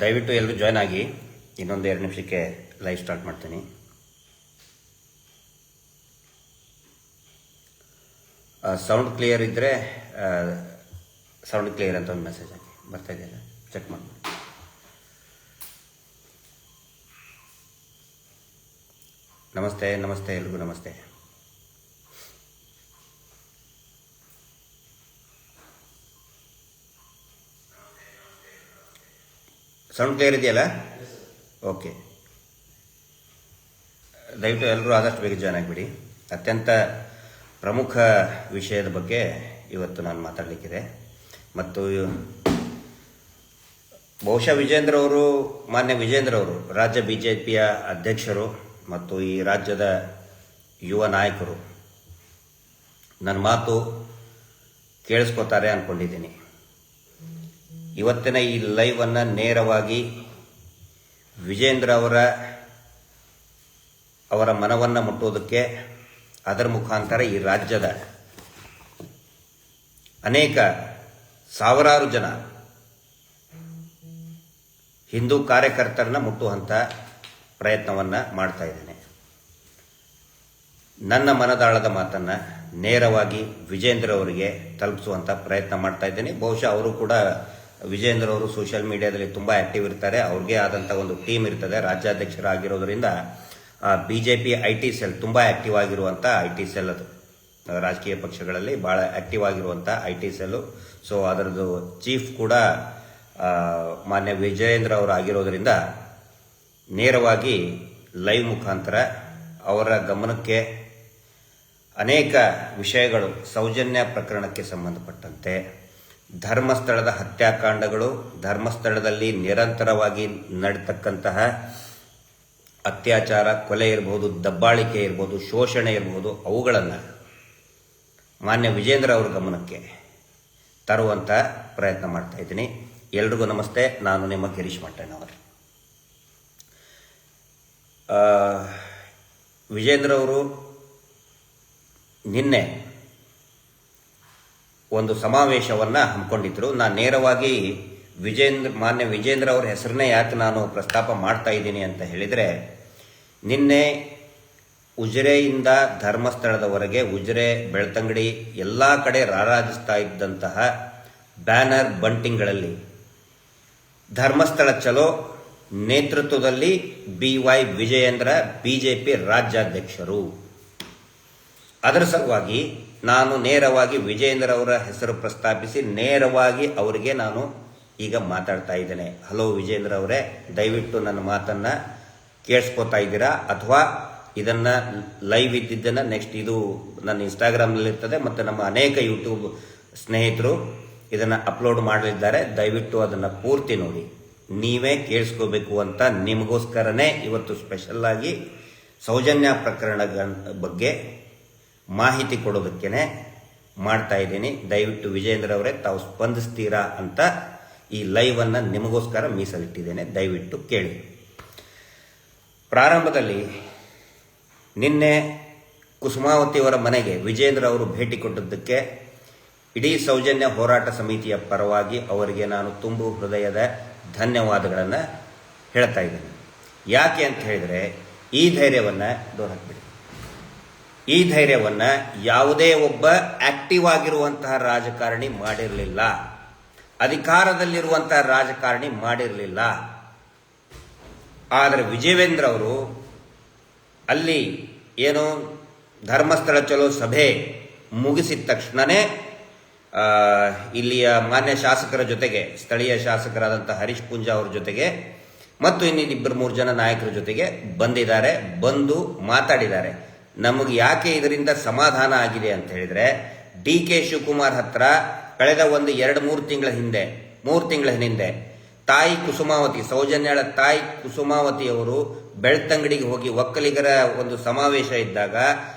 ದಯವಿಟ್ಟು ಎಲ್ಲರೂ ಜಾಯ್ನ್ ಆಗಿ. ಇನ್ನೊಂದು 2 ನಿಮಿಷಕ್ಕೆ ಲೈವ್ ಸ್ಟಾರ್ಟ್ ಮಾಡ್ತೀನಿ. ಸೌಂಡ್ ಕ್ಲಿಯರ್ ಇದ್ದರೆ ಸೌಂಡ್ ಕ್ಲಿಯರ್ ಅಂತ ಒಂದು ಮೆಸೇಜ್ ಹಾಕಿ. ಬರ್ತಾ ಇದೆಯಲ್ಲ, ಚೆಕ್ ಮಾಡಿ. ನಮಸ್ತೆ ನಮಸ್ತೆ ಎಲ್ರಿಗೂ ನಮಸ್ತೆ. ಸೌಂಡ್ ಕ್ಲಿಯರ್ ಇದೆಯಲ್ಲ? ಓಕೆ. ದಯವಿಟ್ಟು ಎಲ್ಲರೂ ಆದಷ್ಟು ಬೇಗ ಜಾಯ್ನ್ ಆಗಿಬಿಡಿ. ಅತ್ಯಂತ ಪ್ರಮುಖ ವಿಷಯದ ಬಗ್ಗೆ ಇವತ್ತು ನಾನು ಮಾತಾಡಲಿಕ್ಕಿದೆ. ಮತ್ತು ಬಹುಶಃ ಮಾನ್ಯ ವಿಜೇಂದ್ರ ಅವರು ರಾಜ್ಯ BJPಯ ಅಧ್ಯಕ್ಷರು ಮತ್ತು ಈ ರಾಜ್ಯದ ಯುವ ನಾಯಕರು ನನ್ನ ಮಾತು ಕೇಳಿಸ್ಕೊತಾರೆ ಅಂದ್ಕೊಂಡಿದ್ದೀನಿ. ಇವತ್ತಿನ ಈ ಲೈವನ್ನು ನೇರವಾಗಿ ವಿಜೇಂದ್ರ ಅವರ ಮನವನ್ನು ಮುಟ್ಟೋದಕ್ಕೆ, ಅದರ ಮುಖಾಂತರ ಈ ರಾಜ್ಯದ ಅನೇಕ ಸಾವಿರಾರು ಜನ ಹಿಂದೂ ಕಾರ್ಯಕರ್ತರನ್ನ ಮುಟ್ಟುವಂಥ ಪ್ರಯತ್ನವನ್ನು ಮಾಡ್ತಾ ಇದ್ದೇನೆ. ನನ್ನ ಮನದಾಳದ ಮಾತನ್ನು ನೇರವಾಗಿ ವಿಜೇಂದ್ರ ಅವರಿಗೆ ತಲುಪಿಸುವಂಥ ಪ್ರಯತ್ನ ಮಾಡ್ತಾ ಇದ್ದೇನೆ. ಬಹುಶಃ ಅವರು ಕೂಡ, ವಿಜೇಂದ್ರ ಅವರು ಸೋಷಿಯಲ್ ಮೀಡಿಯಾದಲ್ಲಿ ತುಂಬ ಆ್ಯಕ್ಟಿವ್ ಇರ್ತಾರೆ. ಅವ್ರಿಗೆ ಆದಂಥ ಒಂದು ಟೀಮ್ ಇರ್ತದೆ. ರಾಜ್ಯಾಧ್ಯಕ್ಷರಾಗಿರೋದ್ರಿಂದ BJP IT ಸೆಲ್ ತುಂಬ ಆ್ಯಕ್ಟಿವ್ ಆಗಿರುವಂಥ IT ಸೆಲ್ ಅದು. ರಾಜಕೀಯ ಪಕ್ಷಗಳಲ್ಲಿ ಭಾಳ ಆ್ಯಕ್ಟಿವ್ ಆಗಿರುವಂಥ IT ಸೆಲ್ಲು. ಸೊ ಅದರದ್ದು ಚೀಫ್ ಕೂಡ ಮಾನ್ಯ ವಿಜೇಂದ್ರ ಅವರು ಆಗಿರೋದ್ರಿಂದ ನೇರವಾಗಿ ಲೈವ್ ಮುಖಾಂತರ ಅವರ ಗಮನಕ್ಕೆ ಅನೇಕ ವಿಷಯಗಳು, ಸೌಜನ್ಯ ಪ್ರಕರಣಕ್ಕೆ ಸಂಬಂಧಪಟ್ಟಂತೆ, ಧರ್ಮಸ್ಥಳದ ಹತ್ಯಾಕಾಂಡಗಳು, ಧರ್ಮಸ್ಥಳದಲ್ಲಿ ನಿರಂತರವಾಗಿ ನಡೀತಕ್ಕಂತಹ ಅತ್ಯಾಚಾರ, ಕೊಲೆ ಇರ್ಬೋದು, ದಬ್ಬಾಳಿಕೆ ಇರ್ಬೋದು, ಶೋಷಣೆ ಇರ್ಬೋದು, ಅವುಗಳನ್ನು ಮಾನ್ಯ ವಿಜೇಂದ್ರ ಅವರ ಗಮನಕ್ಕೆ ತರುವಂಥ ಪ್ರಯತ್ನ ಮಾಡ್ತಾ ಇದ್ದೀನಿ. ಎಲ್ರಿಗೂ ನಮಸ್ತೆ. ನಾನು ನಿಮ್ಮ ಗಿರೀಶ್ ಮಟ್ಟಣ್ಣವರು. ವಿಜೇಂದ್ರ ಅವರು ನಿನ್ನೆ ಒಂದು ಸಮಾವೇಶವನ್ನು ಹಮ್ಮಿಕೊಂಡಿದ್ದರು. ನಾನು ನೇರವಾಗಿ ಮಾನ್ಯ ವಿಜೇಂದ್ರ ಅವರ ಹೆಸರನ್ನೇ ಯಾಕೆ ನಾನು ಪ್ರಸ್ತಾಪ ಮಾಡ್ತಾ ಇದ್ದೀನಿ ಅಂತ ಹೇಳಿದರೆ, ನಿನ್ನೆ ಉಜಿರೆಯಿಂದ ಧರ್ಮಸ್ಥಳದವರೆಗೆ, ಉಜಿರೆ, ಬೆಳ್ತಂಗಡಿ ಎಲ್ಲ ಕಡೆ ರಾರಾಜಿಸ್ತಾ ಇದ್ದಂತಹ ಬ್ಯಾನರ್ ಬಂಟಿಂಗ್ಗಳಲ್ಲಿ ಧರ್ಮಸ್ಥಳ ಚಲೋ ನೇತೃತ್ವದಲ್ಲಿ BY ವಿಜಯೇಂದ್ರ BJP ರಾಜ್ಯಾಧ್ಯಕ್ಷರು. ಅದರ ಸಲುವಾಗಿ ನಾನು ನೇರವಾಗಿ ವಿಜಯೇಂದ್ರ ಅವರ ಹೆಸರು ಪ್ರಸ್ತಾಪಿಸಿ ನೇರವಾಗಿ ಅವರಿಗೆ ನಾನು ಈಗ ಮಾತಾಡ್ತಾ ಇದ್ದೇನೆ. ಹಲೋ ವಿಜೇಂದ್ರ ಅವರೇ, ದಯವಿಟ್ಟು ನನ್ನ ಮಾತನ್ನು ಕೇಳಿಸ್ಕೊತಾ ಇದ್ದೀರಾ? ಅಥವಾ ಇದನ್ನು ಲೈವ್ ಇದ್ದಿದ್ದನ್ನು ನೆಕ್ಸ್ಟ್ ಇದು ನನ್ನ ಇನ್ಸ್ಟಾಗ್ರಾಮ್ನಲ್ಲಿರ್ತದೆ ಮತ್ತು ನಮ್ಮ ಅನೇಕ ಯೂಟ್ಯೂಬ್ ಸ್ನೇಹಿತರು ಇದನ್ನು ಅಪ್ಲೋಡ್ ಮಾಡಲಿದ್ದಾರೆ. ದಯವಿಟ್ಟು ಅದನ್ನು ಪೂರ್ತಿ ನೋಡಿ, ನೀವೇ ಕೇಳಿಸ್ಕೋಬೇಕು ಅಂತ ನಿಮಗೋಸ್ಕರನೇ ಇವತ್ತು ಸ್ಪೆಷಲ್ಲಾಗಿ ಸೌಜನ್ಯ ಪ್ರಕರಣಗಳ ಬಗ್ಗೆ ಮಾಹಿತಿ ಕೊಡೋದಕ್ಕೇ ಮಾಡ್ತಾ ಇದ್ದೀನಿ. ದಯವಿಟ್ಟು ವಿಜೇಂದ್ರ ಅವರೇ, ತಾವು ಸ್ಪಂದಿಸ್ತೀರಾ ಅಂತ ಈ ಲೈವನ್ನು ನಿಮಗೋಸ್ಕರ ಮೀಸಲಿಟ್ಟಿದ್ದೇನೆ. ದಯವಿಟ್ಟು ಕೇಳಿ. ಪ್ರಾರಂಭದಲ್ಲಿ ನಿನ್ನೆ ಕುಸುಮಾವತಿಯವರ ಮನೆಗೆ ವಿಜೇಂದ್ರ ಅವರು ಭೇಟಿ ಕೊಟ್ಟದ್ದಕ್ಕೆ ಇಡೀ ಸೌಜನ್ಯ ಹೋರಾಟ ಸಮಿತಿಯ ಪರವಾಗಿ ಅವರಿಗೆ ನಾನು ತುಂಬು ಹೃದಯದ ಧನ್ಯವಾದಗಳನ್ನು ಹೇಳ್ತಾ ಇದ್ದೇನೆ. ಯಾಕೆ ಅಂತ ಹೇಳಿದರೆ, ಈ ಧೈರ್ಯವನ್ನು ದೂರ ಹಾಕ್ಬಿಡಿ. ಈ ಧೈರ್ಯವನ್ನು ಯಾವುದೇ ಒಬ್ಬ ಆಕ್ಟಿವ್ ಆಗಿರುವಂತಹ ರಾಜಕಾರಣಿ ಮಾಡಿರಲಿಲ್ಲ, ಅಧಿಕಾರದಲ್ಲಿರುವಂತಹ ರಾಜಕಾರಣಿ ಮಾಡಿರಲಿಲ್ಲ. ಆದರೆ ವಿಜಯೇಂದ್ರ ಅವರು ಅಲ್ಲಿ ಏನು ಧರ್ಮಸ್ಥಳ ಚಲೋ ಸಭೆ ಮುಗಿಸಿದ ತಕ್ಷಣವೇ ಇಲ್ಲಿಯ ಮಾನ್ಯ ಶಾಸಕರ ಜೊತೆಗೆ, ಸ್ಥಳೀಯ ಶಾಸಕರಾದಂಥ ಹರೀಶ್ ಪೂಂಜಾ ಅವ್ರ ಜೊತೆಗೆ ಮತ್ತು ಇನ್ನಿಲ್ಲಿ 2-3 ಜನ ನಾಯಕರ ಜೊತೆಗೆ ಬಂದಿದ್ದಾರೆ. ಬಂದು ಮಾತಾಡಿದ್ದಾರೆ. ನಮಗೆ ಯಾಕೆ ಇದರಿಂದ ಸಮಾಧಾನ ಆಗಿದೆ ಅಂತ ಹೇಳಿದರೆ, DK ಶಿವಕುಮಾರ್ ಹತ್ರ ಕಳೆದ ಒಂದು 2-3 ತಿಂಗಳ ಹಿಂದೆ ತಾಯಿ ಕುಸುಮಾವತಿ, ಸೌಜನ್ಯಳ ತಾಯಿ ಕುಸುಮಾವತಿಯವರು ಬೆಳ್ತಂಗಡಿಗೆ ಹೋಗಿ ಒಕ್ಕಲಿಗರ ಒಂದು ಸಮಾವೇಶ ಇದ್ದಾಗ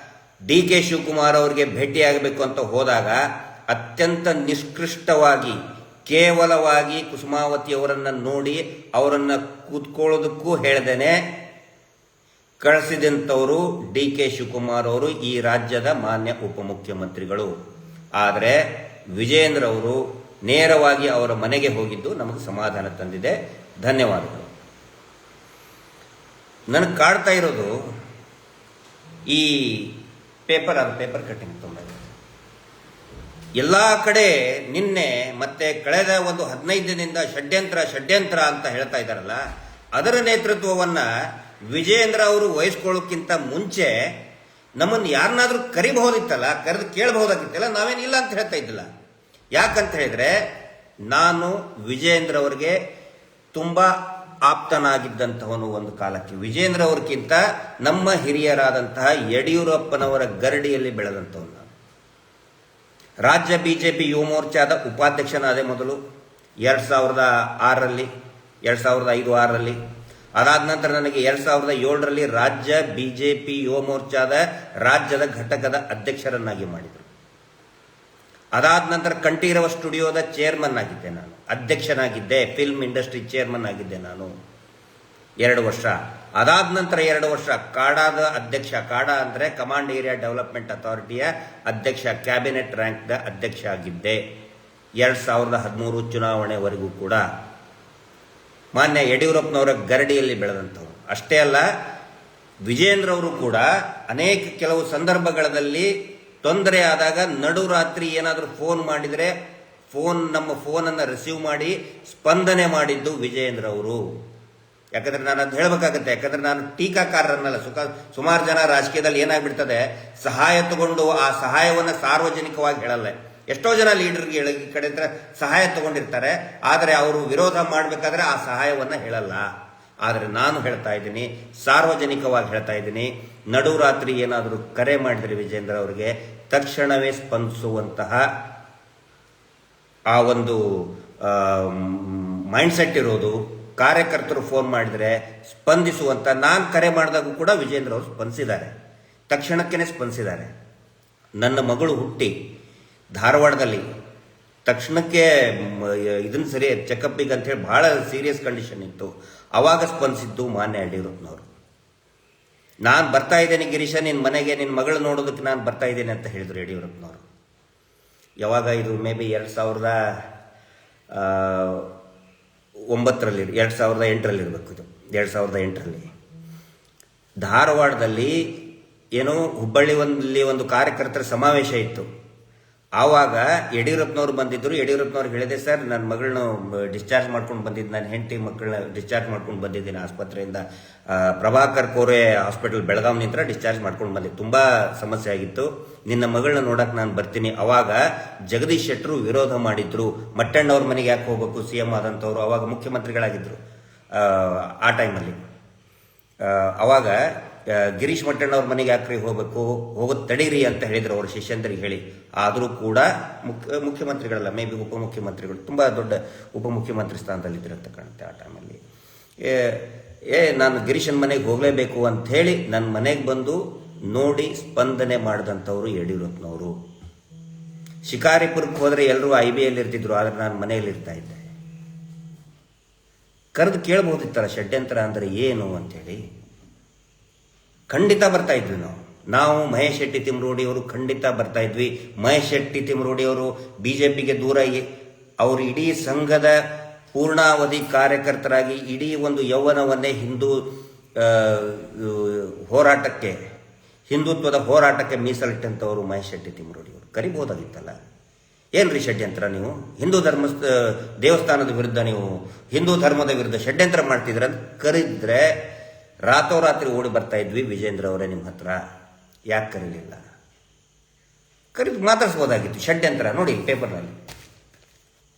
DK ಶಿವಕುಮಾರ್ ಅವರಿಗೆ ಭೇಟಿಯಾಗಬೇಕು ಅಂತ ಹೋದಾಗ ಅತ್ಯಂತ ನಿಷ್ಕೃಷ್ಟವಾಗಿ, ಕೇವಲವಾಗಿ ಕುಸುಮಾವತಿಯವರನ್ನು ನೋಡಿ ಅವರನ್ನು ಕೂತ್ಕೊಳ್ಳೋದಕ್ಕೂ ಹೇಳ್ದೇನೆ ಕಳಿಸಿದಂಥವರು DK ಶಿವಕುಮಾರ್ ಅವರು, ಈ ರಾಜ್ಯದ ಮಾನ್ಯ ಉಪಮುಖ್ಯಮಂತ್ರಿಗಳು. ಆದರೆ ವಿಜೇಂದ್ರ ಅವರು ನೇರವಾಗಿ ಅವರ ಮನೆಗೆ ಹೋಗಿದ್ದು ನಮಗೆ ಸಮಾಧಾನ ತಂದಿದೆ. ಧನ್ಯವಾದಗಳು. ನನಗೆ ಕಾಡ್ತಾ ಇರೋದು ಈ ಪೇಪರ್ ಕಟ್ಟಿಂಗ್ ತುಂಬ ಎಲ್ಲ ಕಡೆ ನಿನ್ನೆ ಮತ್ತೆ ಕಳೆದ ಒಂದು 15 ದಿನದಿಂದ ಷಡ್ಯಂತ್ರ ಅಂತ ಹೇಳ್ತಾ ಇದ್ದಾರಲ್ಲ, ಅದರ ನೇತೃತ್ವವನ್ನು ವಿಜೇಂದ್ರ ಅವರು ವಹಿಸ್ಕೊಳ್ಳೋಕ್ಕಿಂತ ಮುಂಚೆ ನಮ್ಮನ್ನು ಯಾರನ್ನಾದ್ರೂ ಕರಿಬಹುದಿತ್ತಲ್ಲ, ಕರೆದು ಕೇಳಬಹುದಾಗಿತ್ತಲ್ಲ. ನಾವೇನಿಲ್ಲ ಅಂತ ಹೇಳ್ತಾ ಇದ್ದಿಲ್ಲ. ಯಾಕಂತ ಹೇಳಿದ್ರೆ ನಾನು ವಿಜೇಂದ್ರ ಅವರಿಗೆ ತುಂಬ ಆಪ್ತನಾಗಿದ್ದಂಥವನು. ಒಂದು ಕಾಲಕ್ಕೆ ವಿಜೇಂದ್ರ ಅವ್ರಿಗಿಂತ ನಮ್ಮ ಹಿರಿಯರಾದಂತಹ ಯಡಿಯೂರಪ್ಪನವರ ಗರಡಿಯಲ್ಲಿ ಬೆಳೆದಂಥವನು. ನಾನು ರಾಜ್ಯ ಬಿಜೆಪಿ ಯುವ ಮೋರ್ಚಾದ ಉಪಾಧ್ಯಕ್ಷನಾದೆ ಮೊದಲು 2006ರಲ್ಲಿ 2005-6ರಲ್ಲಿ. ಅದಾದ ನಂತರ ನನಗೆ 2007ರಲ್ಲಿ ರಾಜ್ಯ ಬಿಜೆಪಿ ಯುವ ಮೋರ್ಚಾದ ರಾಜ್ಯದ ಘಟಕದ ಅಧ್ಯಕ್ಷರನ್ನಾಗಿ ಮಾಡಿದರು. ಅದಾದ ನಂತರ ಕಂಠೀರವ ಸ್ಟುಡಿಯೋದ ಚೇರ್ಮನ್ ಆಗಿದ್ದೆ ನಾನು, ಅಧ್ಯಕ್ಷನಾಗಿದ್ದೆ. ಫಿಲ್ಮ್ ಇಂಡಸ್ಟ್ರಿ ಚೇರ್ಮನ್ ಆಗಿದ್ದೆ ನಾನು 2 ವರ್ಷ. ಅದಾದ ನಂತರ 2 ವರ್ಷ ಕಾಡಾದ ಅಧ್ಯಕ್ಷ, ಕಾಡಾ ಅಂದರೆ ಕಮಾಂಡ್ ಏರಿಯಾ ಡೆವಲಪ್ಮೆಂಟ್ ಅಥಾರಿಟಿಯ ಅಧ್ಯಕ್ಷ, ಕ್ಯಾಬಿನೆಟ್ ರ್ಯಾಂಕ್ದ ಅಧ್ಯಕ್ಷ ಆಗಿದ್ದೆ 2013 ಚುನಾವಣೆವರೆಗೂ ಕೂಡ. ಮಾನ್ಯ ಯಡಿಯೂರಪ್ಪನವರ ಗರಡಿಯಲ್ಲಿ ಬೆಳೆದಂಥವ್ರು. ಅಷ್ಟೇ ಅಲ್ಲ, ವಿಜೇಂದ್ರ ಅವರು ಕೂಡ ಕೆಲವು ಸಂದರ್ಭಗಳಲ್ಲಿ ತೊಂದರೆ ಆದಾಗ ನಡುರಾತ್ರಿ ಏನಾದರೂ ಫೋನ್ ಮಾಡಿದರೆ ನಮ್ಮ ಫೋನನ್ನು ರಿಸೀವ್ ಮಾಡಿ ಸ್ಪಂದನೆ ಮಾಡಿದ್ದು ವಿಜೇಂದ್ರ ಅವರು. ಯಾಕಂದ್ರೆ ನಾನು ಅದು ಹೇಳಬೇಕಾಗತ್ತೆ. ಯಾಕಂದ್ರೆ ನಾನು ಟೀಕಾಕಾರರನ್ನಲ್ಲ. ಸುಮಾರು ಜನ ರಾಜಕೀಯದಲ್ಲಿ ಏನಾಗ್ಬಿಡ್ತದೆ, ಸಹಾಯ ತಗೊಂಡು ಆ ಸಹಾಯವನ್ನು ಸಾರ್ವಜನಿಕವಾಗಿ ಹೇಳಲ್ಲ. ಎಷ್ಟೋ ಜನ ಲೀಡರ್ಗೆ ಈ ಕಡೆ ಸಹಾಯ ತಗೊಂಡಿರ್ತಾರೆ, ಆದರೆ ಅವರು ವಿರೋಧ ಮಾಡಬೇಕಾದ್ರೆ ಆ ಸಹಾಯವನ್ನು ಹೇಳಲ್ಲ. ಆದರೆ ನಾನು ಹೇಳ್ತಾ ಇದ್ದೀನಿ, ಸಾರ್ವಜನಿಕವಾಗಿ ಹೇಳ್ತಾ ಇದ್ದೀನಿ, ನಡುರಾತ್ರಿ ಏನಾದರೂ ಕರೆ ಮಾಡಿದರೆ ವಿಜೇಂದ್ರ ಅವರಿಗೆ ತಕ್ಷಣವೇ ಸ್ಪಂದಿಸುವಂತಹ ಆ ಒಂದು ಮೈಂಡ್ಸೆಟ್ ಇರೋದು. ಕಾರ್ಯಕರ್ತರು ಫೋನ್ ಮಾಡಿದರೆ ಸ್ಪಂದಿಸುವಂತ. ನಾನು ಕರೆ ಮಾಡಿದಾಗೂ ಕೂಡ ವಿಜೇಂದ್ರ ಅವರು ಸ್ಪಂದಿಸಿದ್ದಾರೆ, ತಕ್ಷಣಕ್ಕೇ ಸ್ಪಂದಿಸಿದ್ದಾರೆ. ನನ್ನ ಮಗಳು ಹುಟ್ಟಿ ಧಾರವಾಡದಲ್ಲಿ ತಕ್ಷಣಕ್ಕೆ ಇದನ್ನು ಸರಿ ಚೆಕಪ್ಪಿಗೆ ಅಂತೇಳಿ ಬಹಳ ಸೀರಿಯಸ್ ಕಂಡೀಷನ್ ಇತ್ತು. ಅವಾಗ ಸ್ಪಂದಿಸಿದ್ದು ಮಾನ್ಯ ಯಡಿಯೂರಪ್ಪನವರು. ನಾನು ಬರ್ತಾ ಇದ್ದೇನೆ ಗಿರೀಶ, ನಿನ್ನ ಮನೆಗೆ ನಿನ್ನ ಮಗಳು ನೋಡೋದಕ್ಕೆ ನಾನು ಬರ್ತಾ ಇದ್ದೇನೆ ಅಂತ ಹೇಳಿದರು ಯಡಿಯೂರಪ್ಪನವರು. ಯಾವಾಗ ಇದು ಮೇ ಬಿ 2009ರಲ್ಲಿ 2008ರಲ್ಲಿ ಇರಬೇಕು. ಇದು 2008ರಲ್ಲಿ ಧಾರವಾಡದಲ್ಲಿ ಏನೋ ಹುಬ್ಬಳ್ಳಿ ಒಂದು ಕಾರ್ಯಕರ್ತರ ಸಮಾವೇಶ ಇತ್ತು. ಆವಾಗ ಯಡಿಯೂರಪ್ಪನವ್ರು ಬಂದಿದ್ದರು. ಯಡಿಯೂರಪ್ಪನವ್ರು ಹೇಳಿದೆ, ಸರ್ ನನ್ನ ಮಗಳನ್ನ ಡಿಸ್ಚಾರ್ಜ್ ಮಾಡ್ಕೊಂಡು ಬಂದಿದ್ದು, ನನ್ನ ಹೆಂಡತಿ ಮಕ್ಕಳನ್ನ ಡಿಸ್ಚಾರ್ಜ್ ಮಾಡ್ಕೊಂಡು ಬಂದಿದ್ದೀನಿ ಆಸ್ಪತ್ರೆಯಿಂದ. ಪ್ರಭಾಕರ್ ಕೋರೆ ಹಾಸ್ಪಿಟಲ್ ಬೆಳಗಾವಿನಿಂದ ಡಿಸ್ಚಾರ್ಜ್ ಮಾಡ್ಕೊಂಡು ಬಂದಿದ್ದು, ತುಂಬ ಸಮಸ್ಯೆ ಆಗಿತ್ತು, ನಿನ್ನ ಮಗಳನ್ನ ನೋಡಕ್ಕೆ ನಾನು ಬರ್ತೀನಿ. ಅವಾಗ ಜಗದೀಶ್ ಶೆಟ್ಟರು ವಿರೋಧ ಮಾಡಿದ್ರು. ಮಟ್ಟಣ್ಣವ್ರ ಮನೆಗೆ ಯಾಕೆ ಹೋಗ್ಬೇಕು, CM ಆದಂಥವ್ರು, ಅವಾಗ ಮುಖ್ಯಮಂತ್ರಿಗಳಾಗಿದ್ದರು ಆ ಟೈಮಲ್ಲಿ. ಅವಾಗ ಗಿರೀಶ್ ಮಟ್ಟಣ್ಣವ್ರ ಮನೆಗೆ ಯಾಕ್ರಿ ಹೋಗೋದು ತಡೀರಿ ಅಂತ ಹೇಳಿದ್ರು ಅವ್ರ ಶಿಷ್ಯಂದರಿಗೆ ಹೇಳಿ. ಆದರೂ ಕೂಡ ಮುಖ್ಯಮಂತ್ರಿಗಳಲ್ಲ, ಮೇ ಬಿ ಉಪಮುಖ್ಯಮಂತ್ರಿಗಳು, ತುಂಬ ದೊಡ್ಡ ಉಪಮುಖ್ಯಮಂತ್ರಿ ಸ್ಥಾನದಲ್ಲಿದ್ದಿರಂತ ಕಾಣುತ್ತೆ ಆ ಟೈಮಲ್ಲಿ. ನಾನು ಗಿರೀಶನ್ ಮನೆಗೆ ಹೋಗಲೇಬೇಕು ಅಂತ ಹೇಳಿ ನನ್ನ ಮನೆಗೆ ಬಂದು ನೋಡಿ ಸ್ಪಂದನೆ ಮಾಡಿದಂಥವ್ರು ಯಡಿಯೂರಪ್ಪನವರು. ಶಿಕಾರಿಪುರಕ್ಕೆ ಹೋದರೆ ಎಲ್ಲರೂ IBಯಲ್ಲಿ ಇರ್ತಿದ್ರು, ಆದರೆ ನಾನು ಮನೆಯಲ್ಲಿ ಇರ್ತಾ ಇದ್ದೆ. ಕರೆದು ಕೇಳಬಹುದಿತ್ತಲ್ಲ ಷಡ್ಯಂತ್ರ ಅಂದರೆ ಏನು ಅಂತೇಳಿ. ಖಂಡಿತ ಬರ್ತಾ ಇದ್ವಿ ನಾವು ಮಹೇಶ್ ಶೆಟ್ಟಿ ತಿಮ್ರೋಡಿ ಅವರು ಖಂಡಿತ ಬರ್ತಾ ಇದ್ವಿ. ಮಹೇಶ್ ಶೆಟ್ಟಿ ತಿಮ್ರೋಡಿ ಅವರು ಬಿಜೆಪಿಗೆ ದೂರ, ಅವರು ಇಡೀ ಸಂಘದ ಪೂರ್ಣಾವಧಿ ಕಾರ್ಯಕರ್ತರಾಗಿ ಇಡೀ ಒಂದು ಯೌವನವನ್ನೇ ಹಿಂದುತ್ವದ ಹೋರಾಟಕ್ಕೆ ಮೀಸಲಿಟ್ಟಂಥವರು ಮಹೇಶ್ ಶೆಟ್ಟಿ ತಿಮ್ರೋಡಿ ಅವರು. ಕರಿಬಹುದಾಗಿತ್ತಲ್ಲ. ಏನ್ರಿ ಷಡ್ಯಂತ್ರ? ನೀವು ಹಿಂದೂ ದೇವಸ್ಥಾನದ ವಿರುದ್ಧ, ನೀವು ಹಿಂದೂ ಧರ್ಮದ ವಿರುದ್ಧ ಷಡ್ಯಂತ್ರ ಮಾಡ್ತಿದ್ರ ಅಂತ ಕರೆದಿದ್ರೆ ರಾತ್ರೋರಾತ್ರಿ ಓಡಿ ಬರ್ತಾ ಇದ್ವಿ ವಿಜೇಂದ್ರ ಅವರೇ ನಿಮ್ಮ ಹತ್ರ. ಯಾಕೆ ಕರೀಲಿಲ್ಲ? ಕರೆದು ಮಾತಾಡಿಸ್ಬೋದಾಗಿತ್ತು. ಷಡ್ಯಂತ್ರ ನೋಡಿ ಪೇಪರ್ನಲ್ಲಿ,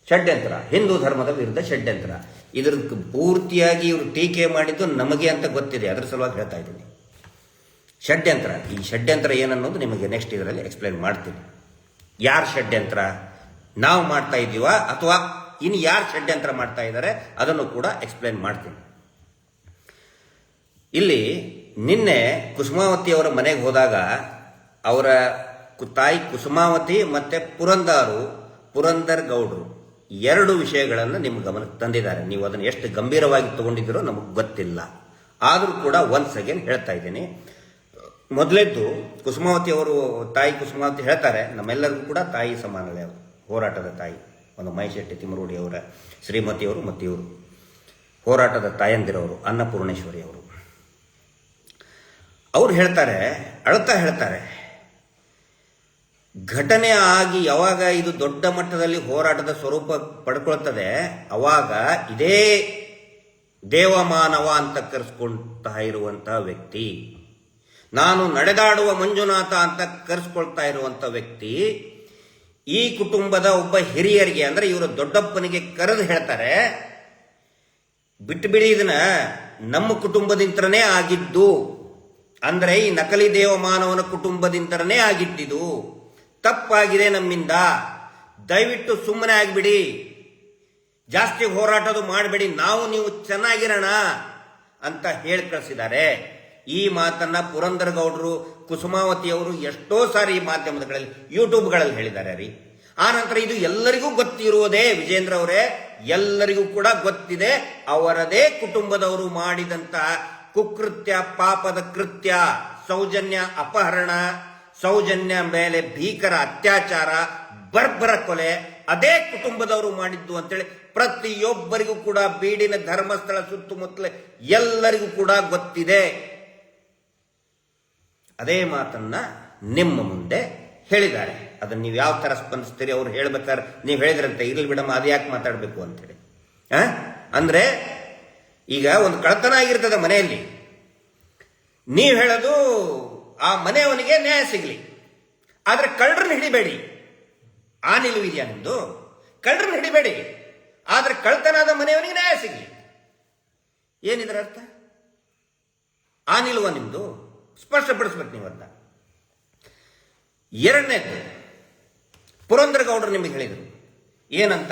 ಷಡ್ಯಂತ್ರ, ಹಿಂದೂ ಧರ್ಮದ ವಿರುದ್ಧ ಷಡ್ಯಂತ್ರ. ಇದ್ರ ಪೂರ್ತಿಯಾಗಿ ಇವರು ಟೀಕೆ ಮಾಡಿದ್ದು ನಮಗೆ ಅಂತ ಗೊತ್ತಿದೆ, ಅದ್ರ ಸಲುವಾಗಿ ಹೇಳ್ತಾ ಇದ್ದೀನಿ. ಷಡ್ಯಂತ್ರ, ಈ ಷಡ್ಯಂತ್ರ ಏನನ್ನೋದು ನಿಮಗೆ ನೆಕ್ಸ್ಟ್ ಇದರಲ್ಲಿ ಎಕ್ಸ್ಪ್ಲೈನ್ ಮಾಡ್ತೀನಿ. ಯಾರು ಷಡ್ಯಂತ್ರ ನಾವು ಮಾಡ್ತಾ ಇದ್ದೀವ ಅಥವಾ ಇನ್ನು ಯಾರು ಷಡ್ಯಂತ್ರ ಮಾಡ್ತಾ ಇದ್ದಾರೆ ಅದನ್ನು ಕೂಡ ಎಕ್ಸ್ಪ್ಲೈನ್ ಮಾಡ್ತೀನಿ. ಇಲ್ಲಿ ನಿನ್ನೆ ಕುಸುಮಾವತಿ ಅವರ ಮನೆಗೆ ಹೋದಾಗ ಅವರ ತಾಯಿ ಕುಸುಮಾವತಿ ಮತ್ತೆ ಪುರಂದರ್ ಗೌಡ್ರು 2 ವಿಷಯಗಳನ್ನು ನಿಮ್ಮ ಗಮನಕ್ಕೆ ತಂದಿದ್ದಾರೆ. ನೀವು ಅದನ್ನು ಎಷ್ಟು ಗಂಭೀರವಾಗಿ ತಗೊಂಡಿದ್ದೀರೋ ನಮಗೆ ಗೊತ್ತಿಲ್ಲ. ಆದರೂ ಕೂಡ ಒನ್ಸ್ ಅಗೇನ್ ಹೇಳ್ತಾ ಇದ್ದೀನಿ. ಮೊದಲೇದ್ದು ಕುಸುಮಾವತಿ ಅವರು, ತಾಯಿ ಕುಸುಮಾವತಿ ಹೇಳ್ತಾರೆ, ನಮ್ಮೆಲ್ಲರಿಗೂ ಕೂಡ ತಾಯಿ ಸಮಾನವೇ, ಹೋರಾಟದ ತಾಯಿ. ಒಂದು ಮಹೇಶೆಟ್ಟಿ ತಿಮ್ಮರೋಡಿ ಅವರ ಶ್ರೀಮತಿಯವರು ಮತ್ತು ಇವರು ಹೋರಾಟದ ತಾಯಂದಿರವರು ಅನ್ನಪೂರ್ಣೇಶ್ವರಿ ಅವರು. ಅವ್ರು ಹೇಳ್ತಾರೆ, ಅಳ್ತಾ ಹೇಳ್ತಾರೆ, ಘಟನೆ ಆಗಿ ಯಾವಾಗ ಇದು ದೊಡ್ಡ ಮಟ್ಟದಲ್ಲಿ ಹೋರಾಟದ ಸ್ವರೂಪ ಪಡ್ಕೊಳ್ತದೆ ಅವಾಗ ಇದೇ ದೇವಮಾನವ ಅಂತ ಕರೆಸ್ಕೊಳ್ತಾ ಇರುವಂತಹ ವ್ಯಕ್ತಿ, ನಾನು ನಡೆದಾಡುವ ಮಂಜುನಾಥ ಅಂತ ಕರೆಸ್ಕೊಳ್ತಾ ಇರುವಂತ ವ್ಯಕ್ತಿ ಈ ಕುಟುಂಬದ ಒಬ್ಬ ಹಿರಿಯರಿಗೆ ಅಂದ್ರೆ ಇವರ ದೊಡ್ಡಪ್ಪನಿಗೆ ಕರೆದು ಹೇಳ್ತಾರೆ, ಬಿಟ್ಟು ಬಿಡಿ ಇದನ್ನ, ನಮ್ಮ ಕುಟುಂಬದಿಂದನೇ ಆಗಿದ್ದು, ಅಂದ್ರೆ ಈ ನಕಲಿ ದೇವಮಾನವನ ಕುಟುಂಬದಿಂದನೇ ಆಗಿದ್ದಿದು, ತಪ್ಪಾಗಿದೆ ನಮ್ಮಿಂದ, ದಯವಿಟ್ಟು ಸುಮ್ಮನೆ ಆಗಿಬಿಡಿ, ಜಾಸ್ತಿ ಹೋರಾಟದು ಮಾಡಬೇಡಿ, ನಾವು ನೀವು ಚೆನ್ನಾಗಿರೋಣ ಅಂತ ಹೇಳಿ ಕಳಿಸಿದ್ದಾರೆ. ಈ ಮಾತನ್ನ ಪುರಂದರಗೌಡರು, ಕುಸುಮಾವತಿಯವರು ಎಷ್ಟೋ ಸಾರಿ ಮಾಧ್ಯಮಗಳಲ್ಲಿ ಯೂಟ್ಯೂಬ್ಗಳಲ್ಲಿ ಹೇಳಿದ್ದಾರೆ ರೀ. ಆ ನಂತರ ಇದು ಎಲ್ಲರಿಗೂ ಗೊತ್ತಿರುವುದೇ ವಿಜೇಂದ್ರ ಅವರೇ, ಎಲ್ಲರಿಗೂ ಕೂಡ ಗೊತ್ತಿದೆ ಅವರದೇ ಕುಟುಂಬದವರು ಮಾಡಿದಂತಹ ಕುಕೃತ್ಯ, ಪಾಪದ ಕೃತ್ಯ, ಸೌಜನ್ಯ ಅಪಹರಣ, ಸೌಜನ್ಯ ಮೇಲೆ ಭೀಕರ ಅತ್ಯಾಚಾರ, ಬರ್ಬರ ಕೊಲೆ ಅದೇ ಕುಟುಂಬದವರು ಮಾಡಿದ್ದು ಅಂತೇಳಿ ಪ್ರತಿಯೊಬ್ಬರಿಗೂ ಕೂಡ ಬೀಡಿನ ಧರ್ಮಸ್ಥಳ ಸುತ್ತಮುತ್ತಲ ಎಲ್ಲರಿಗೂ ಕೂಡ ಗೊತ್ತಿದೆ. ಅದೇ ಮಾತನ್ನ ನಿಮ್ಮ ಮುಂದೆ ಹೇಳಿದ್ದಾರೆ. ಅದನ್ನ ನೀವು ಯಾವ ತರ ಸ್ಪಂದಿಸ್ತೀರಿ ಅವ್ರು ಹೇಳ್ಬೇಕಾದ್ರೆ ನೀವು ಹೇಳಿದ್ರಂತೆ, ಇರ್ಲಿ ಬಿಡಮ್ಮ ಅದು ಯಾಕೆ ಮಾತಾಡಬೇಕು ಅಂತೇಳಿ. ಅಂದ್ರೆ ಈಗ ಒಂದು ಕಳತನ ಆಗಿರ್ತದೆ ಮನೆಯಲ್ಲಿ, ನೀವು ಹೇಳೋದು ಆ ಮನೆಯವನಿಗೆ ನ್ಯಾಯ ಸಿಗಲಿ, ಆದ್ರೆ ಕಳ್ಳರನ್ನ ಹಿಡಿಬೇಡಿ. ಆ ನಿಲುವು ಇದೆಯಾ ನಿಮ್ದು? ಕಳ್ಳರನ್ನ ಹಿಡಿಬೇಡಿ, ಆದ್ರೆ ಕಳ್ತನಾದ ಮನೆಯವನಿಗೆ ನ್ಯಾಯ ಸಿಗಲಿ. ಏನಿದ್ರ ಅರ್ಥ? ಆ ನಿಲುವ ನಿಮ್ದು? ಸ್ಪಷ್ಟಪಡಿಸ್ಬೇಕು ನೀವತ್ತ. ಎರಡನೇದು, ಪುರಂದರಗೌಡರು ನಿಮಗೆ ಹೇಳಿದರು ಏನಂತ,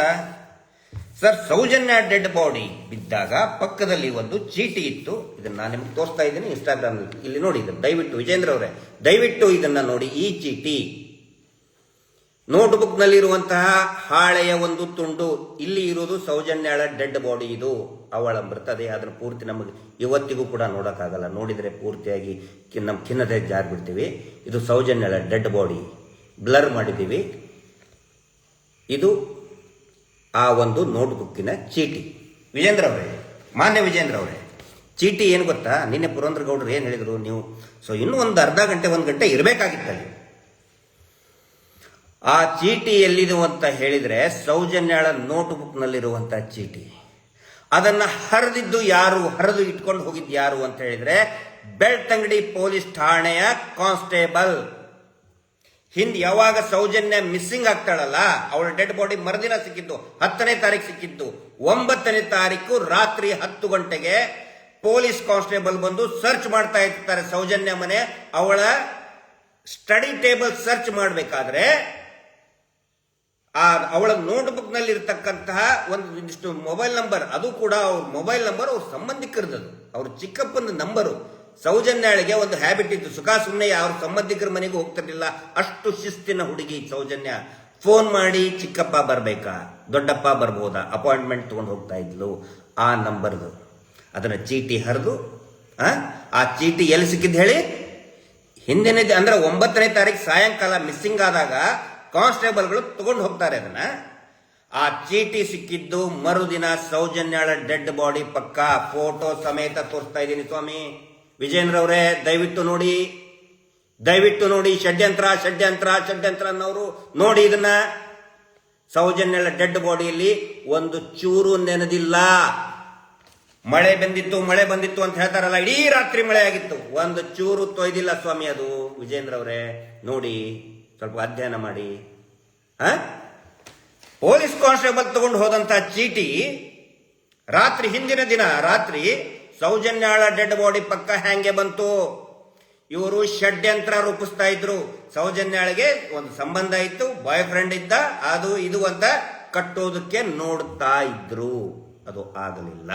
ಸರ್ ಸೌಜನ್ಯ ಡೆಡ್ ಬಾಡಿ ಬಿದ್ದಾಗ ಪಕ್ಕದಲ್ಲಿ ಒಂದು ಚೀಟಿ ಇತ್ತು, ಇದನ್ನ ನಾನು ನಿಮ್ಗೆ ತೋರಿಸ್ತಾ ಇದ್ದೀನಿ ಇನ್ಸ್ಟಾಗ್ರಾಮ್, ಇಲ್ಲಿ ನೋಡಿ ಇದನ್ನು ದಯವಿಟ್ಟು ವಿಜೇಂದ್ರ ಅವರೇ ದಯವಿಟ್ಟು ಇದನ್ನ ನೋಡಿ. ಈ ಚೀಟಿ ನೋಟ್ಬುಕ್ ನಲ್ಲಿರುವಂತಹ ಹಾಳೆಯ ಒಂದು ತುಂಡು, ಇಲ್ಲಿ ಇರುವುದು ಸೌಜನ್ಯಳ ಡೆಡ್ ಬಾಡಿ, ಇದು ಅವಳ ಮೃತದೇಹ. ಅದನ್ನು ಪೂರ್ತಿ ನಮಗೆ ಇವತ್ತಿಗೂ ಕೂಡ ನೋಡೋಕ್ಕಾಗಲ್ಲ, ನೋಡಿದರೆ ಪೂರ್ತಿಯಾಗಿ ನಮ್ಮ ಖಿನ್ನತೆ ಜಾರಿ ಬಿಡ್ತೀವಿ. ಇದು ಸೌಜನ್ಯಳ ಡೆಡ್ ಬಾಡಿ, ಬ್ಲರ್ ಮಾಡಿದ್ದೀವಿ. ಇದು ಆ ಒಂದು ನೋಟ್ಬುಕ್ಕಿನ ಚೀಟಿ. ವಿಜೇಂದ್ರ ಅವರೇ, ಮಾನ್ಯ ವಿಜೇಂದ್ರ ಅವರೇ, ಚೀಟಿ ಏನು ಗೊತ್ತಾ, ನಿನ್ನೆ ಪುರಂದರಗೌಡರು ಏನು ಹೇಳಿದರು, ನೀವು ಇನ್ನೂ ಒಂದು ಅರ್ಧ ಗಂಟೆ 1 ಗಂಟೆ ಇರಬೇಕಾಗಿತ್ತಲ್ಲಿ. ಆ ಚೀಟಿ ಎಲ್ಲಿದು ಅಂತ ಹೇಳಿದ್ರೆ ಸೌಜನ್ಯಳ ನೋಟ್ಬುಕ್ ನಲ್ಲಿರುವಂತಹ ಚೀಟಿ. ಅದನ್ನ ಹರಿದಿದ್ದು ಯಾರು, ಹರಿದು ಇಟ್ಕೊಂಡು ಹೋಗಿದ್ದು ಯಾರು ಅಂತ ಹೇಳಿದ್ರೆ ಬೆಳ್ತಂಗಡಿ ಪೊಲೀಸ್ ಠಾಣೆಯ ಕಾನ್ಸ್ಟೇಬಲ್. ಹಿಂದೆ ಯಾವಾಗ ಸೌಜನ್ಯ ಮಿಸ್ಸಿಂಗ್ ಆಗ್ತಾಳಲ್ಲ, ಅವಳ ಡೆಡ್ ಬಾಡಿ ಮರುದಿನ ಸಿಕ್ಕಿದ್ದು, 10ನೇ ತಾರೀಕು ಸಿಕ್ಕಿದ್ದು. 9ನೇ ತಾರೀಕು ರಾತ್ರಿ 10 ಗಂಟೆಗೆ ಪೊಲೀಸ್ ಕಾನ್ಸ್ಟೇಬಲ್ ಬಂದು ಸರ್ಚ್ ಮಾಡ್ತಾ ಇರ್ತಾರೆ ಸೌಜನ್ಯ ಮನೆ. ಅವಳ ಸ್ಟಡಿ ಟೇಬಲ್ ಸರ್ಚ್ ಮಾಡಬೇಕಾದ್ರೆ ಅವಳ ನೋಟ್ಬುಕ್ ನಲ್ಲಿ ಇರತಕ್ಕಂತಹ ಒಂದಿಷ್ಟು ಮೊಬೈಲ್ ನಂಬರ್, ಅದು ಕೂಡ ಅವ್ರ ಮೊಬೈಲ್ ನಂಬರ್ ಅವ್ರ ಸಂಬಂಧಿಕರದ್ದು, ಅವ್ರ ಚಿಕ್ಕಪ್ಪನ ನಂಬರು. ಸೌಜನ್ಯಳಿಗೆ ಒಂದು ಹ್ಯಾಬಿಟ್ ಇತ್ತು, ಸುಖ ಸುಮ್ಮನೆ ಅವ್ರ ಸಂಬಂಧಿಕರ ಮನೆಗೂ ಹೋಗ್ತಿರ್ಲಿಲ್ಲ, ಅಷ್ಟು ಶಿಸ್ತಿನ ಹುಡುಗಿ ಸೌಜನ್ಯ. ಫೋನ್ ಮಾಡಿ ಚಿಕ್ಕಪ್ಪ ಬರ್ಬೇಕಾ, ದೊಡ್ಡಪ್ಪ ಬರ್ಬೋದಾ, ಅಪಾಯಿಂಟ್ಮೆಂಟ್ ತಗೊಂಡು ಹೋಗ್ತಾ ಇದ್ಲು. ಆ ನಂಬರ್ದು ಅದನ್ನ ಚೀಟಿ ಹರಿದು, ಆ ಚೀಟಿ ಎಲ್ಲಿ ಸಿಕ್ಕಿದ್ದು ಹೇಳಿ, ಹಿಂದಿನ ಅಂದ್ರೆ 9ನೇ ತಾರೀಕು ಸಾಯಂಕಾಲ ಮಿಸ್ಸಿಂಗ್ ಆದಾಗ ಕಾನ್ಸ್ಟೇಬಲ್ಗಳು ತಗೊಂಡು ಹೋಗ್ತಾರೆ ಅದನ್ನ. ಆ ಚೀಟಿ ಸಿಕ್ಕಿದ್ದು ಮರುದಿನ ಸೌಜನ್ಯಳ ಡೆಡ್ ಬಾಡಿ ಪಕ್ಕ, ಫೋಟೋ ಸಮೇತ ತೋರಿಸ್ತಾ ಇದ್ದೀನಿ ಸ್ವಾಮಿ. ವಿಜೇಂದ್ರ ಅವರೇ ದಯವಿಟ್ಟು ನೋಡಿ, ದಯವಿಟ್ಟು ನೋಡಿ. ಷಡ್ಯಂತ್ರ ಷಡ್ಯಂತ್ರ ಷಡ್ಯಂತ್ರ ಅನ್ನೋರು ನೋಡಿ ಇದನ್ನ. ಸೌಜನ್ಯಳ ಡೆಡ್ ಬಾಡಿಯಲ್ಲಿ ಒಂದು ಚೂರು ನೆನೆದಿಲ್ಲ. ಮಳೆ ಬಂದಿತ್ತು ಅಂತ ಹೇಳ್ತಾರಲ್ಲ, ಇಡೀ ರಾತ್ರಿ ಮಳೆ ಆಗಿತ್ತು, ಒಂದು ಚೂರು ತೊಯ್ದಿಲ್ಲ ಸ್ವಾಮಿ ಅದು. ವಿಜೇಂದ್ರ ಅವರೇ ನೋಡಿ, ಸ್ವಲ್ಪ ಅಧ್ಯಯನ ಮಾಡಿ. ಪೊಲೀಸ್ ಕಾನ್ಸ್ಟೇಬಲ್ ತಗೊಂಡು ಹೋದಂತ ಚೀಟಿ ರಾತ್ರಿ, ಹಿಂದಿನ ದಿನ ರಾತ್ರಿ ಸೌಜನ್ಯಾಳ ಡೆಡ್ ಬಾಡಿ ಪಕ್ಕ ಹ್ಯಾಂಗೆ ಬಂತು? ಇವರು ಷಡ್ಯಂತ್ರ ರೂಪಿಸ್ತಾ ಇದ್ರು. ಸೌಜನ್ಯಾಳಿಗೆ ಒಂದು ಸಂಬಂಧ ಇತ್ತು, ಬಾಯ್ ಫ್ರೆಂಡ್ ಇದ್ದ, ಅದು ಇದು ಅಂತ ಕಟ್ಟೋದಕ್ಕೆ ನೋಡ್ತಾ ಇದ್ರು. ಅದು ಆಗಲಿಲ್ಲ.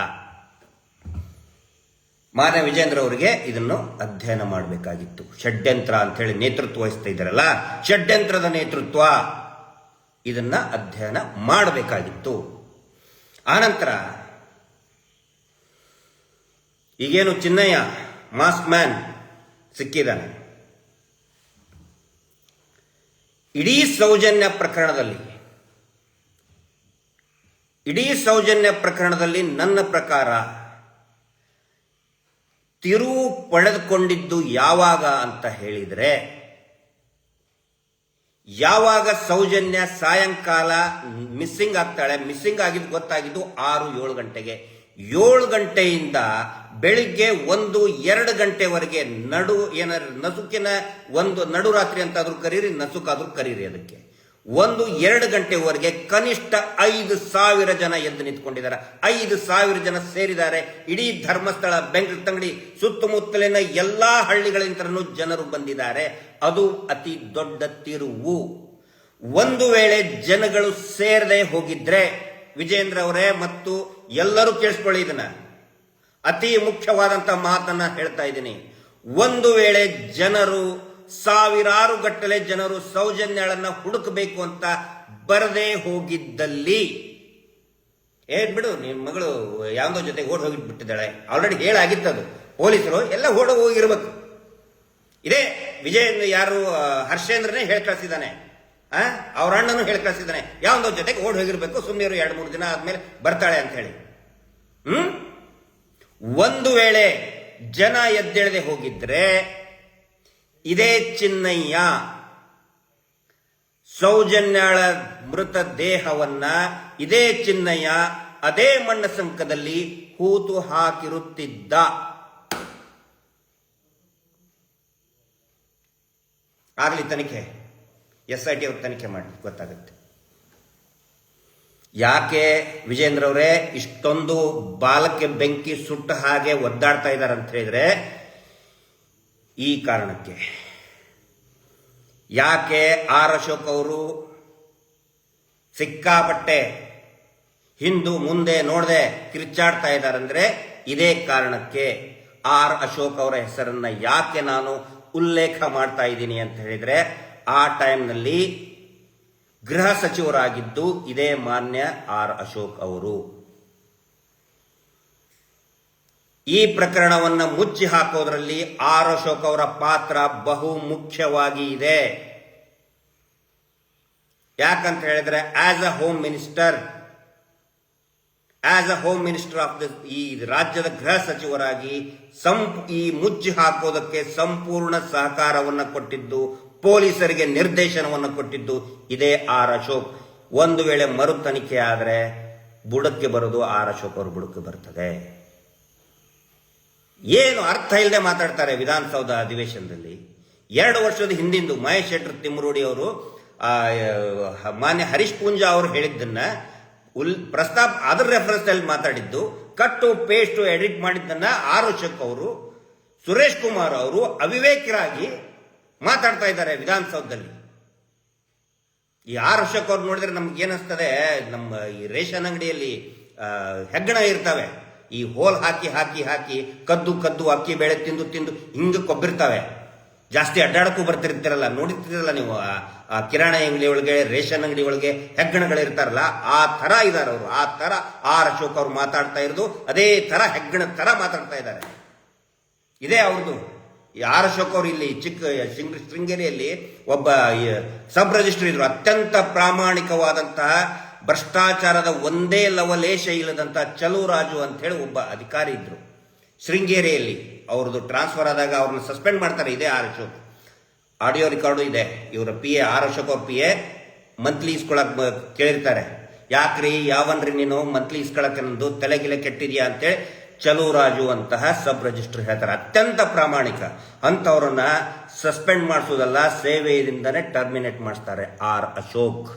ಮಾನ್ಯ ವಿಜೇಂದ್ರ ಅವರಿಗೆ ಇದನ್ನು ಅಧ್ಯಯನ ಮಾಡಬೇಕಾಗಿತ್ತು. ಷಡ್ಯಂತ್ರ ಅಂತ ಹೇಳಿ ನೇತೃತ್ವ ವಹಿಸ್ತಾ ಇದ್ದಾರಲ್ಲ, ಷಡ್ಯಂತ್ರದ ನೇತೃತ್ವ, ಇದನ್ನ ಅಧ್ಯಯನ ಮಾಡಬೇಕಾಗಿತ್ತು. ಆನಂತರ ಈಗೇನು ಚಿನ್ನಯ್ಯ ಮಾಸ್ಕ್ ಮ್ಯಾನ್ ಸಿಕ್ಕಿದ್ದಾನೆ, ಇಡೀ ಸೌಜನ್ಯ ಪ್ರಕರಣದಲ್ಲಿ ಇಡೀ ಸೌಜನ್ಯ ಪ್ರಕರಣದಲ್ಲಿ ನನ್ನ ಪ್ರಕಾರ ತಿರುವು ಪಡೆದುಕೊಂಡಿದ್ದು ಯಾವಾಗ ಅಂತ ಹೇಳಿದರೆ, ಯಾವಾಗ ಸೌಜನ್ಯ ಸಾಯಂಕಾಲ ಮಿಸ್ಸಿಂಗ್ ಆಗ್ತಾಳೆ. ಮಿಸ್ಸಿಂಗ್ ಆಗಿದ್ದು ಗೊತ್ತಾಗಿದ್ದು 6-7 ಗಂಟೆಗೆ. 7 ಗಂಟೆಯಿಂದ ಬೆಳಿಗ್ಗೆ 1-2 ಗಂಟೆವರೆಗೆ ನಸುಕಿನ ನಡು ರಾತ್ರಿ ಅಂತಾದ್ರೂ ಕರೀರಿ, ನಸುಕಾದ್ರೂ ಕರೀರಿ, ಅದಕ್ಕೆ 1-2 ಗಂಟೆವರೆಗೆ ಕನಿಷ್ಠ 5,000 ಜನ ಎದ್ದು ನಿಂತ್ಕೊಂಡಿದ್ದಾರೆ. 5,000 ಜನ ಸೇರಿದ್ದಾರೆ. ಇಡೀ ಧರ್ಮಸ್ಥಳ, ಬೆಂಗಳೂರು, ಸುತ್ತಮುತ್ತಲಿನ ಎಲ್ಲಾ ಹಳ್ಳಿಗಳಿಂದಲೂ ಜನರು ಬಂದಿದ್ದಾರೆ. ಅದು ಅತಿ ದೊಡ್ಡ ತಿರುವು. ಒಂದು ವೇಳೆ ಜನಗಳು ಸೇರದೆ ಹೋಗಿದ್ರೆ, ವಿಜೇಂದ್ರ ಅವರೇ ಮತ್ತು ಎಲ್ಲರೂ ಕೇಳಿಸ್ಕೊಳ್ಳಿ, ಇದನ್ನ ಅತಿ ಮುಖ್ಯವಾದಂತಹ ಮಾತನ್ನ ಹೇಳ್ತಾ ಇದ್ದೀನಿ. ಒಂದು ವೇಳೆ ಜನರು ಸಾವಿರಾರು ಗಟ್ಟಲೆ ಜನರು ಸೌಜನ್ಯಳನ್ನ ಹುಡುಕಬೇಕು ಅಂತ ಬರದೇ ಹೋಗಿದ್ದಲ್ಲಿ, ಬಿಡು ನಿನ್ ಮಗಳು ಯಾವ್ದೋ ಜೊತೆಗೆ ಓಡ್ ಹೋಗಿಬಿಟ್ಟಿದ್ದಾಳೆ, ಆಲ್ರೆಡಿ ಹೇಳಾಗಿತ್ತದು, ಪೊಲೀಸರು ಎಲ್ಲ ಓಡ ಹೋಗಿರ್ಬೇಕು. ಇದೇ ವಿಜಯೇಂದ್ರ ಯಾರು ಹರ್ಷೇಂದ್ರನೇ ಹೇಳಿ ಕಳಿಸಿದ್ದಾನೆ, ಅವ್ರ ಅಣ್ಣನು ಹೇಳಿ ಕಳಿಸಿದ್ದಾನೆ, ಯಾವ್ದೋ ಜೊತೆಗೆ ಓಡ್ ಹೋಗಿರ್ಬೇಕು, ಸುಮ್ಮನೆ 2-3 ದಿನ ಆದ್ಮೇಲೆ ಬರ್ತಾಳೆ ಅಂತ ಹೇಳಿ. ಒಂದು ವೇಳೆ ಜನ ಎದ್ದೇಳದೆ ಹೋಗಿದ್ರೆ, ಇದೇ ಚಿನ್ನಯ್ಯ ಸೌಜನ್ಯಾಳ ಮೃತ ದೇಹವನ್ನ ಇದೇ ಚಿನ್ನಯ್ಯ ಅದೇ ಮಣ್ಣ ಸಂಕದಲ್ಲಿ ಹೂತು ಹಾಕಿರುತ್ತಿದ್ದ. ಆಗಲಿ ತನಿಖೆ, SIT ಅವ್ರು ತನಿಖೆ ಮಾಡಿ ಗೊತ್ತಾಗುತ್ತೆ. ಯಾಕೆ ವಿಜೇಂದ್ರ ಅವರೇ ಇಷ್ಟೊಂದು ಬಾಲಕ್ಕೆ ಬೆಂಕಿ ಸುಟ್ಟ ಹಾಗೆ ಒದ್ದಾಡ್ತಾ ಇದ್ದಾರೆ ಅಂತ ಹೇಳಿದ್ರೆ, ಈ ಕಾರಣಕ್ಕೆ. ಯಾಕೆ ಆರ್ ಅಶೋಕ್ ಅವರು ಸಿಕ್ಕಾಪಟ್ಟೆ ಹಿಂದು ಮುಂದೆ ನೋಡದೆ ಕಿರ್ಚಾಡ್ತಾ ಇದ್ದಾರಂದ್ರೆ ಇದೇ ಕಾರಣಕ್ಕೆ. ಆರ್ ಅಶೋಕ್ ಅವರ ಹೆಸರನ್ನ ಯಾಕೆ ನಾನು ಉಲ್ಲೇಖ ಮಾಡ್ತಾ ಇದ್ದೀನಿ ಅಂತ ಹೇಳಿದ್ರೆ, ಆ ಟೈಮ್ನಲ್ಲಿ ಗೃಹ ಸಚಿವರಾಗಿದ್ದು ಇದೇ ಮಾನ್ಯ ಆರ್ ಅಶೋಕ್ ಅವರು. ಈ ಪ್ರಕರಣವನ್ನು ಮುಚ್ಚಿ ಹಾಕೋದ್ರಲ್ಲಿ ಆರ್ ಅಶೋಕ್ ಅವರ ಪಾತ್ರ ಬಹು ಮುಖ್ಯವಾಗಿ ಇದೆ. ಯಾಕಂತ ಹೇಳಿದ್ರೆ as a home minister of ಈ ರಾಜ್ಯದ ಗೃಹ ಸಚಿವರಾಗಿ ಈ ಮುಚ್ಚಿ ಹಾಕೋದಕ್ಕೆ ಸಂಪೂರ್ಣ ಸಹಕಾರವನ್ನು ಕೊಟ್ಟಿದ್ದು, ಪೊಲೀಸರಿಗೆ ನಿರ್ದೇಶನವನ್ನು ಕೊಟ್ಟಿದ್ದು ಇದೇ ಆರ್ ಅಶೋಕ್. ಒಂದು ವೇಳೆ ಮರು ತನಿಖೆ ಆದರೆ ಬುಡಕ್ಕೆ ಬರೋದು ಆರ್ ಅಶೋಕ್ ಅವರು ಬುಡಕ್ಕೆ ಬರ್ತದೆ. ಏನು ಅರ್ಥ ಇಲ್ಲದೆ ಮಾತಾಡ್ತಾರೆ ವಿಧಾನಸೌಧ ಅಧಿವೇಶನದಲ್ಲಿ. 2 ವರ್ಷದ ಹಿಂದಿಂದು ಮಹೇಶ್ ಶೆಟ್ಟರ್ ತಿಮ್ಮರೂಡಿ ಅವರು ಮಾನ್ಯ ಹರೀಶ್ ಪೂಂಜಾ ಅವರು ಹೇಳಿದ್ದನ್ನ ಪ್ರಸ್ತಾಪ ಅದರ ರೆಫರೆನ್ಸ್ ಅಲ್ಲಿ ಮಾತಾಡಿದ್ದು, ಕಟ್ಟು ಪೇಸ್ಟ್ ಎಡಿಟ್ ಮಾಡಿದ್ದನ್ನ ಆರ್ ಅಶೋಕ್ ಅವರು, ಸುರೇಶ್ ಕುಮಾರ್ ಅವರು ಅವಿವೇಕರಾಗಿ ಮಾತಾಡ್ತಾ ಇದ್ದಾರೆ ವಿಧಾನಸೌಧದಲ್ಲಿ. ಈ ಆರ್ ಅಶೋಕ್ ಅವ್ರು ನೋಡಿದ್ರೆ ನಮ್ಗೆ ಏನಿಸ್ತದೆ, ನಮ್ಮ ಈ ರೇಷನ್ ಅಂಗಡಿಯಲ್ಲಿ ಹೆಗ್ಗಣ ಇರ್ತವೆ, ಈ ಹೋಲ್ ಹಾಕಿ ಹಾಕಿ ಹಾಕಿ ಕದ್ದು ಅಕ್ಕಿ ಬೇಳೆ ತಿಂದು ಹಿಂಗೆ ಕೊಬ್ಬಿರ್ತಾವೆ. ಜಾಸ್ತಿ ಅಡ್ಡಾಡಕ್ಕೂ ಬರ್ತಿರ್ತೀರಲ್ಲ, ನೋಡಿರ್ತೀರಲ್ಲ ನೀವು, ಆ ಕಿರಾಣಿ ಅಂಗಡಿ ಒಳಗೆ, ರೇಷನ್ ಅಂಗಡಿ ಒಳಗೆ ಹೆಗ್ಗಣಗಳಿರ್ತಾರಲ್ಲ, ಆ ತರ ಇದಾರೆ ಅವರು. ಆ ತರ ಆರ್ ಅಶೋಕ್ ಅವ್ರು ಮಾತಾಡ್ತಾ ಇರೋದು ಅದೇ ತರ ಹೆಗ್ಗಣ ತರ ಮಾತಾಡ್ತಾ ಇದ್ದಾರೆ. ಇದೇ ಅವ್ರದ್ದು. ಆರ್ ಅಶೋಕ್ ಅವರು ಇಲ್ಲಿ ಶೃಂಗೇರಿಯಲ್ಲಿ ಒಬ್ಬ ಸಬ್ ರಿಜಿಸ್ಟ್ರಿ ಇದ್ರು, ಅತ್ಯಂತ ಪ್ರಾಮಾಣಿಕವಾದಂತಹ ಭ್ರಷ್ಟಾಚಾರದ ಒಂದೇ ಲವಲೇಶ ಇಲ್ಲದಂತ ಚಲುರಾಜು ಅಂತ ಹೇಳಿ ಒಬ್ಬ ಅಧಿಕಾರಿ ಇದ್ರು ಶೃಂಗೇರಿಯಲ್ಲಿ. ಅವ್ರದ್ದು ಟ್ರಾನ್ಸ್ಫರ್ ಆದಾಗ ಅವ್ರನ್ನ ಸಸ್ಪೆಂಡ್ ಮಾಡ್ತಾರೆ ಇದೇ ಆರ್ ಅಶೋಕ್. ಆಡಿಯೋ ರೆಕಾರ್ಡು ಇದೆ. ಇವರ PA ಆರ್ ಅಶೋಕ್ ಅವ್ರ PA ಮಂತ್ಲಿ ಇಸ್ಕೊಳಕ್ ಕೇಳಿರ್ತಾರೆ, ಯಾಕ್ರಿ ಯಾವನ್ರಿ ನೀನು ಮಂತ್ಲಿ ಇಸ್ಕೊಳಕ್ಕೆ, ನಂದು ತಲೆಗಿಲೆ ಕೆಟ್ಟಿದ್ಯಾ ಅಂತೇಳಿ ಚಲುರಾಜು ಅಂತಹ ಸಬ್ ರಿಜಿಸ್ಟರ್ ಹೇಳ್ತಾರೆ. ಅತ್ಯಂತ ಪ್ರಾಮಾಣಿಕ ಅಂತವ್ರನ್ನ ಸಸ್ಪೆಂಡ್ ಮಾಡಿಸೋದಲ್ಲ, ಸೇವೆಯಿಂದನೇ ಟರ್ಮಿನೇಟ್ ಮಾಡಿಸ್ತಾರೆ ಆರ್ ಅಶೋಕ್.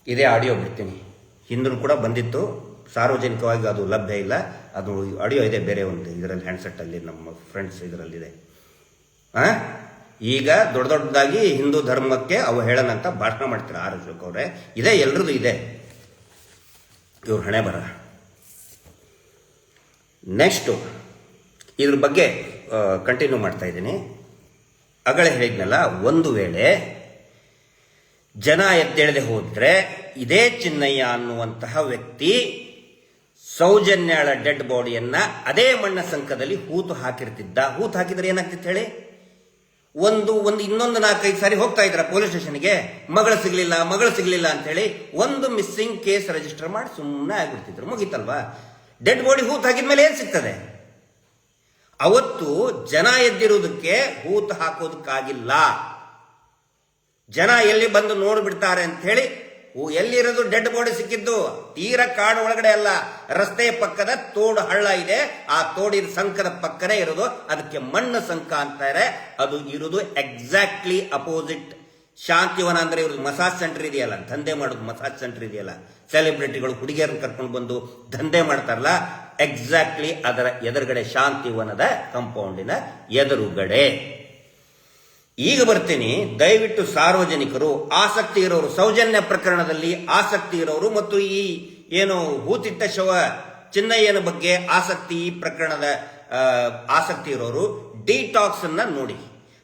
ಇದೇ ಆಡಿಯೋ ಬಿಡ್ತೀನಿ, ಹಿಂದೂ ಕೂಡ ಬಂದಿತ್ತು, ಸಾರ್ವಜನಿಕವಾಗಿ ಅದು ಲಭ್ಯ ಇಲ್ಲ. ಅದು ಆಡಿಯೋ ಇದೆ ಬೇರೆ ಒಂದು ಇದರಲ್ಲಿ, ಹ್ಯಾಂಡ್ಸೆಟ್ ಅಲ್ಲಿ ನಮ್ಮ ಫ್ರೆಂಡ್ಸ್ ಇದರಲ್ಲಿದೆ. ಈಗ ದೊಡ್ಡದಾಗಿ ಹಿಂದೂ ಧರ್ಮಕ್ಕೆ ಅವು ಹೇಳನಂತ ಭಾಷಣ ಮಾಡ್ತಾರೆ ಆರ್ ಅಶೋಕ್ ಅವರೇ. ಇದೇ ಎಲ್ರದ್ದು ಇದೆ ಇವ್ರ ಹಣೆ ಬರ. ನೆಕ್ಸ್ಟು ಇದ್ರ ಬಗ್ಗೆ ಕಂಟಿನ್ಯೂ ಮಾಡ್ತಾ ಇದ್ದೀನಿ. ಅಗಳೇ ಹೇಳಿದ್ನಲ್ಲ, ಒಂದು ವೇಳೆ ಜನ ಎದ್ದೇಳದೆ ಹೋದ್ರೆ ಇದೇ ಚಿನ್ನಯ್ಯ ಅನ್ನುವಂತಹ ವ್ಯಕ್ತಿ ಸೌಜನ್ಯಾಳ ಡೆಡ್ ಬಾಡಿಯನ್ನ ಅದೇ ಮಣ್ಣ ಸಂಕದಲ್ಲಿ ಹೂತು ಹಾಕಿರ್ತಿದ್ದ. ಹೂತು ಹಾಕಿದ್ರೆ ಏನಾಗ್ತಿತ್ತು ಹೇಳಿ, ಒಂದು ಇನ್ನೊಂದು 4-5 ಸಾರಿ ಹೋಗ್ತಾ ಇದ್ರ ಪೊಲೀಸ್ ಸ್ಟೇಷನ್ಗೆ, ಮಗಳು ಸಿಗ್ಲಿಲ್ಲ ಅಂತ ಹೇಳಿ ಒಂದು ಮಿಸ್ಸಿಂಗ್ ಕೇಸ್ ರಿಜಿಸ್ಟರ್ ಮಾಡಿ ಸುಮ್ಮನೆ ಆಗ್ಬಿಡ್ತಿದ್ರು, ಮುಗೀತಲ್ವಾ? ಡೆಡ್ ಬಾಡಿ ಹೂತ್ ಹಾಕಿದ್ಮೇಲೆ ಏನ್ ಸಿಗ್ತದೆ? ಅವತ್ತು ಜನ ಎದ್ದಿರುವುದಕ್ಕೆ ಹೂತ್ ಹಾಕೋದಕ್ಕಾಗಿಲ್ಲ. ಜನ ಎಲ್ಲಿ ಬಂದು ನೋಡ್ಬಿಡ್ತಾರೆ ಅಂತ ಹೇಳಿ ಎಲ್ಲಿರೋದು ಡೆಡ್ ಬಾಡಿ ಸಿಕ್ಕಿದ್ದು ತೀರ ಕಾಡು ಒಳಗಡೆ ಅಲ್ಲ, ರಸ್ತೆಯ ಪಕ್ಕದ ತೋಡು ಹಳ್ಳ ಇದೆ, ಆ ತೋಡಿನ ಸಂಕದ ಪಕ್ಕನೇ ಇರೋದು. ಅದಕ್ಕೆ ಮಣ್ಣು ಸಂಕ ಅಂತಾರೆ. ಅದು ಇರೋದು ಎಕ್ಸಾಕ್ಟ್ಲಿ ಅಪೋಸಿಟ್ ಶಾಂತಿವನ. ಅಂದ್ರೆ ಇವ್ರದ್ದು ಮಸಾಜ್ ಸೆಂಟರ್ ಇದೆಯಲ್ಲ, ದಂಧೆ ಮಾಡೋದು ಮಸಾಜ್ ಸೆಂಟರ್ ಇದೆಯಲ್ಲ, ಸೆಲೆಬ್ರಿಟಿಗಳು ಹುಡುಗಿಯರನ್ನು ಕರ್ಕೊಂಡು ಬಂದು ದಂಧೆ ಮಾಡ್ತಾರಲ್ಲ, ಎಕ್ಸಾಕ್ಟ್ಲಿ ಅದರ ಎದುರುಗಡೆ, ಶಾಂತಿವನದ ಕಾಂಪೌಂಡಿನ ಎದುರುಗಡೆ. ಈಗ ಬರ್ತೀನಿ. ದಯವಿಟ್ಟು ಸಾರ್ವಜನಿಕರು, ಆಸಕ್ತಿ ಇರೋರು, ಸೌಜನ್ಯ ಪ್ರಕರಣದಲ್ಲಿ ಆಸಕ್ತಿ ಇರೋರು ಮತ್ತು ಈ ಏನು ಹೂತಿಟ್ಟ ಶವ ಚಿನ್ನಯ್ಯನ ಬಗ್ಗೆ ಆಸಕ್ತಿ, ಈ ಪ್ರಕರಣದ ಆಸಕ್ತಿ ಇರೋರು ಡಿಟಾಕ್ಸ್ ಅನ್ನ ನೋಡಿ,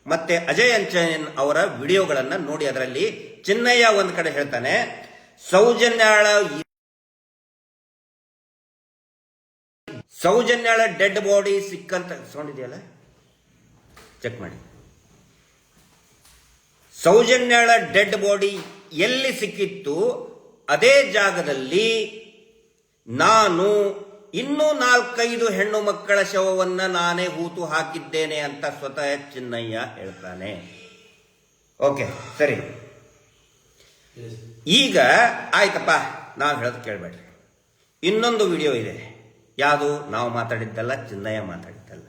ಮತ್ತೆ ಅಜಯ್ ಅಂಚನ್ ಅವರ ವಿಡಿಯೋಗಳನ್ನ ನೋಡಿ. ಅದರಲ್ಲಿ ಚಿನ್ನಯ್ಯ ಒಂದ್ ಕಡೆ ಹೇಳ್ತಾನೆ, ಸೌಜನ್ಯಾಳ ಡೆಡ್ ಬಾಡಿ ಸಿಕ್ಕಂತ ಸೌಂಡ್ ಇದೆಯಲ್ಲ, ಚೆಕ್ ಮಾಡಿ. ಸೌಜನ್ಯಾಳ ಡೆಡ್ ಬಾಡಿ ಎಲ್ಲಿ ಸಿಕ್ಕಿತ್ತು ಅದೇ ಜಾಗದಲ್ಲಿ ನಾನು ಇನ್ನೂ 4-5 ಹೆಣ್ಣು ಮಕ್ಕಳ ಶವವನ್ನ ನಾನೇ ಹೂತು ಹಾಕಿದ್ದೇನೆ ಅಂತ ಸ್ವತಃ ಚಿನ್ನಯ್ಯ ಹೇಳ್ತಾನೆ. ಓಕೆ, ಸರಿ. ಈಗ ಆಯ್ತಪ್ಪ, ನಾವು ಹೇಳೋದು ಕೇಳಬೇಡ್ರಿ. ಇನ್ನೊಂದು ವಿಡಿಯೋ ಇದೆ. ಯಾವುದು? ನಾವು ಮಾತಾಡಿದ್ದಲ್ಲ, ಚಿನ್ನಯ್ಯ ಮಾತಾಡಿದ್ದಲ್ಲ.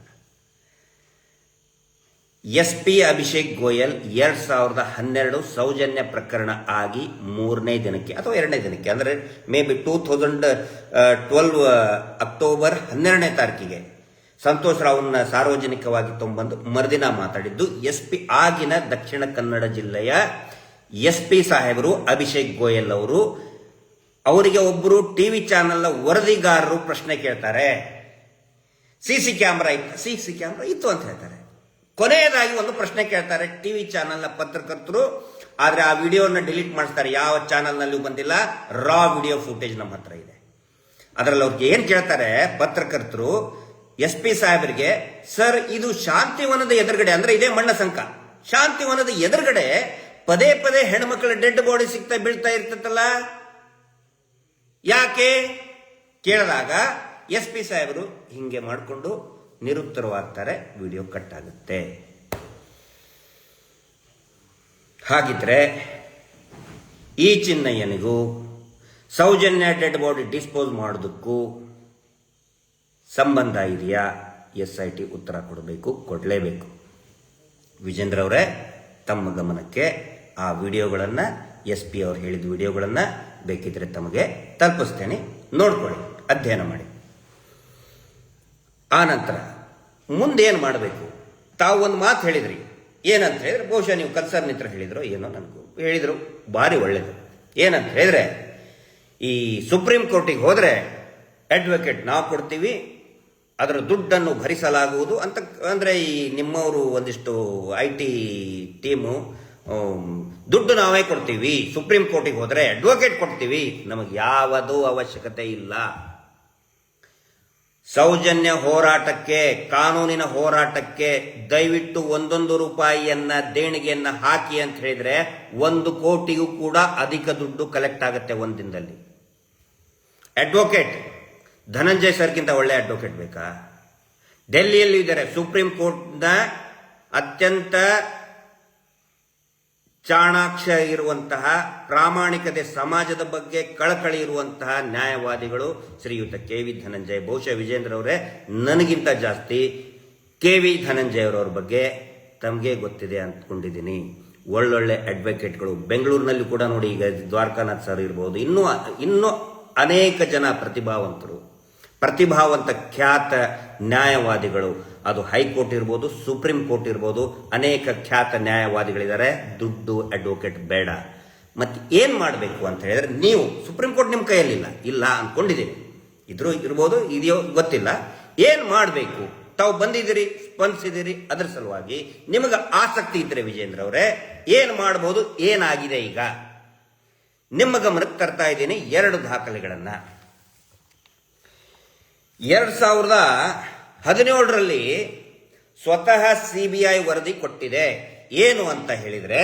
SP ಅಭಿಷೇಕ್ ಗೋಯಲ್ 2012 ಸೌಜನ್ಯ ಪ್ರಕರಣ ಆಗಿ 3ನೇ ದಿನಕ್ಕೆ ಅಥವಾ 2ನೇ ದಿನಕ್ಕೆ, ಅಂದ್ರೆ ಮೇ ಬಿ 2012 ಅಕ್ಟೋಬರ್ 12ನೇ ತಾರೀಕಿಗೆ ಸಂತೋಷ್ ರಾವ್ನ ಸಾರ್ವಜನಿಕವಾಗಿ ತೊಂಬಂದು ಮರುದಿನ ಮಾತಾಡಿದ್ದು SP ಆಗಿನ ದಕ್ಷಿಣ ಕನ್ನಡ ಜಿಲ್ಲೆಯ SP ಸಾಹೇಬರು ಅಭಿಷೇಕ್ ಗೋಯಲ್ ಅವರು. ಅವರಿಗೆ ಒಬ್ಬರು ಟಿವಿ ಚಾನೆಲ್ ವರದಿಗಾರರು ಪ್ರಶ್ನೆ ಕೇಳ್ತಾರೆ. ಸಿಸಿ ಕ್ಯಾಮ್ರಾ ಇತ್ತು ಅಂತ ಹೇಳ್ತಾರೆ. ಕೊನೆಯದಾಗಿ ಒಂದು ಪ್ರಶ್ನೆ ಕೇಳ್ತಾರೆ ಟಿವಿ ಚಾನೆಲ್ನ ಪತ್ರಕರ್ತರು. ಆದ್ರೆ ಆ ವಿಡಿಯೋನ ಡಿಲೀಟ್ ಮಾಡಿಸ್ತಾರೆ, ಯಾವ ಚಾನೆಲ್ನಲ್ಲೂ ಬಂದಿಲ್ಲ. ರಾ ವಿಡಿಯೋ ಫುಟೇಜ್ ನಮ್ಮ ಹತ್ರ ಇದೆ. ಅದರಲ್ಲಿ ಅವ್ರಿಗೆ ಏನ್ ಕೇಳ್ತಾರೆ ಪತ್ರಕರ್ತರು SP ಸಾಹೇಬರಿಗೆ, ಸರ್ ಇದು ಶಾಂತಿವನದ ಎದುರುಗಡೆ, ಅಂದ್ರೆ ಇದೇ ಮಣ್ಣ ಸಂಕ, ಶಾಂತಿವನದ ಎದುರುಗಡೆ ಪದೇ ಪದೇ ಹೆಣ್ಮಕ್ಳ ಡೆಡ್ ಬಾಡಿ ಸಿಗ್ತಾ ಬೀಳ್ತಾ ಇರ್ತೈತಲ್ಲ, ಯಾಕೆ ಕೇಳಿದಾಗ SP ಸಾಹೇಬರು ಹಿಂಗೆ ಮಾಡಿಕೊಂಡು ನಿರುತ್ತರವಾಗ್ತಾರೆ. ವಿಡಿಯೋ ಕಟ್ ಆಗುತ್ತೆ. ಹಾಗಿದ್ರೆ ಈ ಚಿನ್ನಯ್ಯನಿಗೂ ಸೌಜನ್ಯ ಡೆಡ್ ಬಾಡಿ ಡಿಸ್ಪೋಸ್ ಮಾಡೋದಕ್ಕೂ ಸಂಬಂಧ ಇದೆಯಾ? SIT ಉತ್ತರ ಕೊಡಬೇಕು, ಕೊಡಲೇಬೇಕು. ವಿಜೇಂದ್ರ ಅವರೇ, ತಮ್ಮ ಗಮನಕ್ಕೆ ಆ ವಿಡಿಯೋಗಳನ್ನು, SP ಅವರು ಹೇಳಿದ ವಿಡಿಯೋಗಳನ್ನು ಬೇಕಿದ್ರೆ ತಮಗೆ ತಲುಪಿಸ್ತೇನೆ, ನೋಡ್ಕೊಳ್ಳಿ, ಅಧ್ಯಯನ ಮಾಡಿ. ಆ ನಂತರ ಮುಂದೇನು ಮಾಡಬೇಕು? ತಾವು ಒಂದು ಮಾತು ಹೇಳಿದ್ರಿ, ಏನಂತ ಹೇಳಿದ್ರೆ, ಬಹುಶಃ ನೀವು ಕನ್ಸರ್ನ್ ಹತ್ರ ಹೇಳಿದ್ರು, ಏನೋ ನನಗೂ ಹೇಳಿದ್ರು, ಭಾರಿ ಒಳ್ಳೇದು. ಏನಂತ ಹೇಳಿದ್ರೆ, ಈ ಸುಪ್ರೀಂ ಕೋರ್ಟಿಗೆ ಹೋದ್ರೆ ಅಡ್ವೊಕೇಟ್ ನಾವು ಕೊಡ್ತೀವಿ, ಅದರ ದುಡ್ಡನ್ನು ಭರಿಸಲಾಗುವುದು ಅಂತ. ಅಂದ್ರೆ ಈ ನಿಮ್ಮವರು ಒಂದಿಷ್ಟು IT ಟೀಮು ದುಡ್ಡು ನಾವೇ ಕೊಡ್ತೀವಿ, ಸುಪ್ರೀಂ ಕೋರ್ಟಿಗೆ ಹೋದ್ರೆ ಅಡ್ವೊಕೇಟ್ ಕೊಡ್ತೀವಿ, ನಮಗೆ ಯಾವುದೂ ಅವಶ್ಯಕತೆ ಇಲ್ಲ. ಸೌಜನ್ಯ ಹೋರಾಟಕ್ಕೆ, ಕಾನೂನಿನ ಹೋರಾಟಕ್ಕೆ ದಯವಿಟ್ಟು 1 ರೂಪಾಯಿಯನ್ನ ದೇಣಿಗೆಯನ್ನ ಹಾಕಿ ಅಂತ ಹೇಳಿದ್ರೆ 1 ಕೋಟಿಗೂ ಕೂಡ ಅಧಿಕ ದುಡ್ಡು ಕಲೆಕ್ಟ್ ಆಗುತ್ತೆ ಒಂದು ದಿನದಲ್ಲಿ. ಅಡ್ವೊಕೇಟ್ ಧನಂಜಯ್ ಸರ್ಗಿಂತ ಒಳ್ಳೆ ಅಡ್ವೊಕೇಟ್ ಬೇಕಾ? ಡೆಲ್ಲಿಯಲ್ಲಿ ಇದ್ದಾರೆ, ಸುಪ್ರೀಂ ಕೋರ್ಟ್ನ ಅತ್ಯಂತ ಚಾಣಾಕ್ಷ ಇರುವಂತಹ, ಪ್ರಾಮಾಣಿಕತೆ, ಸಮಾಜದ ಬಗ್ಗೆ ಕಳಕಳಿ ಇರುವಂತಹ ನ್ಯಾಯವಾದಿಗಳು ಶ್ರೀಯುತ KV ಧನಂಜಯ್. ಬಹುಶಃ ವಿಜೇಂದ್ರ ಅವರೇ, ನನಗಿಂತ ಜಾಸ್ತಿ KV ಧನಂಜಯ್ ಅವರವ್ರ ಬಗ್ಗೆ ತಮಗೆ ಗೊತ್ತಿದೆ ಅಂದ್ಕೊಂಡಿದ್ದೀನಿ. ಒಳ್ಳೊಳ್ಳೆ ಅಡ್ವೊಕೇಟ್ಗಳು ಬೆಂಗಳೂರಿನಲ್ಲಿ ಕೂಡ ನೋಡಿ, ಈಗ ದ್ವಾರಕಾನಾಥ್ ಸರ್ ಇರ್ಬೋದು, ಇನ್ನೂ ಅನೇಕ ಜನ ಪ್ರತಿಭಾವಂತ ಖ್ಯಾತ ನ್ಯಾಯವಾದಿಗಳು, ಅದು ಹೈಕೋರ್ಟ್ ಇರ್ಬೋದು, ಸುಪ್ರೀಂ ಕೋರ್ಟ್ ಇರ್ಬೋದು, ಅನೇಕ ಖ್ಯಾತ ನ್ಯಾಯವಾದಿಗಳಿದ್ದಾರೆ. ದುಡ್ಡು ಅಡ್ವೊಕೇಟ್ ಬೇಡ. ಮತ್ತೆ ಏನ್ ಮಾಡಬೇಕು ಅಂತ ಹೇಳಿದ್ರೆ, ನೀವು ಸುಪ್ರೀಂ ಕೋರ್ಟ್ ನಿಮ್ಮ ಕೈಯಲ್ಲಿಲ್ಲ, ಇಲ್ಲ ಅನ್ಕೊಂಡಿದ್ದೀನಿ, ಇರ್ಬೋದು, ಇದೆಯೋ ಗೊತ್ತಿಲ್ಲ. ಏನ್ ಮಾಡಬೇಕು? ತಾವು ಬಂದಿದ್ದೀರಿ, ಸ್ಪಂದಿಸಿದಿರಿ, ಅದರ ಸಲುವಾಗಿ ನಿಮಗೆ ಆಸಕ್ತಿ ಇದ್ರೆ ವಿಜೇಂದ್ರ ಅವರೇ, ಏನ್ ಮಾಡಬಹುದು, ಏನಾಗಿದೆ ಈಗ ನಿಮ್ಮ ಗಮನಕ್ಕೆ ತರ್ತಾ ಇದ್ದೀನಿ 2 ದಾಖಲೆಗಳನ್ನ. 2017ರಲ್ಲಿ ಸ್ವತಃ CBI ವರದಿ ಕೊಟ್ಟಿದೆ. ಏನು ಅಂತ ಹೇಳಿದರೆ,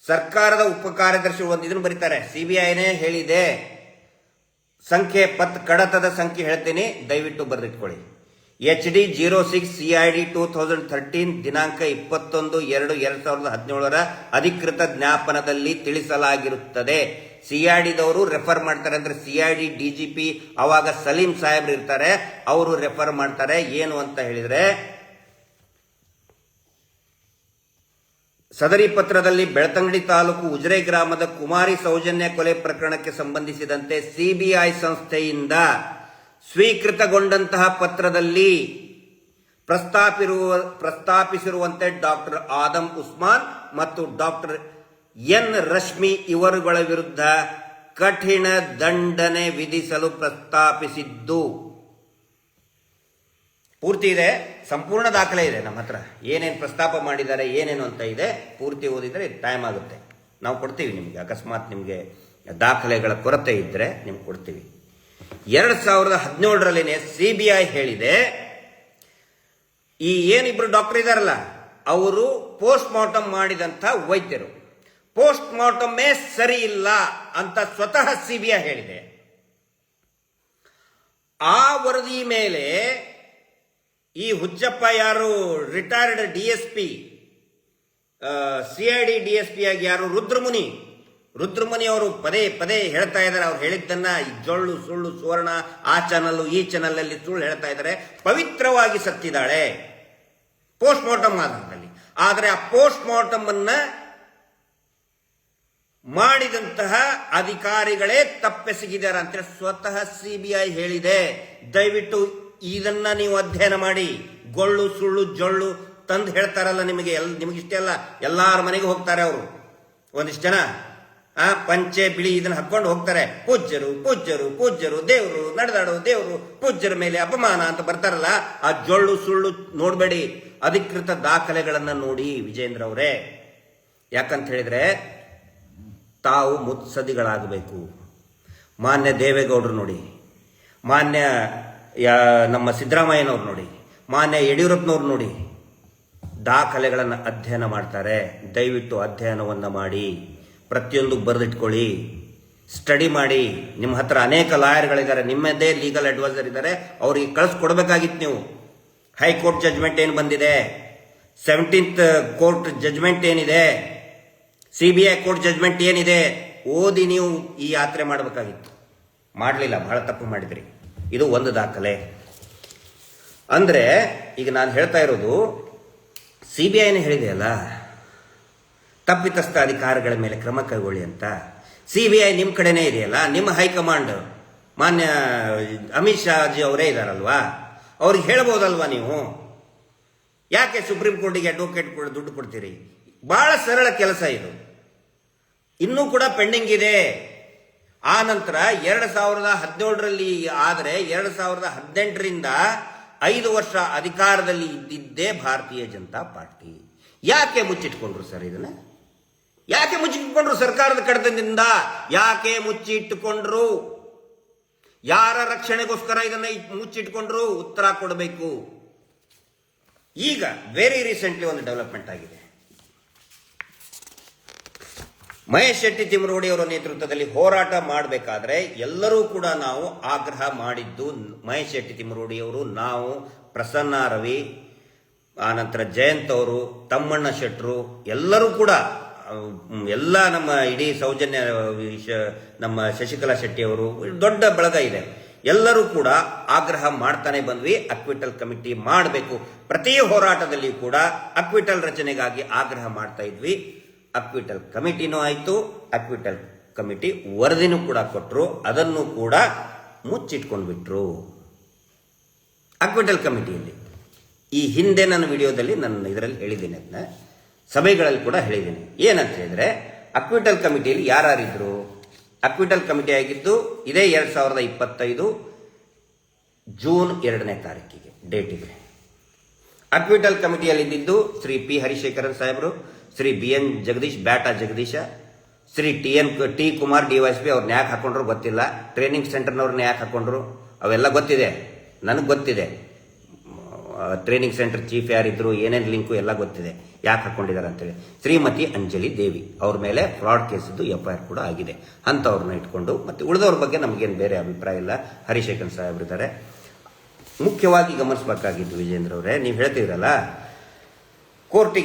ಸರ್ಕಾರದ ಉಪ ಕಾರ್ಯದರ್ಶಿ ಒಂದು ಇದನ್ನು ಬರೀತಾರೆ, ಸಿಬಿಐನೇ ಹೇಳಿದೆ. ಸಂಖ್ಯೆ ಕಡತದ ಸಂಖ್ಯೆ ಹೇಳ್ತೀನಿ, ದಯವಿಟ್ಟು ಬರೆದಿಟ್ಕೊಳ್ಳಿ. HD06 CID 2013 ದಿನಾಂಕ 21/2/2017 ಅಧಿಕೃತ ಜ್ಞಾಪನದಲ್ಲಿ ತಿಳಿಸಲಾಗಿರುತ್ತದೆ. ಸಿಐಡಿದವರು ರೆಫರ್ ಮಾಡ್ತಾರೆ. ಅಂದ್ರೆ ಸಿಐಡಿ DGP ಅವಾಗ ಸಲೀಂ ಸಾಹೇಬ್ರು ಇರ್ತಾರೆ, ಅವರು ರೆಫರ್ ಮಾಡ್ತಾರೆ. ಏನು ಅಂತ ಹೇಳಿದ್ರೆ, ಸದರಿ ಪತ್ರದಲ್ಲಿ ಬೆಳ್ತಂಗಡಿ ತಾಲೂಕು ಉಜಿರೆ ಗ್ರಾಮದ ಕುಮಾರಿ ಸೌಜನ್ಯ ಕೊಲೆ ಪ್ರಕರಣಕ್ಕೆ ಸಂಬಂಧಿಸಿದಂತೆ ಸಿಬಿಐ ಸಂಸ್ಥೆಯಿಂದ ಸ್ವೀಕೃತಗೊಂಡಂತಹ ಪತ್ರದಲ್ಲಿ ಪ್ರಸ್ತಾಪಿಸಿರುವಂತೆ ಡಾಕ್ಟರ್ ಆದಂ ಉಸ್ಮಾನ್ ಮತ್ತು ಡಾಕ್ಟರ್ ಎನ್ ರಶ್ಮಿ ಇವರುಗಳ ವಿರುದ್ಧ ಕಠಿಣ ದಂಡನೆ ವಿಧಿಸಲು ಪ್ರಸ್ತಾಪಿಸಿದ್ದು. ಪೂರ್ತಿ ಇದೆ, ಸಂಪೂರ್ಣ ದಾಖಲೆ ಇದೆ ನಮ್ಮ ಹತ್ರ. ಏನೇನು ಪ್ರಸ್ತಾಪ ಮಾಡಿದ್ದಾರೆ, ಏನೇನು ಅಂತ ಇದೆ, ಪೂರ್ತಿ ಓದಿದರೆ ಟೈಮ್ ಆಗುತ್ತೆ. ನಾವು ಕೊಡ್ತೀವಿ ನಿಮಗೆ. ಅಕಸ್ಮಾತ್ ನಿಮಗೆ ದಾಖಲೆಗಳ ಕೊರತೆ ಇದ್ದರೆ ನಿಮ್ಗೆ ಕೊಡ್ತೀವಿ. 2017ರಲ್ಲಿನೇ ಸಿಬಿಐ ಹೇಳಿದೆ, ಈ ಏನಿಬ್ರು ಡಾಕ್ಟರ್ ಇದಾರಲ್ಲ, ಅವರು ಪೋಸ್ಟ್ ಮಾರ್ಟಮ್ ಮಾಡಿದಂಥ ವೈದ್ಯರು ಪೋಸ್ಟ್ ಮಾರ್ಟಮೇ ಸರಿ ಇಲ್ಲ ಅಂತ ಸ್ವತಃ ಸಿಬಿಐ ಹೇಳಿದೆ. ಆ ವರದಿ ಮೇಲೆ ಈ ಹುಚ್ಚಪ್ಪ ಯಾರು ರಿಟೈರ್ಡ್ DSP, CID DSP ಆಗಿ ಯಾರು ರುದ್ರಮುನಿ ಅವರು ಪದೇ ಪದೇ ಹೇಳ್ತಾ ಇದ್ದಾರೆ. ಅವ್ರು ಹೇಳಿದ್ದನ್ನ ಜೊಳ್ಳು ಸುಳ್ಳು ಸುವರ್ಣ ಆ ಚಾನಲ್ ಈ ಚಾನಲ್ ಅಲ್ಲಿ ಸುಳ್ಳು ಹೇಳ್ತಾ ಇದ್ದಾರೆ. ಪವಿತ್ರವಾಗಿ ಸತ್ತಿದ್ದಾಳೆ ಪೋಸ್ಟ್ ಮಾರ್ಟಮ್ ಆಧಾರದಲ್ಲಿ. ಆದರೆ ಆ ಪೋಸ್ಟ್ ಮಾರ್ಟಮ್ ಅನ್ನ ಮಾಡಿದಂತಹ ಅಧಿಕಾರಿಗಳೇ ತಪ್ಪೆಸಗಿದ್ದಾರೆ ಅಂತ ಸ್ವತಃ ಸಿಬಿಐ ಹೇಳಿದೆ. ದಯವಿಟ್ಟು ಇದನ್ನ ನೀವು ಅಧ್ಯಯನ ಮಾಡಿ. ಗೊಳ್ಳು ಸುಳ್ಳು ಜೊಳ್ಳು ತಂದು ಹೇಳ್ತಾರಲ್ಲ ನಿಮಗಿಷ್ಟೇ ಅಲ್ಲ, ಎಲ್ಲಾರ ಮನೆಗೆ ಹೋಗ್ತಾರೆ ಅವರು. ಒಂದಿಷ್ಟು ಜನ ಪಂಚೆ ಬಿಳಿ ಇದನ್ನ ಹಾಕೊಂಡು ಹೋಗ್ತಾರೆ. ಪೂಜ್ಯರು ಪೂಜ್ಯರು ಪೂಜ್ಯರು, ದೇವರು ನಡೆದಾಡೋ ದೇವರು, ಪೂಜ್ಯರ ಮೇಲೆ ಅಪಮಾನ ಅಂತ ಬರ್ತಾರಲ್ಲ. ಆ ಜೊಳ್ಳು ಸುಳ್ಳು ನೋಡ್ಬೇಡಿ, ಅಧಿಕೃತ ದಾಖಲೆಗಳನ್ನ ನೋಡಿ ವಿಜೇಂದ್ರ ಅವರೇ. ಯಾಕಂತ ಹೇಳಿದ್ರೆ ತಾವು ಮುತ್ಸದಿಗಳಾಗಬೇಕು. ಮಾನ್ಯ ದೇವೇಗೌಡರು ನೋಡಿ, ಮಾನ್ಯ ನಮ್ಮ ಸಿದ್ದರಾಮಯ್ಯನವ್ರು ನೋಡಿ, ಮಾನ್ಯ ಯಡಿಯೂರಪ್ಪನವ್ರು ನೋಡಿ, ದಾಖಲೆಗಳನ್ನು ಅಧ್ಯಯನ ಮಾಡ್ತಾರೆ. ದಯವಿಟ್ಟು ಅಧ್ಯಯನವನ್ನು ಮಾಡಿ, ಪ್ರತಿಯೊಂದು ಬರೆದಿಟ್ಕೊಳ್ಳಿ, ಸ್ಟಡಿ ಮಾಡಿ. ನಿಮ್ಮ ಹತ್ರ ಅನೇಕ ಲಾಯರ್ಗಳಿದ್ದಾರೆ, ನಿಮ್ಮದೇ ಲೀಗಲ್ ಅಡ್ವೈಸರ್ ಇದ್ದಾರೆ, ಅವ್ರಿಗೆ ಕಳಿಸ್ಕೊಡ್ಬೇಕಾಗಿತ್ತು ನೀವು. ಹೈಕೋರ್ಟ್ ಜಜ್ಮೆಂಟ್ ಏನು ಬಂದಿದೆ, 17th ಕೋರ್ಟ್ ಜಜ್ಮೆಂಟ್ ಏನಿದೆ, ಸಿಬಿಐ ಕೋರ್ಟ್ ಜಜ್ಮೆಂಟ್ ಏನಿದೆ, ಓದಿ ನೀವು ಈ ಯಾತ್ರೆ ಮಾಡಬೇಕಾಗಿತ್ತು. ಮಾಡಲಿಲ್ಲ, ಬಹಳ ತಪ್ಪು ಮಾಡಿದ್ರಿ. ಇದು ಒಂದು ದಾಖಲೆ. ಅಂದ್ರೆ ಈಗ ನಾನು ಹೇಳ್ತಾ ಇರೋದು, ಸಿಬಿಐನೇ ಹೇಳಿದೆಯಲ್ಲ ತಪ್ಪಿತಸ್ಥ ಅಧಿಕಾರಿಗಳ ಮೇಲೆ ಕ್ರಮ ಕೈಗೊಳ್ಳಿ ಅಂತ. ಸಿಬಿಐ ನಿಮ್ಮ ಕಡೆನೇ ಇದೆಯಲ್ಲ, ನಿಮ್ಮ ಹೈಕಮಾಂಡ್ ಮಾನ್ಯ ಅಮಿತ್ ಶಾಜಿ ಅವರೇ ಇದಾರಲ್ವಾ, ಅವ್ರಿಗೆ ಹೇಳ್ಬೋದಲ್ವಾ ನೀವು? ಯಾಕೆ ಸುಪ್ರೀಂ ಕೋರ್ಟಿಗೆ ಅಡ್ವೊಕೇಟ್ ದುಡ್ಡು ಕೊಡ್ತೀರಿ? ಬಹಳ ಸರಳ ಕೆಲಸ ಇದು. ಇನ್ನೂ ಕೂಡ ಪೆಂಡಿಂಗ್ ಇದೆ. ಆ ನಂತರ 2017ರಲ್ಲಿ ಆದರೆ 2018ರಿಂದ 5 ವರ್ಷ ಅಧಿಕಾರದಲ್ಲಿ ಇದ್ದಿದ್ದೇ ಭಾರತೀಯ ಜನತಾ ಪಾರ್ಟಿ. ಯಾಕೆ ಮುಚ್ಚಿಟ್ಕೊಂಡ್ರು ಸರ್ ಇದನ್ನ? ಯಾಕೆ ಮುಚ್ಚಿಟ್ಕೊಂಡ್ರು? ಸರ್ಕಾರದ ಕಡತದಿಂದ ಯಾಕೆ ಮುಚ್ಚಿಟ್ಟುಕೊಂಡ್ರು? ಯಾರ ರಕ್ಷಣೆಗೋಸ್ಕರ ಇದನ್ನ ಮುಚ್ಚಿಟ್ಕೊಂಡ್ರು? ಉತ್ತರ ಕೊಡಬೇಕು. ಈಗ ವೆರಿ ರೀಸೆಂಟ್ಲಿ ಒಂದು ಡೆವಲಪ್ಮೆಂಟ್ ಆಗಿದೆ. ಮಹೇಶ್ ಶೆಟ್ಟಿ ತಿಮ್ಮರೋಡಿ ಅವರ ನೇತೃತ್ವದಲ್ಲಿ ಹೋರಾಟ ಮಾಡಬೇಕಾದ್ರೆ ಎಲ್ಲರೂ ಕೂಡ ನಾವು ಆಗ್ರಹ ಮಾಡಿದ್ದು, ಮಹೇಶ್ ಶೆಟ್ಟಿ ತಿಮ್ಮರೋಡಿ ಅವರು, ನಾವು, ಪ್ರಸನ್ನ ರವಿ, ಆನಂತರ ಜಯಂತ್ ಅವರು, ತಮ್ಮಣ್ಣ ಶೆಟ್ರು, ಎಲ್ಲರೂ ಕೂಡ, ಎಲ್ಲ ನಮ್ಮ ಇಡೀ ಸೌಜನ್ಯ, ನಮ್ಮ ಶಶಿಕಲಾ ಶೆಟ್ಟಿ ಅವರು, ದೊಡ್ಡ ಬಳಗ ಇದೆ. ಎಲ್ಲರೂ ಕೂಡ ಆಗ್ರಹ ಮಾಡ್ತಾನೆ ಬಂದ್ವಿ. ಅಕ್ವಿಟಲ್ ಕಮಿಟಿ ಮಾಡಬೇಕು. ಪ್ರತಿ ಹೋರಾಟದಲ್ಲಿ ಕೂಡ ಅಕ್ವಿಟಲ್ ರಚನೆಗಾಗಿ ಆಗ್ರಹ ಮಾಡ್ತಾ ಇದ್ವಿ. ಅಕ್ವಿಟಲ್ ಕಮಿಟಿನೂ ಆಯಿತು, ಅಕ್ವಿಟಲ್ ಕಮಿಟಿ ವರದಿನೂ ಕೂಡ ಕೊಟ್ಟರು, ಅದನ್ನು ಕೂಡ ಮುಚ್ಚಿಟ್ಕೊಂಡ್ಬಿಟ್ರು. ಅಕ್ವಿಟಲ್ ಕಮಿಟಿಯಲ್ಲಿ ಈ ಹಿಂದೆ ನನ್ನ ವಿಡಿಯೋದಲ್ಲಿ ನಾನು ಇದರಲ್ಲಿ ಹೇಳಿದ್ದೀನಿ, ಅದನ್ನ ಸಭೆಗಳಲ್ಲಿ ಕೂಡ ಹೇಳಿದ್ದೀನಿ. ಏನಂತ ಹೇಳಿದ್ರೆ, ಅಕ್ವಿಟಲ್ ಕಮಿಟಿಯಲ್ಲಿ ಯಾರಿದ್ರು? ಅಕ್ವಿಟಲ್ ಕಮಿಟಿ ಆಗಿದ್ದು ಇದೇ 2025 ಜೂನ್ 2ನೇ ತಾರೀಕಿಗೆ ಡೇಟ್ ಇದೆ. ಅಕ್ವಿಟಲ್ ಕಮಿಟಿಯಲ್ಲಿ ಇದ್ದಿದ್ದು ಶ್ರೀ ಪಿ ಹರಿಶೇಖರನ್ ಸಾಹೇಬರು, Shri BN Jagadish, Bata Jagadish, Shri T Kumar DYSP. ಅವ್ರನ್ನ ಯಾಕೆ ಹಾಕೊಂಡ್ರು ಗೊತ್ತಿಲ್ಲ. ಟ್ರೈನಿಂಗ್ ಸೆಂಟರ್ನವ್ರನ್ನ ಯಾಕೆ ಹಾಕೊಂಡ್ರು ಅವೆಲ್ಲ ಗೊತ್ತಿದೆ, ನನಗೆ ಗೊತ್ತಿದೆ. ಟ್ರೈನಿಂಗ್ ಸೆಂಟರ್ ಚೀಫ್ ಯಾರಿದ್ರು, ಏನೇನು ಲಿಂಕು ಎಲ್ಲ ಗೊತ್ತಿದೆ, ಯಾಕೆ ಹಾಕೊಂಡಿದ್ದಾರೆ ಅಂತೇಳಿ. ಶ್ರೀಮತಿ ಅಂಜಲಿ ದೇವಿ ಅವ್ರ ಮೇಲೆ ಫ್ರಾಡ್ ಕೇಸಿದ್ದು FIR ಕೂಡ ಆಗಿದೆ. ಅಂಥವ್ರನ್ನ ಇಟ್ಕೊಂಡು ಮತ್ತೆ ಉಳಿದವ್ರ ಬಗ್ಗೆ ನಮಗೇನು ಬೇರೆ ಅಭಿಪ್ರಾಯ ಇಲ್ಲ. ಹರಿಶೇಖರ್ ಸಾಹೇಬ್ರಿದ್ದಾರೆ. ಮುಖ್ಯವಾಗಿ ಗಮನಿಸಬೇಕಾಗಿದ್ದು ವಿಜೇಂದ್ರ ಅವರೇ, ನೀವು ಹೇಳ್ತಿದ್ರಲ್ಲ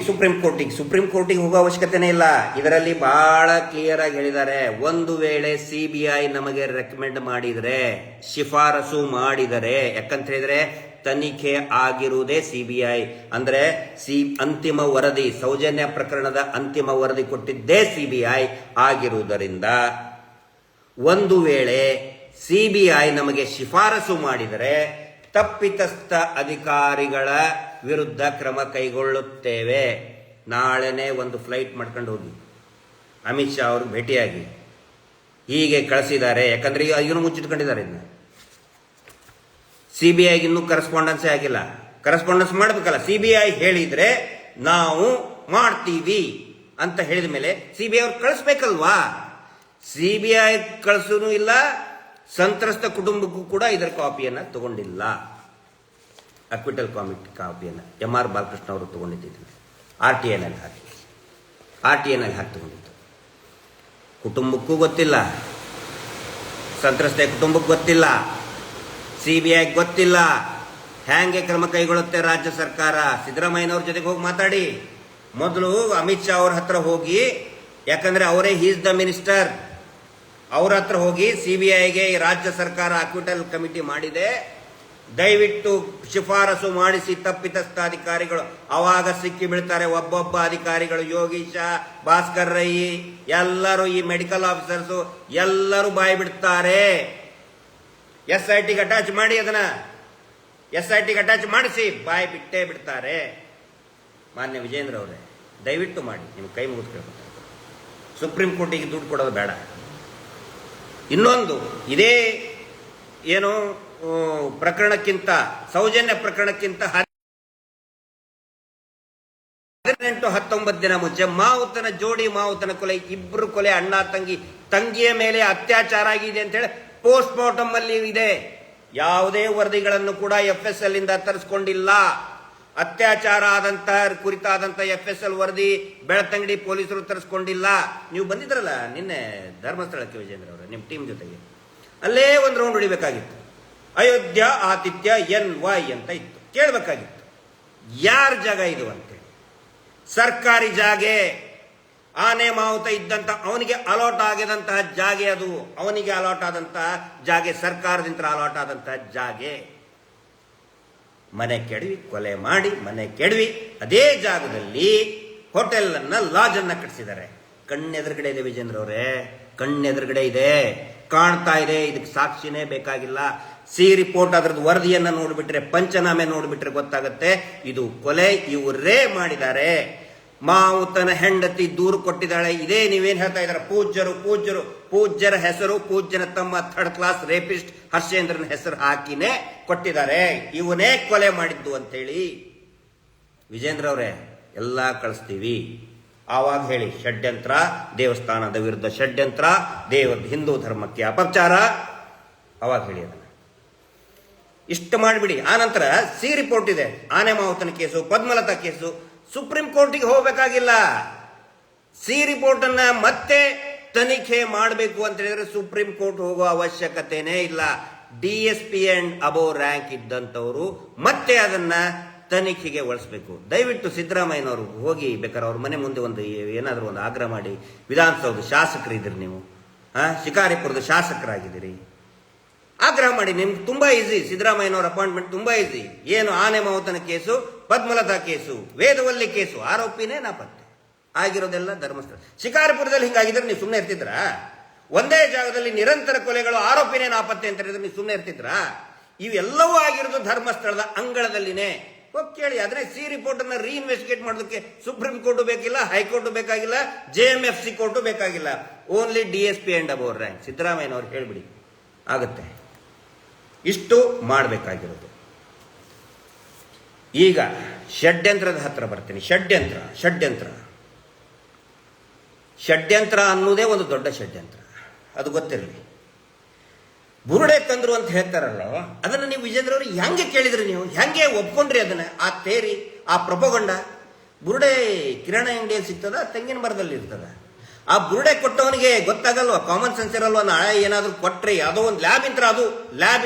ಸುಪ್ರೀಂ ಕೋರ್ಟಿಗೆ ಹೋಗೋ ಅವಶ್ಯಕತೆನೇ ಇಲ್ಲ. ಇದರಲ್ಲಿ ಬಹಳ ಕ್ಲಿಯರ್ ಆಗಿ ಹೇಳಿದ್ದಾರೆ. ಒಂದು ವೇಳೆ CBI ನಮಗೆ ರೆಕಮೆಂಡ್ ಮಾಡಿದರೆ, ಶಿಫಾರಸು ಮಾಡಿದರೆ, ಯಾಕಂತ ಹೇಳಿದ್ರೆ ತನಿಖೆ ಆಗಿರುವುದೇ CBI ಅಂದ್ರೆ ಅಂತಿಮ ವರದಿ, ಸೌಜನ್ಯ ಪ್ರಕರಣದ ಅಂತಿಮ ವರದಿ ಕೊಟ್ಟಿದ್ದೇ CBI ಆಗಿರುವುದರಿಂದ, ಒಂದು ವೇಳೆ CBI ನಮಗೆ ಶಿಫಾರಸು ಮಾಡಿದರೆ ತಪ್ಪಿತಸ್ಥ ಅಧಿಕಾರಿಗಳ ವಿರುದ್ಧ ಕ್ರಮ ಕೈಗೊಳ್ಳುತ್ತೇವೆ. ನಾಳೆನೇ ಒಂದು ಫ್ಲೈಟ್ ಮಾಡ್ಕೊಂಡು ಹೋಗಿ ಅಮಿತ್ ಶಾ ಅವ್ರಿಗೆ ಭೇಟಿಯಾಗಿ ಹೀಗೆ ಕಳಿಸಿದ್ದಾರೆ. ಯಾಕಂದ್ರೆ ಇವನು ಮುಚ್ಚಿಟ್ಕೊಂಡಿದ್ದಾರೆ. ಇದನ್ನ CBIಗೆ ಇನ್ನೂ ಕರೆಸ್ಪಾಂಡೆನ್ಸೇ ಆಗಿಲ್ಲ. ಕರೆಸ್ಪಾಂಡೆನ್ಸ್ ಮಾಡಬೇಕಲ್ಲ. CBI ಹೇಳಿದ್ರೆ ನಾವು ಮಾಡ್ತೀವಿ ಅಂತ ಹೇಳಿದ ಮೇಲೆ CBI ಅವ್ರು ಕಳಿಸ್ಬೇಕಲ್ವಾ? CBI ಕಳಿಸೂ ಇಲ್ಲ, ಸಂತ್ರಸ್ತ ಕುಟುಂಬಕ್ಕೂ ಕೂಡ ಇದರ ಕಾಪಿಯನ್ನು ತಗೊಂಡಿಲ್ಲ. ಅಕ್ವಿಟಲ್ ಕಾಪಿಯನ್ನು MR ಬಾಲಕೃಷ್ಣ ಅವರು ತಗೊಂಡಿದ್ದಿದ್ದಾರೆ. RTIನಲ್ಲಿ ಹಾಕಿ ತಗೊಂಡಿದ್ದು. ಕುಟುಂಬಕ್ಕೂ ಗೊತ್ತಿಲ್ಲ, ಸಂತ್ರಸ್ತ ಕುಟುಂಬಕ್ಕೆ ಗೊತ್ತಿಲ್ಲ, CBI ಗೊತ್ತಿಲ್ಲ. ಹ್ಯಾಂಗೆ ಕ್ರಮ ಕೈಗೊಳ್ಳುತ್ತೆ ರಾಜ್ಯ ಸರ್ಕಾರ? ಸಿದ್ದರಾಮಯ್ಯನವ್ರ ಜೊತೆಗೆ ಹೋಗಿ ಮಾತಾಡಿ. ಮೊದಲು ಅಮಿತ್ ಶಾ ಅವ್ರ ಹತ್ರ ಹೋಗಿ, ಯಾಕಂದ್ರೆ ಅವರೇ ಈಸ್ ದ ಮಿನಿಸ್ಟರ್, ಅವ್ರ ಹತ್ರ ಹೋಗಿ CBIಗೆ ರಾಜ್ಯ ಸರ್ಕಾರ ಅಕ್ವಿಟಲ್ ಕಮಿಟಿ ಮಾಡಿದೆ, ದಯವಿಟ್ಟು ಶಿಫಾರಸು ಮಾಡಿಸಿ ತಪ್ಪಿತಸ್ಥ ಅಧಿಕಾರಿಗಳು ಅವಾಗ ಸಿಕ್ಕಿ ಬೀಳ್ತಾರೆ. ಒಬ್ಬೊಬ್ಬ ಅಧಿಕಾರಿಗಳು, ಯೋಗೀಶ, ಭಾಸ್ಕರ್ ರೈ, ಎಲ್ಲರೂ ಈ ಮೆಡಿಕಲ್ ಆಫೀಸರ್ಸು ಎಲ್ಲರೂ ಬಾಯಿ ಬಿಡ್ತಾರೆ. SITಗೆ ಅಟ್ಯಾಚ್ ಮಾಡಿ, ಅದನ್ನ SITಗೆ ಅಟ್ಯಾಚ್ ಮಾಡಿಸಿ ಬಾಯಿ ಬಿಟ್ಟೇ ಬಿಡ್ತಾರೆ. ಮಾನ್ಯ ವಿಜೇಂದ್ರ ಅವರೇ, ದಯವಿಟ್ಟು ಮಾಡಿ, ನಿಮ್ಗೆ ಕೈ ಮುಗಿದು ಕೇಳ್ಕೊತಾರೆ. ಸುಪ್ರೀಂ ಕೋರ್ಟಿಗೆ ದುಡ್ಡು ಕೊಡೋದು ಬೇಡ. ಇನ್ನೊಂದು, ಇದೇ ಏನು ಪ್ರಕರಣಕ್ಕಿಂತ, ಸೌಜನ್ಯ ಪ್ರಕರಣಕ್ಕಿಂತ 18-19 ದಿನ ಮುಂಚೆ ಮಾವುತನ ಕೊಲೆ, ಇಬ್ರು ಕೊಲೆ, ಅಣ್ಣ ತಂಗಿಯ ಮೇಲೆ ಅತ್ಯಾಚಾರ ಆಗಿದೆ ಅಂತ ಹೇಳಿ ಪೋಸ್ಟ್ ಮಾರ್ಟಮ್ ಅಲ್ಲಿ ಇದೆ. ಯಾವುದೇ ವರದಿಗಳನ್ನು ಕೂಡ FSL ಇಂದ ತರಿಸ್ಕೊಂಡಿಲ್ಲ. ಅತ್ಯಾಚಾರ ಕುರಿತಾದಂತ FSL ವರದಿ ಬೆಳ್ತಂಗಡಿ ಪೊಲೀಸರು ತರಿಸ್ಕೊಂಡಿಲ್ಲ. ನೀವು ಬಂದಿದ್ರಲ್ಲ ನಿನ್ನೆ ಧರ್ಮಸ್ಥಳಕ್ಕೆ ವಿಜೇಂದ್ರ ಅವರ ನಿಮ್ಮ ಟೀಮ್ ಜೊತೆಗೆ, ಅಲ್ಲೇ ಒಂದು ರೌಂಡ್ ಹೊಡಿಬೇಕಾಗಿತ್ತು. ಅಯೋಧ್ಯ ಆತಿಥ್ಯ NY ಅಂತ ಇತ್ತು. ಕೇಳಬೇಕಾಗಿತ್ತು ಯಾರ ಜಾಗ ಇದು ಅಂತೇಳಿ. ಸರ್ಕಾರಿ ಜಾಗೆ, ಆನೆ ಮಾವುತ ಇದ್ದಂತ ಅವನಿಗೆ ಅಲಾಟ್ ಆಗಿದಂತಹ ಜಾಗೆ, ಅದು ಅವನಿಗೆ ಅಲಾಟ್ ಆದಂತಹ ಜಾಗೆ, ಸರ್ಕಾರದಿಂದ ಅಲಾಟ್ ಆದಂತಹ ಜಾಗೆ. ಮನೆ ಕೆಡವಿ, ಕೊಲೆ ಮಾಡಿ ಮನೆ ಕೆಡವಿ, ಅದೇ ಜಾಗದಲ್ಲಿ ಹೋಟೆಲ್ ಅನ್ನ, ಲಾಜ್ ಅನ್ನ ಕಟ್ಟಿಸಿದ್ದಾರೆ. ಕಣ್ಣೆದುರುಗಡೆ ಇದೆ ವಿಜೇಂದ್ರ ಅವರೇ, ಕಣ್ಣೆದುರುಗಡೆ ಇದೆ, ಕಾಣ್ತಾ ಇದೆ. ಇದಕ್ಕೆ ಸಾಕ್ಷಿನೇ ಬೇಕಾಗಿಲ್ಲ. ರಿಪೋರ್ಟ್ ಅದರದ್ದು ವರದಿಯನ್ನ ನೋಡ್ಬಿಟ್ರೆ, ಪಂಚನಾಮೆ ನೋಡ್ಬಿಟ್ರೆ ಗೊತ್ತಾಗುತ್ತೆ ಇದು ಕೊಲೆ ಇವರೇ ಮಾಡಿದ್ದಾರೆ. ಮಾವುತನ ಹೆಂಡತಿ ದೂರು ಕೊಟ್ಟಿದ್ದಾಳೆ. ಇದೇ ನೀವೇನ್ ಹೇಳ್ತಾ ಇದ್ದಾರೆ, ಪೂಜ್ಯರ ಹೆಸರು, ಪೂಜ್ಯನ ತಮ್ಮ ಥರ್ಡ್ ಕ್ಲಾಸ್ ರೇಪಿಸ್ಟ್ ಹರ್ಷೇಂದ್ರನ ಹೆಸರು ಹಾಕಿನೇ ಕೊಟ್ಟಿದ್ದಾರೆ, ಇವನೇ ಕೊಲೆ ಮಾಡಿದ್ದು ಅಂತೇಳಿ. ವಿಜೇಂದ್ರ ಅವರೇ, ಎಲ್ಲ ಕಳಿಸ್ತೀವಿ. ಆವಾಗ ಹೇಳಿ, ಷಡ್ಯಂತ್ರ, ದೇವಸ್ಥಾನದ ವಿರುದ್ಧ ಷಡ್ಯಂತ್ರ, ಹಿಂದೂ ಧರ್ಮಕ್ಕೆ ಅಪಚಾರ, ಅವಾಗ ಹೇಳಿ ಅದನ್ನ. ಇಷ್ಟು ಮಾಡಿಬಿಡಿ. ಆನಂತರ ರಿಪೋರ್ಟ್ ಇದೆ, ಆನೆ ಮಾವುತನ ಕೇಸು, ಪದ್ಮಲತಾ ಕೇಸು, ಸುಪ್ರೀಂ ಕೋರ್ಟಿಗೆ ಹೋಗಬೇಕಾಗಿಲ್ಲ. ರಿಪೋರ್ಟ್ ಅನ್ನ ಮತ್ತೆ ತನಿಖೆ ಮಾಡಬೇಕು ಅಂತ ಹೇಳಿದ್ರೆ ಸುಪ್ರೀಂ ಕೋರ್ಟ್ ಹೋಗೋ ಅವಶ್ಯಕತೆನೇ ಇಲ್ಲ. DSP ಅಂಡ್ ಅಬೋವ್ ರ್ಯಾಂಕ್ ಇದ್ದಂಥವರು ಮತ್ತೆ ಅದನ್ನ ತನಿಖೆಗೆ ಒಳಿಸ್ಬೇಕು. ದಯವಿಟ್ಟು ಸಿದ್ದರಾಮಯ್ಯನವರು ಹೋಗಿ, ಬೇಕಾದ್ರೆ ಅವ್ರ ಮನೆ ಮುಂದೆ ಏನಾದರೂ ಒಂದು ಆಗ್ರಹ ಮಾಡಿ. ವಿಧಾನಸೌಧ ಶಾಸಕರಿದ್ದೀರಿ ನೀವು, ಶಿಕಾರಿಪುರದ ಶಾಸಕರಾಗಿದ್ದೀರಿ, ಆಗ್ರಹ ಮಾಡಿ. ನಿಮ್ಗೆ ತುಂಬಾ ಈಸಿ, ಸಿದ್ದರಾಮಯ್ಯನವರ ಅಪಾಯಿಂಟ್ಮೆಂಟ್ ತುಂಬಾ ಈಸಿ. ಏನು ಆನೆ ಮಾವುತನ case, Padmalatha case, Vedavalli case, ಆರೋಪಿನೇ ನಾಪತ್ತೆ ಆಗಿರೋದೆಲ್ಲ ಧರ್ಮಸ್ಥಳ. ಶಿಕಾರಿಪುರದಲ್ಲಿ ಹಿಂಗಾಗಿದ್ರೆ ನೀವು ಸುಮ್ಮನೆ ಇರ್ತಿದ್ರಾ? ಒಂದೇ ಜಾಗದಲ್ಲಿ ನಿರಂತರ ಕೊಲೆಗಳು, ಆರೋಪಿನೇ ನಾಪತ್ತೆ ಅಂತ ಹೇಳಿದ್ರೆ ನೀವು ಸುಮ್ಮನೆ ಇರ್ತಿದ್ರಾ? ಇವೆಲ್ಲವೂ ಆಗಿರೋದು ಧರ್ಮಸ್ಥಳದ ಅಂಗಳದಲ್ಲಿನೇ. ಹೋಗಿ ಕೇಳಿ. ಆದ್ರೆ ರಿಪೋರ್ಟ್ ಅನ್ನ ರೀಇನ್ವೆಸ್ಟಿಗೇಟ್ ಮಾಡೋದಕ್ಕೆ ಸುಪ್ರೀಂ ಕೋರ್ಟ್ ಬೇಕಿಲ್ಲ, ಹೈಕೋರ್ಟ್ ಬೇಕಾಗಿಲ್ಲ, JMFC ಕೋರ್ಟ್ ಬೇಕಾಗಿಲ್ಲ. Only DSP and above rank. ಸಿದ್ದರಾಮಯ್ಯನವ್ರು ಹೇಳ್ಬಿಡಿ, ಆಗುತ್ತೆ. ಇಷ್ಟು ಮಾಡಬೇಕಾಗಿರೋದು. ಈಗ ಷಡ್ಯಂತ್ರದ ಹತ್ರ ಬರ್ತೀನಿ. ಷಡ್ಯಂತ್ರ ಅನ್ನೋದೇ ಒಂದು ದೊಡ್ಡ ಷಡ್ಯಂತ್ರ, ಅದು ಗೊತ್ತಿರಲಿ. ಬುರುಡೆ ತಂದ್ರು ಅಂತ ಹೇಳ್ತಾರಲ್ಲ, ಅದನ್ನ ನೀವು ವಿಜೇಂದ್ರ ಅವ್ರಿಗೆ ಹೆಂಗೆ ಕೇಳಿದ್ರಿ, ನೀವು ಹೆಂಗೆ ಒಪ್ಕೊಂಡ್ರಿ ಅದನ್ನ? ಆ ತೇರಿ, ಆ ಪ್ರೊಪಗೊಂಡ. ಬುರುಡೆ ಕಿರಾಣಿ ಅಂಗಡಿಯಲ್ಲಿ ಸಿಗ್ತದ, ತೆಂಗಿನ ಮರದಲ್ಲಿ ಇರ್ತದ. ಆ ಬುರುಡೆ ಕೊಟ್ಟವನಿಗೆ ಗೊತ್ತಾಗಲ್ವ, ಕಾಮನ್ ಸೆನ್ಸ್ ಇರಲ್ವ? ನಾಳೆ ಏನಾದ್ರು ಕೊಟ್ರೆ ಯಾವುದೋ ಒಂದು ಲ್ಯಾಬ್ ಇಂತ್ರ, ಅದು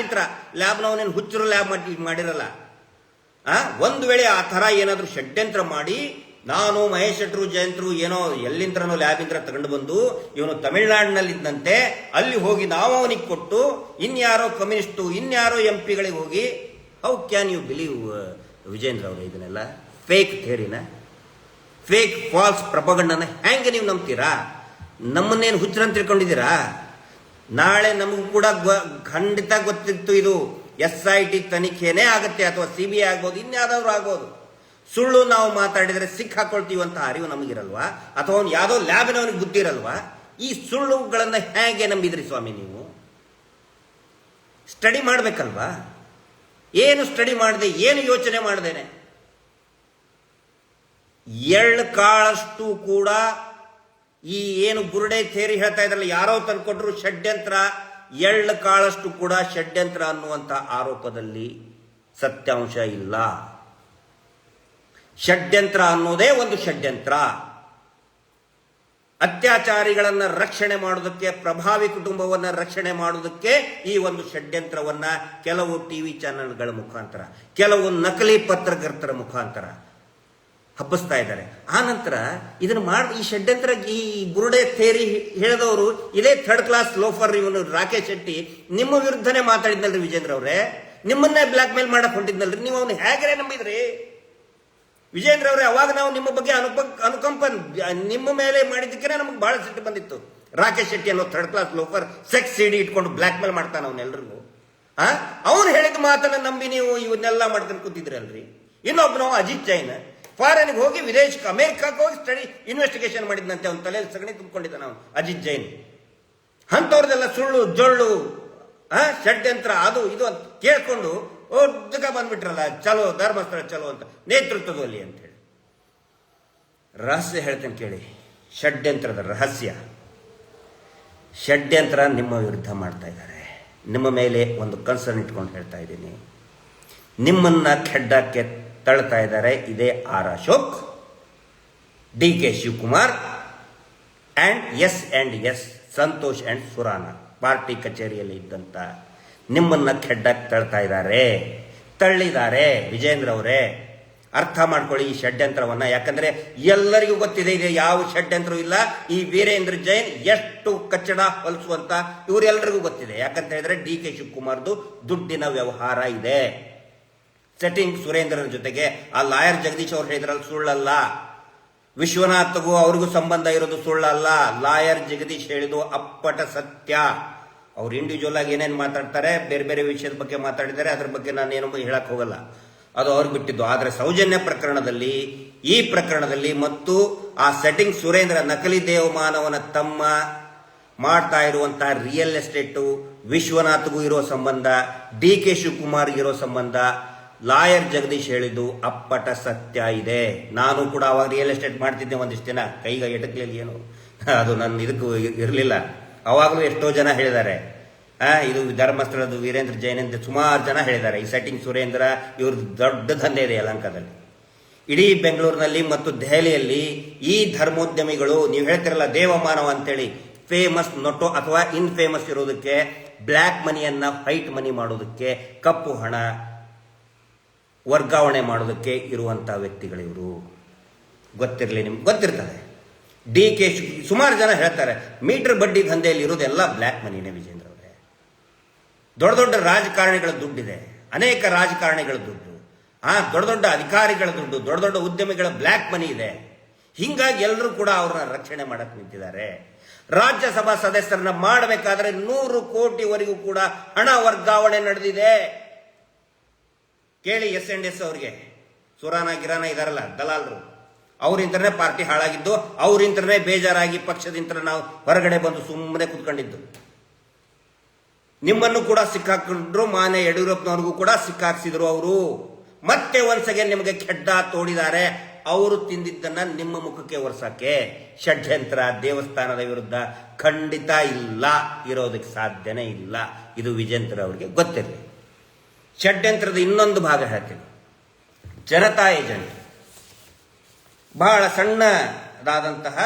ಲ್ಯಾಬ್ನವನೇನು ಹುಚ್ಚರು ಲ್ಯಾಬ್ ಮಾಡಿರಲ್ಲ. ಒಂದು ವೇಳೆ ಆ ಥರ ಏನಾದರೂ ಷಡ್ಯಂತ್ರ ಮಾಡಿ, ನಾನು ಮಹೇಶ್ ಶೆಟ್ರು ಜಯಂತ್ರು ಏನೋ ಎಲ್ಲಿಂತ್ರನೋ ಲ್ಯಾಬ್ ಇಂತ್ರ ತಗೊಂಡು ಬಂದು ಇವನು ತಮಿಳುನಾಡಿನಲ್ಲಿದ್ದಂತೆ ಅಲ್ಲಿ ಹೋಗಿ ನಾವು ಅವನಿಗೆ ಕೊಟ್ಟು ಇನ್ಯಾರೋ ಕಮ್ಯುನಿಸ್ಟು ಇನ್ಯಾರೋ MP ಗಳಿಗೆ ಹೋಗಿ, how can you believe Vijendra ಅವರು ಇದನ್ನೆಲ್ಲ ಫೇಕ್ ಥಿಯರಿನ, ಫೇಕ್ ಫಾಲ್ಸ್ ಪ್ರಪಗಂಡನ ಹೆಂಗೆ ನೀವು ನಂಬ್ತೀರಾ? ನಮ್ಮನ್ನೇನು ಹುಚ್ಚರಂತ ತಿಳ್ಕೊಂಡಿದ್ದೀರಾ? ನಾಳೆ ನಮಗೂ ಕೂಡ ಖಂಡಿತ ಗೊತ್ತಿತ್ತು ಇದು SIT ತನಿಖೆನೇ ಆಗುತ್ತೆ, ಅಥವಾ CBI ಆಗ್ಬೋದು, ಇನ್ಯಾವುದಾದ್ರು ಆಗ್ಬೋದು. ಸುಳ್ಳು ನಾವು ಮಾತಾಡಿದರೆ ಸಿಕ್ಕಾಕೊಳ್ತೀವಂತ ಅರಿವು ನಮಗಿರಲ್ವಾ? ಅಥವಾ ಅವ್ನು ಯಾವುದೋ ಲ್ಯಾಬಿನವನಿಗೆ ಬುದ್ಧಿ ಇರಲ್ವಾ? ಈ ಸುಳ್ಳುಗಳನ್ನ ಹೇಗೆ ನಂಬಿದ್ರಿ ಸ್ವಾಮಿ ನೀವು? ಸ್ಟಡಿ ಮಾಡ್ಬೇಕಲ್ವಾ? ಏನು ಸ್ಟಡಿ ಮಾಡದೆ, ಏನು ಯೋಚನೆ ಮಾಡ್ದೇನೆ, ಎಳ್ಳು ಕಾಳಷ್ಟು ಕೂಡ ಈ ಏನು ಬುರುಡೆ ಥೇರಿ ಹೇಳ್ತಾ ಇದ್ರಲ್ಲ, ಯಾರೋ ತಂದ್ಕೊಟ್ರು ಷಡ್ಯಂತ್ರ, ಎಳ್ಳು ಕಾಳಷ್ಟು ಕೂಡ ಷಡ್ಯಂತ್ರ ಅನ್ನುವಂಥ ಆರೋಪದಲ್ಲಿ ಸತ್ಯಾಂಶ ಇಲ್ಲ. ಷಡ್ಯಂತ್ರ ಅನ್ನೋದೇ ಒಂದು ಷಡ್ಯಂತ್ರ. ಅತ್ಯಾಚಾರಿಗಳನ್ನ ರಕ್ಷಣೆ ಮಾಡೋದಕ್ಕೆ, ಪ್ರಭಾವಿ ಕುಟುಂಬವನ್ನ ರಕ್ಷಣೆ ಮಾಡೋದಕ್ಕೆ ಈ ಒಂದು ಷಡ್ಯಂತ್ರವನ್ನ ಕೆಲವು TV ಚಾನೆಲ್ಗಳ ಮುಖಾಂತರ, ಕೆಲವು ನಕಲಿ ಪತ್ರಕರ್ತರ ಮುಖಾಂತರ ಹಬ್ಬಿಸ್ತಾ ಇದ್ದಾರೆ. ಆ ನಂತರ ಇದನ್ನು ಈ ಷಡ್ಯಂತ್ರ, ಈ ಬುರುಡೆ ಥೇರಿ ಹೇಳಿದವರು ಇದೇ ಥರ್ಡ್ ಕ್ಲಾಸ್ ಲೋಫರ್ ಇವನು ರಾಕೇಶ್ ಶೆಟ್ಟಿ ನಿಮ್ಮ ವಿರುದ್ಧನೇ ಮಾತಾಡಿದ್ನಲ್ರಿ ವಿಜೇಂದ್ರ ಅವರೇ. ನಿಮ್ಮನ್ನೇ ಬ್ಲಾಕ್ ಮೇಲ್ ಮಾಡಕ್ ಹೊಂಟಿದ್ನಲ್ರಿ, ನೀವು ಅವನು ಹೇಗೆ ನಂಬಿದ್ರಿ ವಿಜೇಂದ್ರ ಅವರೇ? ಅವಾಗ ನಾವು ನಿಮ್ಮ ಬಗ್ಗೆ ಅನುಕಂಪ ನಿಮ್ಮ ಮೇಲೆ ಮಾಡಿದ್ದಕ್ಕೆ ನಮಗೆ ಬಹಳ ಸಿಟ್ಟು ಬಂದಿತ್ತು. ರಾಕೇಶ್ ಶೆಟ್ಟಿ ಅನ್ನೋ third class loafer sex CD ಇಟ್ಕೊಂಡು ಬ್ಲಾಕ್ ಮೇಲ್ ಮಾಡ್ತಾನ ಅವನ್ನೆಲ್ಲರಿಗೂ. ಅವ್ನು ಹೇಳಿದ ಮಾತನ್ನ ನಂಬಿ ನೀವು ಇವನ್ನೆಲ್ಲ ಮಾಡ್ಕೊಂಡು ಕೂತಿದ್ರಿ ಅಲ್ರಿ. ಇನ್ನೊಬ್ಬ ಅಜಿತ್ ಜೈನ್ ಫಾರಿನ್ಗೆ ಹೋಗಿ ವಿದೇಶಕ್ಕೆ, ಅಮೆರಿಕಕ್ಕೆ ಹೋಗಿ ಸ್ಟಡಿ ಇನ್ವೆಸ್ಟಿಗೇಷನ್ ಮಾಡಿದ್ನಂತೆ, ಅವನ ತಲೆಯಲ್ಲಿ ಸಗಣಿ ತುಂಬಿಕೊಂಡಿದ್ದ ನಾವು ಅಜಿತ್ ಜೈನ್. ಅಂಥವ್ರದೆಲ್ಲ ಸುಳ್ಳು ಜೊಳ್ಳು ಷಡ್ಯಂತ್ರ ಅದು ಇದು ಅಂತ ಕೇಳ್ಕೊಂಡು ಒದ್ದಕ ಬಂದ್ಬಿಟ್ರಲ್ಲ, ಚಲೋ ಧರ್ಮಸ್ಥಳ ಚಲೋ ಅಂತ ನೇತೃತ್ವದಲ್ಲಿ ಅಂತ ಹೇಳಿ. ರಹಸ್ಯ ಹೇಳ್ತೇನೆ ಕೇಳಿ, ಷಡ್ಯಂತ್ರದ ರಹಸ್ಯ. ಷಡ್ಯಂತ್ರ ನಿಮ್ಮ ವಿರುದ್ಧ ಮಾಡ್ತಾ ಇದ್ದಾರೆ. ನಿಮ್ಮ ಮೇಲೆ ಒಂದು ಕನ್ಸರ್ನ್ ಇಟ್ಕೊಂಡು ಹೇಳ್ತಾ ಇದ್ದೀನಿ, ನಿಮ್ಮನ್ನ ಖೆಡ್ಡಕ್ಕೆ ತಳ್ತಾ ಇದ್ದಾರೆ. ಇದೇ R Ashok, DK Shivakumar and S Santosh and Surana party ಕಚೇರಿಯಲ್ಲಿ ಇದ್ದಂತ ನಿಮ್ಮನ್ನ ಖೆಡ್ಡಕ್ಕೆ ತಳ್ತಾ ಇದ್ದಾರೆ, ತಳ್ಳಿದ್ದಾರೆ. ವಿಜೇಂದ್ರ ಅವರೇ ಅರ್ಥ ಮಾಡ್ಕೊಳ್ಳಿ ಈ ಷಡ್ಯಂತ್ರವನ್ನ. ಯಾಕಂದ್ರೆ ಎಲ್ಲರಿಗೂ ಗೊತ್ತಿದೆ ಇದೆ ಯಾವ ಷಡ್ಯಂತ್ರ ಇಲ್ಲ. ಈ ವೀರೇಂದ್ರ ಜೈನ್ ಎಷ್ಟು ಕಚ್ಚಡ ಹೊಲಿಸುವಂತ ಇವರೆಲ್ಲರಿಗೂ ಗೊತ್ತಿದೆ. ಯಾಕಂತ ಹೇಳಿದ್ರೆ DK ಶಿವಕುಮಾರ್ದು ದುಡ್ಡಿನ ವ್ಯವಹಾರ ಇದೆ. ಸೆಟ್ಟಿಂಗ್ ಸುರೇಂದ್ರನ ಜೊತೆಗೆ ಆ ಲಾಯರ್ ಜಗದೀಶ್ ಅವ್ರು ಹೇಳಿದ್ರಲ್ಲಿ ಸುಳ್ಳಲ್ಲ. ವಿಶ್ವನಾಥ್ಗೂ ಅವ್ರಿಗೂ ಸಂಬಂಧ ಇರೋದು ಸುಳ್ಳಲ್ಲ. ಲಾಯರ್ ಜಗದೀಶ್ ಹೇಳಿದ್ದು ಅಪ್ಪಟ ಸತ್ಯ. ಅವ್ರು ಇಂಡಿವಿಜುವಲ್ ಆಗಿ ಏನೇನು ಮಾತಾಡ್ತಾರೆ, ಬೇರೆ ಬೇರೆ ವಿಷಯದ ಬಗ್ಗೆ ಮಾತಾಡಿದ್ದಾರೆ, ಅದ್ರ ಬಗ್ಗೆ ನಾನೇನು ಹೇಳಕ್ ಹೋಗಲ್ಲ, ಅದು ಅವ್ರಿಗೆ ಬಿಟ್ಟಿದ್ದು. ಆದರೆ ಸೌಜನ್ಯ ಪ್ರಕರಣದಲ್ಲಿ, ಈ ಪ್ರಕರಣದಲ್ಲಿ ಮತ್ತು ಆ ಸೆಟ್ಟಿಂಗ್ ಸುರೇಂದ್ರ ನಕಲಿ ದೇವಮಾನವನ ತಮ್ಮ ಮಾಡ್ತಾ ಇರುವಂತಹ ರಿಯಲ್ ಎಸ್ಟೇಟು, ವಿಶ್ವನಾಥ್ಗೂ ಇರೋ ಸಂಬಂಧ, DK ಶಿವಕುಮಾರ್ ಇರೋ ಸಂಬಂಧ ಲಾಯರ್ ಜಗದೀಶ್ ಹೇಳಿದ್ದು ಅಪ್ಪಟ ಸತ್ಯ ಇದೆ. ನಾನು ಕೂಡ ಅವಾಗ ರಿಯಲ್ ಎಸ್ಟೇಟ್ ಮಾಡ್ತಿದ್ದೆ ಒಂದಿಷ್ಟು ದಿನ, ಕೈಗ ಎಟಕ್ಲಿಲ್ಲ, ಏನು ಅದು ನನ್ನ ಇದಕ್ಕೂ ಇರಲಿಲ್ಲ. ಅವಾಗಲೂ ಎಷ್ಟೋ ಜನ ಹೇಳಿದ್ದಾರೆ ಇದು ಧರ್ಮಸ್ಥಳದ ವೀರೇಂದ್ರ ಜೈನ್ ಅಂತ ಸುಮಾರು ಜನ ಹೇಳಿದ್ದಾರೆ. ಈ ಸೆಟ್ಟಿಂಗ್ ಸುರೇಂದ್ರ ಇವ್ರದ್ದು ದೊಡ್ಡ ದಂಧೆ ಇದೆ ಯಲಹಂಕದಲ್ಲಿ. ಇಡೀ ಬೆಂಗಳೂರಿನಲ್ಲಿ ಮತ್ತು ದೆಹಲಿಯಲ್ಲಿ ಈ ಧರ್ಮೋದ್ಯಮಿಗಳು, ನೀವು ಹೇಳ್ತಿರಲ್ಲ ದೇವಮಾನವ ಅಂತೇಳಿ, ಫೇಮಸ್ ನೊಟೋ ಅಥವಾ ಇನ್ಫೇಮಸ್ ಇರೋದಕ್ಕೆ, ಬ್ಲ್ಯಾಕ್ ಮನಿಯನ್ನ ವೈಟ್ ಮನಿ ಮಾಡೋದಕ್ಕೆ, ಕಪ್ಪು ಹಣ ವರ್ಗಾವಣೆ ಮಾಡೋದಕ್ಕೆ ಇರುವಂತಹ ವ್ಯಕ್ತಿಗಳಿವರು. ಗೊತ್ತಿರಲಿ, ನಿಮ್ಗೆ ಗೊತ್ತಿರ್ತದೆ. DK ಸುಮಾರು ಜನ ಹೇಳ್ತಾರೆ ಮೀಟರ್ ಬಡ್ಡಿ ದಂಧೆಯಲ್ಲಿ ಇರೋದೆಲ್ಲ ಬ್ಲ್ಯಾಕ್ ಮನಿನೇ ವಿಜೇಂದ್ರ ಅವರೇ. ದೊಡ್ಡ ದೊಡ್ಡ ರಾಜಕಾರಣಿಗಳ ದುಡ್ಡಿದೆ, ಅನೇಕ ರಾಜಕಾರಣಿಗಳ ದುಡ್ಡು, ದೊಡ್ಡ ದೊಡ್ಡ ಅಧಿಕಾರಿಗಳ ದುಡ್ಡು, ದೊಡ್ಡ ದೊಡ್ಡ ಉದ್ಯಮಿಗಳ ಬ್ಲ್ಯಾಕ್ ಮನಿ ಇದೆ. ಹಿಂಗಾಗಿ ಎಲ್ಲರೂ ಕೂಡ ಅವ್ರನ್ನ ರಕ್ಷಣೆ ಮಾಡಕ್ ನಿಂತಿದ್ದಾರೆ. ರಾಜ್ಯಸಭಾ ಸದಸ್ಯರನ್ನ ಮಾಡಬೇಕಾದ್ರೆ 100 ಕೋಟಿವರೆಗೂ ಕೂಡ ಹಣ ವರ್ಗಾವಣೆ ನಡೆದಿದೆ. ಕೇಳಿ S&S ಅವ್ರಿಗೆ, ಸುರಾನ ಗಿರಾನ ಇದಾರಲ್ಲ ದಲಾಲರು, ಅವರಿಂದನೇ ಪಾರ್ಟಿ ಹಾಳಾಗಿದ್ದು, ಅವರಿಂದನೇ ಬೇಜಾರಾಗಿ ಪಕ್ಷದಿಂದ ನಾವು ಹೊರಗಡೆ ಬಂದು ಸುಮ್ಮನೆ ಕುತ್ಕೊಂಡಿದ್ದು. ನಿಮ್ಮನ್ನು ಕೂಡ ಸಿಕ್ಕಾಕೊಂಡ್ರು, ಮಾನ್ಯ ಯಡಿಯೂರಪ್ಪನವ್ರಿಗೂ ಕೂಡ ಸಿಕ್ಕಾಕ್ಸಿದ್ರು ಅವರು. ಮತ್ತೆ ಒಂದ್ಸಗೆ ನಿಮಗೆ ಖೆಡ್ಡ ತೋಡಿದ್ದಾರೆ. ಅವರು ತಿಂದಿದ್ದನ್ನ ನಿಮ್ಮ ಮುಖಕ್ಕೆ ಒರೆಸಕ್ಕೆ ಷಡ್ಯಂತ್ರ ದೇವಸ್ಥಾನದ ವಿರುದ್ಧ ಖಂಡಿತ ಇಲ್ಲ, ಇರೋದಕ್ಕೆ ಸಾಧ್ಯನೇ ಇಲ್ಲ. ಇದು ವಿಜೇಂದ್ರ ಅವರಿಗೆ ಗೊತ್ತಿರಲಿ. ಷಡ್ಯಂತ್ರದ ಇನ್ನೊಂದು ಭಾಗ ಹೇಳ್ತೀನಿ. ಜನತಾ ಏಜೆಂಟ್ ಬಹಳ ಸಣ್ಣದಾದಂತಹ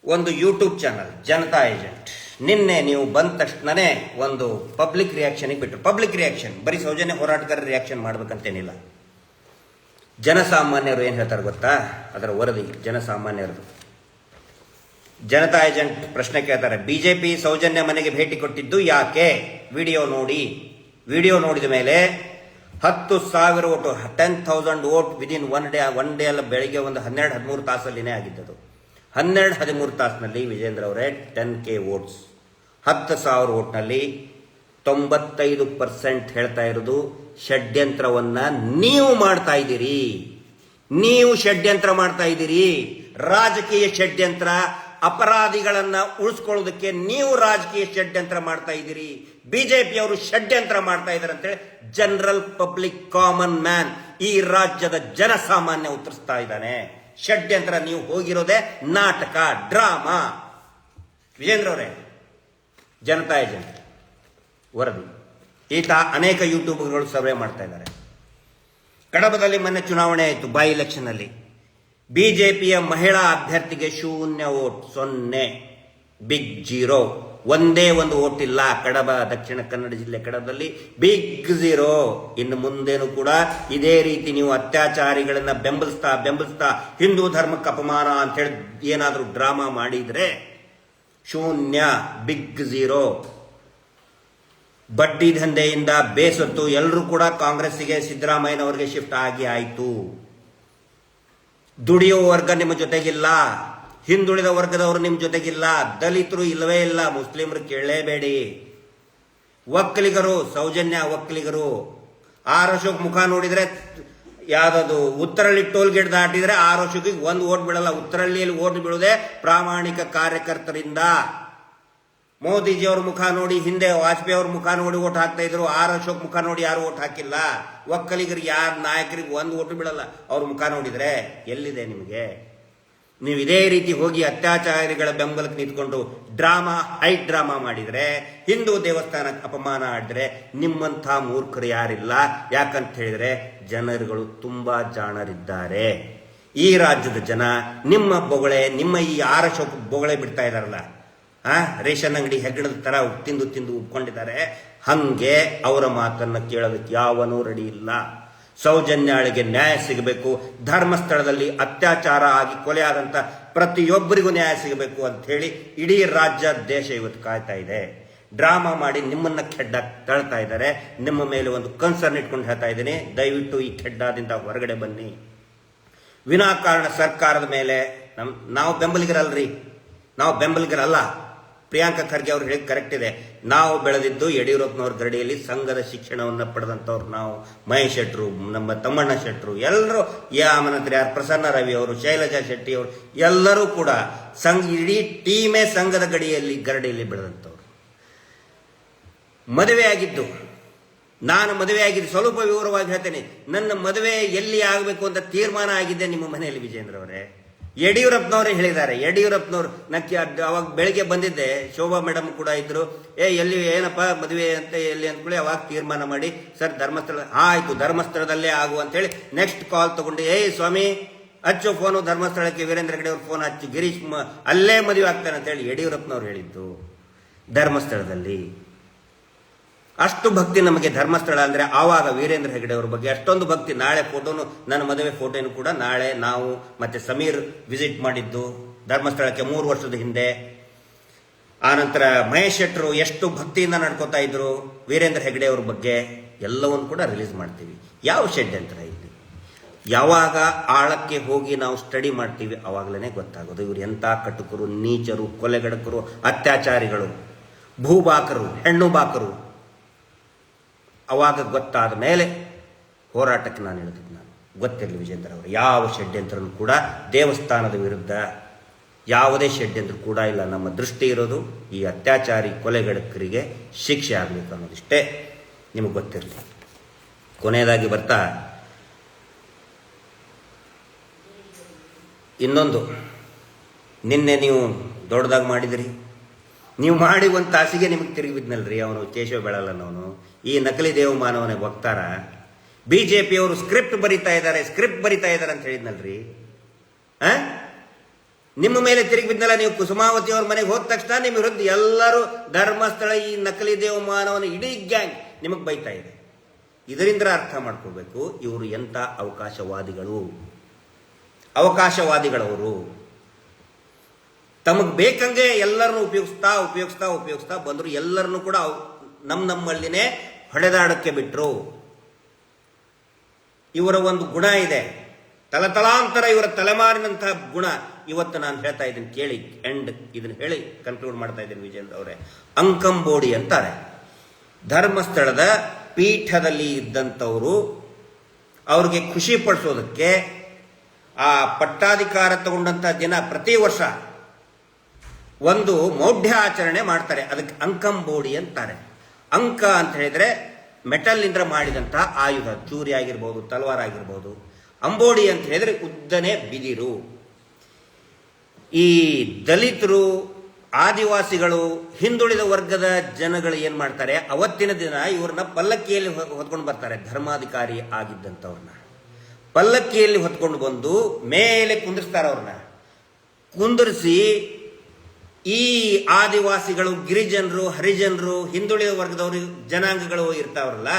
ಒಂದು ಯೂಟ್ಯೂಬ್ ಚಾನಲ್ ಜನತಾ ಏಜೆಂಟ್. ನಿನ್ನೆ ನೀವು ಬಂದ ತಕ್ಷಣನೇ ಒಂದು ಪಬ್ಲಿಕ್ ರಿಯಾಕ್ಷನ್ಗೆ ಬಿಟ್ಟರು. ಪಬ್ಲಿಕ್ ರಿಯಾಕ್ಷನ್ ಬರೀ ಸೌಜನ್ಯ ಹೋರಾಟಗಾರರ ರಿಯಾಕ್ಷನ್ ಮಾಡ್ಬೇಕಂತೇನಿಲ್ಲ. ಜನಸಾಮಾನ್ಯರು ಏನು ಹೇಳ್ತಾರೆ ಗೊತ್ತಾ? ಅದರ ವರದಿ ಜನಸಾಮಾನ್ಯರದು. ಜನತಾ ಏಜೆಂಟ್ ಪ್ರಶ್ನೆ ಕೇಳ್ತಾರೆ, ಬಿಜೆಪಿ ಸೌಜನ್ಯ ಮನೆಗೆ ಭೇಟಿ ಕೊಟ್ಟಿದ್ದು ಯಾಕೆ? ವಿಡಿಯೋ ನೋಡಿದ ಮೇಲೆ 10,000 vote, 10,000 vote within one day ಅಲ್ಲ, ಬೆಳಿಗ್ಗೆ ಒಂದು 12-13 ತಾಸಲ್ಲಿನೇ ಆಗಿದ್ದದು. 12-13 ತಾಸಿನಲ್ಲಿ ವಿಜೇಂದ್ರ ಅವರೇ 10K ವೋಟ್ಸ್, 10,000 ವೋಟ್ನಲ್ಲಿ 95% ಹೇಳ್ತಾ ಇರೋದು ಷಡ್ಯಂತ್ರವನ್ನ ನೀವು ಮಾಡ್ತಾ ಇದ್ದೀರಿ. ನೀವು ಷಡ್ಯಂತ್ರ ಮಾಡ್ತಾ ಇದ್ದೀರಿ, ರಾಜಕೀಯ ಷಡ್ಯಂತ್ರ. ಅಪರಾಧಿಗಳನ್ನ ಉಳಿಸ್ಕೊಳ್ಳೋದಕ್ಕೆ ನೀವು ರಾಜಕೀಯ ಷಡ್ಯಂತ್ರ ಮಾಡ್ತಾ ಇದ್ದೀರಿ. ಬಿಜೆಪಿಯವರು ಷಡ್ಯಂತ್ರ ಮಾಡ್ತಾ ಇದ್ದಾರೆ ಅಂತೇಳಿ ಜನರಲ್ ಪಬ್ಲಿಕ್ ಕಾಮನ್ ಮ್ಯಾನ್, ಈ ರಾಜ್ಯದ ಜನಸಾಮಾನ್ಯ ಉತ್ತರಿಸ್ತಾ ಇದ್ದಾನೆ. ಷಡ್ಯಂತ್ರ ನೀವು ಹೋಗಿರೋದೇ ನಾಟಕ, ಡ್ರಾಮಾ. ವಿಜೇಂದ್ರ ಅವರೇ, ಜನತಾ ಏಜೆಂಟ್ ವರದಿ. ಈತ ಅನೇಕ ಯೂಟ್ಯೂಬ್ಗಳು ಸರ್ವೆ ಮಾಡ್ತಾ ಇದ್ದಾರೆ. ಕಡಬದಲ್ಲಿ ಮೊನ್ನೆ ಚುನಾವಣೆ ಆಯಿತು, ಬೈ ಎಲೆಕ್ಷನ್ ಅಲ್ಲಿ ಬಿಜೆಪಿಯ ಮಹಿಳಾ ಅಭ್ಯರ್ಥಿಗೆ 0 ವೋಟ್, 0, ಬಿಗ್ 0. ಒಂದೇ ಒಂದು ವೋಟ್ ಇಲ್ಲ. ಕಡಬ, ದಕ್ಷಿಣ ಕನ್ನಡ ಜಿಲ್ಲೆ ಕಡಬದಲ್ಲಿ ಬಿಗ್ 0. ಇನ್ನು ಮುಂದೇನು ಕೂಡ ಇದೇ ರೀತಿ ನೀವು ಅತ್ಯಾಚಾರಿಗಳನ್ನ ಬೆಂಬಲಿಸ್ತಾ ಹಿಂದೂ ಧರ್ಮಕ್ಕೆ ಅಪಮಾನ ಅಂತ ಹೇಳಿ ಏನಾದರೂ ಡ್ರಾಮಾ ಮಾಡಿದ್ರೆ 0, ಬಿಗ್ 0. ಬಡ್ಡಿ ದಂಧೆಯಿಂದ ಬೇಸತ್ತು ಎಲ್ಲರೂ ಕೂಡ ಕಾಂಗ್ರೆಸ್ಸಿಗೆ, ಸಿದ್ದರಾಮಯ್ಯನವರಿಗೆ ಶಿಫ್ಟ್ ಆಗಿ ಆಯಿತು. ದುಡಿಯುವ ವರ್ಗ ನಿಮ್ಮ ಜೊತೆಗಿಲ್ಲ, ಹಿಂದುಳಿದ ವರ್ಗದವರು ನಿಮ್ಮ ಜೊತೆಗಿಲ್ಲ, ದಲಿತರು ಇಲ್ಲವೇ ಇಲ್ಲ, ಮುಸ್ಲಿಮರು ಕೇಳಲೇಬೇಡಿ. ಒಕ್ಕಲಿಗರು, ಸೌಜನ್ಯ ಒಕ್ಕಲಿಗರು. ಆರ್ ಅಶೋಕ್ ಮುಖ ನೋಡಿದ್ರೆ ಯಾವ್ದದು ಉತ್ತರಳ್ಳಿ ಟೋಲ್ ಗೇಟ್ ದಾಟಿದ್ರೆ ಆರ್ ಅಶೋಕಿಗೆ 1 ವೋಟ್ ಬಿಡಲ್ಲ. ಉತ್ತರಳ್ಳಿಯಲ್ಲಿ ವೋಟ್ ಬೀಳುವುದೇ ಪ್ರಾಮಾಣಿಕ ಕಾರ್ಯಕರ್ತರಿಂದ. ಮೋದಿಜಿಯವ್ರ ಮುಖ ನೋಡಿ, ಹಿಂದೆ ವಾಜಪೇಯಿ ಅವ್ರ ಮುಖ ನೋಡಿ ವೋಟ್ ಹಾಕ್ತಾ ಇದ್ರು. ಆರ್ ಅಶೋಕ್ ಮುಖ ನೋಡಿ ಯಾರು ವೋಟ್ ಹಾಕಿಲ್ಲ. ಒಕ್ಕಲಿಗರಿಗೆ ಯಾರ ನಾಯಕರಿಗೆ 1 ವೋಟ್ ಬಿಡಲ್ಲ ಅವ್ರ ಮುಖ ನೋಡಿದ್ರೆ. ಎಲ್ಲಿದೆ ನಿಮಗೆ? ನೀವು ಇದೇ ರೀತಿ ಹೋಗಿ ಅತ್ಯಾಚಾರಿಗಳ ಬೆಂಬಲಕ್ಕೆ ನಿಂತ್ಕೊಂಡು ಹೈ ಡ್ರಾಮಾ ಮಾಡಿದ್ರೆ, ಹಿಂದೂ ದೇವಸ್ಥಾನಕ್ಕೆ ಅಪಮಾನ ಆಡಿದ್ರೆ ನಿಮ್ಮಂಥ ಮೂರ್ಖರು ಯಾರಿಲ್ಲ. ಯಾಕಂತ ಹೇಳಿದ್ರೆ ಜನರುಗಳು ತುಂಬಾ ಜಾಣರಿದ್ದಾರೆ. ಈ ರಾಜ್ಯದ ಜನ ನಿಮ್ಮ ಈ ಆರ್ ಅಶೋಕ್ ಬೊಗಳೆ ಬಿಡ್ತಾ ಇದಾರಲ್ಲ, ರೇಷನ್ ಅಂಗಡಿ ಹೆಗ್ಗಣದ ತರ ತಿಂದು ಉಪ್ಕೊಂಡಿದ್ದಾರೆ. ಹಂಗೆ ಅವರ ಮಾತನ್ನ ಕೇಳೋದಕ್ಕೆ ಯಾವನೂ ರೆಡಿ ಇಲ್ಲ. ಸೌಜನ್ಯಾಳಿಗೆ ನ್ಯಾಯ ಸಿಗಬೇಕು. ಧರ್ಮಸ್ಥಳದಲ್ಲಿ ಅತ್ಯಾಚಾರ ಆಗಿ ಕೊಲೆ ಆದಂತ ಪ್ರತಿಯೊಬ್ಬರಿಗೂ ನ್ಯಾಯ ಸಿಗಬೇಕು ಅಂತ ಹೇಳಿ ಇಡೀ ರಾಜ್ಯ, ದೇಶ ಇವತ್ತು ಕಾಯ್ತಾ ಇದೆ. ಡ್ರಾಮಾ ಮಾಡಿ ನಿಮ್ಮನ್ನ ಖೆಡ್ಡ ತಳ್ತಾ ಇದ್ದಾರೆ. ನಿಮ್ಮ ಮೇಲೆ ಒಂದು ಕನ್ಸರ್ನ್ ಇಟ್ಕೊಂಡು ಹೇಳ್ತಾ ಇದ್ದೀನಿ, ದಯವಿಟ್ಟು ಈ ಖೆಡ್ಡದಿಂದ ಹೊರಗಡೆ ಬನ್ನಿ. ವಿನಾಕಾರಣ ಸರ್ಕಾರದ ಮೇಲೆ ನಾವು ಬೆಂಬಲಿಗರಲ್ಲ. ಪ್ರಿಯಾಂಕಾ ಖರ್ಗೆ ಅವ್ರು ಹೇಳಿ ಕರೆಕ್ಟ್ ಇದೆ. ನಾವು ಬೆಳೆದಿದ್ದು ಯಡಿಯೂರಪ್ಪನವ್ರ ಗರಡಿಯಲ್ಲಿ ಸಂಘದ ಶಿಕ್ಷಣವನ್ನು ಪಡೆದಂಥವ್ರು ನಾವು. ಮಹೇಶ್ ಶೆಟ್ರು, ನಮ್ಮ ತಮ್ಮಣ್ಣ ಶೆಟ್ರು, ಎಲ್ಲರೂ, ಆಮನಂತರ ಯಾರು ಪ್ರಸನ್ನ ರವಿ ಅವರು, ಶೈಲಜಾ ಶೆಟ್ಟಿ ಅವರು, ಎಲ್ಲರೂ ಕೂಡ ಇಡೀ ಟೀಮೇ ಸಂಘದ ಗರಡಿಯಲ್ಲಿ ಬೆಳೆದಂಥವ್ರು. ನಾನು ಮದುವೆ ಆಗಿದ್ದು ಸ್ವಲ್ಪ ವಿವರವಾಗಿ ಹೇಳ್ತೇನೆ. ನನ್ನ ಮದುವೆ ಎಲ್ಲಿ ಆಗಬೇಕು ಅಂತ ತೀರ್ಮಾನ ಆಗಿದ್ದೆ ನಿಮ್ಮ ಮನೆಯಲ್ಲಿ ವಿಜೇಂದ್ರ ಅವರೇ. ಯಡಿಯೂರಪ್ಪನವರೇ ಹೇಳಿದ್ದಾರೆ. ಯಡಿಯೂರಪ್ಪನವ್ರು ಅವಾಗ ಬೆಳಿಗ್ಗೆ ಬಂದಿದ್ದೆ, ಶೋಭಾ ಮೇಡಮ್ ಕೂಡ ಇದ್ರು. ಎಲ್ಲಿ ಏನಪ್ಪ ಮದುವೆ ಅಂತ ಎಲ್ಲಿ ಅಂದ್ಕೊಳ್ಳಿ, ಅವಾಗ ತೀರ್ಮಾನ ಮಾಡಿ ಸರ್ ಧರ್ಮಸ್ಥಳ, ಆಯ್ತು ಧರ್ಮಸ್ಥಳದಲ್ಲೇ ಆಗು ಅಂತೇಳಿ ನೆಕ್ಸ್ಟ್ ಕಾಲ್ ತಗೊಂಡು, ಸ್ವಾಮಿ ಹಚ್ಚು ಫೋನು ಧರ್ಮಸ್ಥಳಕ್ಕೆ, ವೀರೇಂದ್ರ ಹೆಗಡೆ ಅವ್ರ ಫೋನ್ ಹಚ್ಚು, ಗಿರೀಶ್ ಅಲ್ಲೇ ಮದುವೆ ಆಗ್ತಾನೆ ಅಂತೇಳಿ ಯಡಿಯೂರಪ್ಪನವ್ರು ಹೇಳಿದ್ದು. ಧರ್ಮಸ್ಥಳದಲ್ಲಿ ಅಷ್ಟು ಭಕ್ತಿ ನಮಗೆ ಧರ್ಮಸ್ಥಳ ಅಂದ್ರೆ. ಆವಾಗ ವೀರೇಂದ್ರ ಹೆಗಡೆ ಅವ್ರ ಬಗ್ಗೆ ಅಷ್ಟೊಂದು ಭಕ್ತಿ. ನಾಳೆ ಫೋಟೋನು, ನನ್ನ ಮದುವೆ ಫೋಟೋನು ಕೂಡ ನಾಳೆ ನಾವು ಮತ್ತೆ ಸಮೀರ್ ವಿಸಿಟ್ ಮಾಡಿದ್ದು ಧರ್ಮಸ್ಥಳಕ್ಕೆ 3 ವರ್ಷದ ಹಿಂದೆ. ಆನಂತರ ಮಹೇಶ್ ಶೆಟ್ರು ಎಷ್ಟು ಭಕ್ತಿಯಿಂದ ನಡ್ಕೋತಾ ಇದ್ರು ವೀರೇಂದ್ರ ಹೆಗಡೆ ಅವ್ರ ಬಗ್ಗೆ, ಎಲ್ಲವನ್ನು ಕೂಡ ರಿಲೀಸ್ ಮಾಡ್ತೀವಿ. ಯಾವ ಷಡ್ಯಂತ್ರ ಇಲ್ಲಿ? ಯಾವಾಗ ಆಳಕ್ಕೆ ಹೋಗಿ ನಾವು ಸ್ಟಡಿ ಮಾಡ್ತೀವಿ ಅವಾಗಲೇ ಗೊತ್ತಾಗೋದು ಇವರು ಎಂಥ ಕಟುಕರು, ನೀಚರು, ಕೊಲೆಗಡಕರು, ಅತ್ಯಾಚಾರಿಗಳು, ಭೂಬಾಕರು, ಹೆಣ್ಣು ಬಾಕರು. ಅವಾಗ ಗೊತ್ತಾದ ಮೇಲೆ ಹೋರಾಟಕ್ಕೆ ನಾನು ಹೇಳಿದ್ದು. ಗೊತ್ತಿರಲಿ ವಿಜೇಂದ್ರ ಅವರು, ಯಾವ ಷಡ್ಯಂತ್ರನೂ ಕೂಡ ದೇವಸ್ಥಾನದ ವಿರುದ್ಧ ಯಾವುದೇ ಷಡ್ಯಂತ್ರ ಕೂಡ ಇಲ್ಲ. ನಮ್ಮ ದೃಷ್ಟಿ ಇರೋದು ಈ ಅತ್ಯಾಚಾರಿ ಕೊಲೆಗಡಕರಿಗೆ ಶಿಕ್ಷೆ ಆಗಬೇಕು ಅನ್ನೋದಿಷ್ಟೇ ನಿಮಗೆ ಗೊತ್ತಿರಲಿ. ಕೊನೆಯದಾಗಿ ಬರ್ತಾ ಇನ್ನೊಂದು, ನಿನ್ನೆ ನೀವು ದೊಡ್ಡದಾಗಿ ಮಾಡಿದಿರಿ, ನೀವು ಮಾಡಿ ಒಂದು ತಾಸಿಗೆ ನಿಮಗೆ ತಿರುಗಿ ಬಿದ್ನಲ್ರಿ ಅವನು ಕೇಶವ ಬೆಳಲ್ಲನವನು, ಈ ನಕಲಿ ದೇವಮಾನವನೇ ವಕ್ತಾರ. BJPಯವರು ಸ್ಕ್ರಿಪ್ಟ್ ಬರಿತಾ ಇದ್ದಾರೆ ಅಂತ ಹೇಳಿದ್ನಲ್ರಿ. ನಿಮ್ಮ ಮೇಲೆ ತಿರುಗಿ ಬಿದ್ನಲ್ಲ, ನೀವು ಕುಸುಮಾವತಿ ಅವ್ರ ಮನೆಗೆ ಹೋದ ತಕ್ಷಣ ನಿಮ್ಮ ವಿರುದ್ಧ ಎಲ್ಲರೂ ಧರ್ಮಸ್ಥಳ ಈ ನಕಲಿ ದೇವಮಾನವನ ಇಡೀ ಗ್ಯಾಂಗ್ ನಿಮಗೆ ಬೈತಾ ಇದೆ. ಇದರಿಂದ ಅರ್ಥ ಮಾಡ್ಕೋಬೇಕು, ಇವರು ಎಂಥ ಅವಕಾಶವಾದಿಗಳವರು. ತಮಗೆ ಬೇಕಂಗೆ ಎಲ್ಲರನ್ನು ಉಪಯೋಗಿಸ್ತಾ ಬಂದರು. ಎಲ್ಲರನ್ನು ಕೂಡ ನಮ್ಮಲ್ಲಿನೇ ಹೊಡೆದಾಡಕ್ಕೆ ಬಿಟ್ರು. ಇವರ ಒಂದು ಗುಣ ಇದೆ, ತಲತಲಾಂತರ ಇವರ ತಲೆಮಾರಿನಂತಹ ಗುಣ. ಇವತ್ತು ನಾನು ಹೇಳ್ತಾ ಇದ್ದೀನಿ ಕೇಳಿ, ಇದನ್ನು ಹೇಳಿ ಕನ್ಕ್ಲೂಡ್ ಮಾಡ್ತಾ ಇದ್ದೀನಿ ವಿಜೇಂದ್ರ ಅವರೇ. ಅಂಕಂಬೋಡಿ ಅಂತಾರೆ. ಧರ್ಮಸ್ಥಳದ ಪೀಠದಲ್ಲಿ ಇದ್ದಂಥವರು ಅವ್ರಿಗೆ ಖುಷಿ ಪಡಿಸೋದಕ್ಕೆ ಆ ಪಟ್ಟಾಧಿಕಾರ ತಗೊಂಡಂಥ ದಿನ ಪ್ರತಿ ವರ್ಷ ಒಂದು ಮೌಢ್ಯ ಆಚರಣೆ ಮಾಡ್ತಾರೆ. ಅದಕ್ಕೆ ಅಂಕಂಬೋಡಿ ಅಂತಾರೆ. ಅಂಕ ಅಂತ ಹೇಳಿದ್ರೆ ಮೆಟಲ್ ಇಂದ ಮಾಡಿದಂಥ ಆಯುಧ, ಚೂರಿ ಆಗಿರ್ಬೋದು, ತಲವಾರ ಆಗಿರ್ಬೋದು. ಅಂಬೋಡಿ ಅಂತ ಹೇಳಿದ್ರೆ ಉದ್ದನೆ ಬಿದಿರು. ಈ ದಲಿತರು, ಆದಿವಾಸಿಗಳು, ಹಿಂದುಳಿದ ವರ್ಗದ ಜನಗಳು ಏನ್ ಮಾಡ್ತಾರೆ, ಅವತ್ತಿನ ದಿನ ಇವ್ರನ್ನ ಪಲ್ಲಕ್ಕಿಯಲ್ಲಿ ಹೊತ್ಕೊಂಡು ಬರ್ತಾರೆ. ಧರ್ಮಾಧಿಕಾರಿ ಆಗಿದ್ದಂಥವ್ರನ್ನ ಪಲ್ಲಕ್ಕಿಯಲ್ಲಿ ಹೊತ್ಕೊಂಡು ಬಂದು ಮೇಲೆ ಕುಂದಿರ್ತಾರೆ. ಅವ್ರನ್ನ ಕುಂದಿರಿಸಿ ಈ ಆದಿವಾಸಿಗಳು, ಗಿರಿಜನರು, ಹರಿಜನರು, ಹಿಂದುಳಿದ ವರ್ಗದವರು, ಜನಾಂಗಗಳು ಇರ್ತಾವ್ರಲ್ಲ,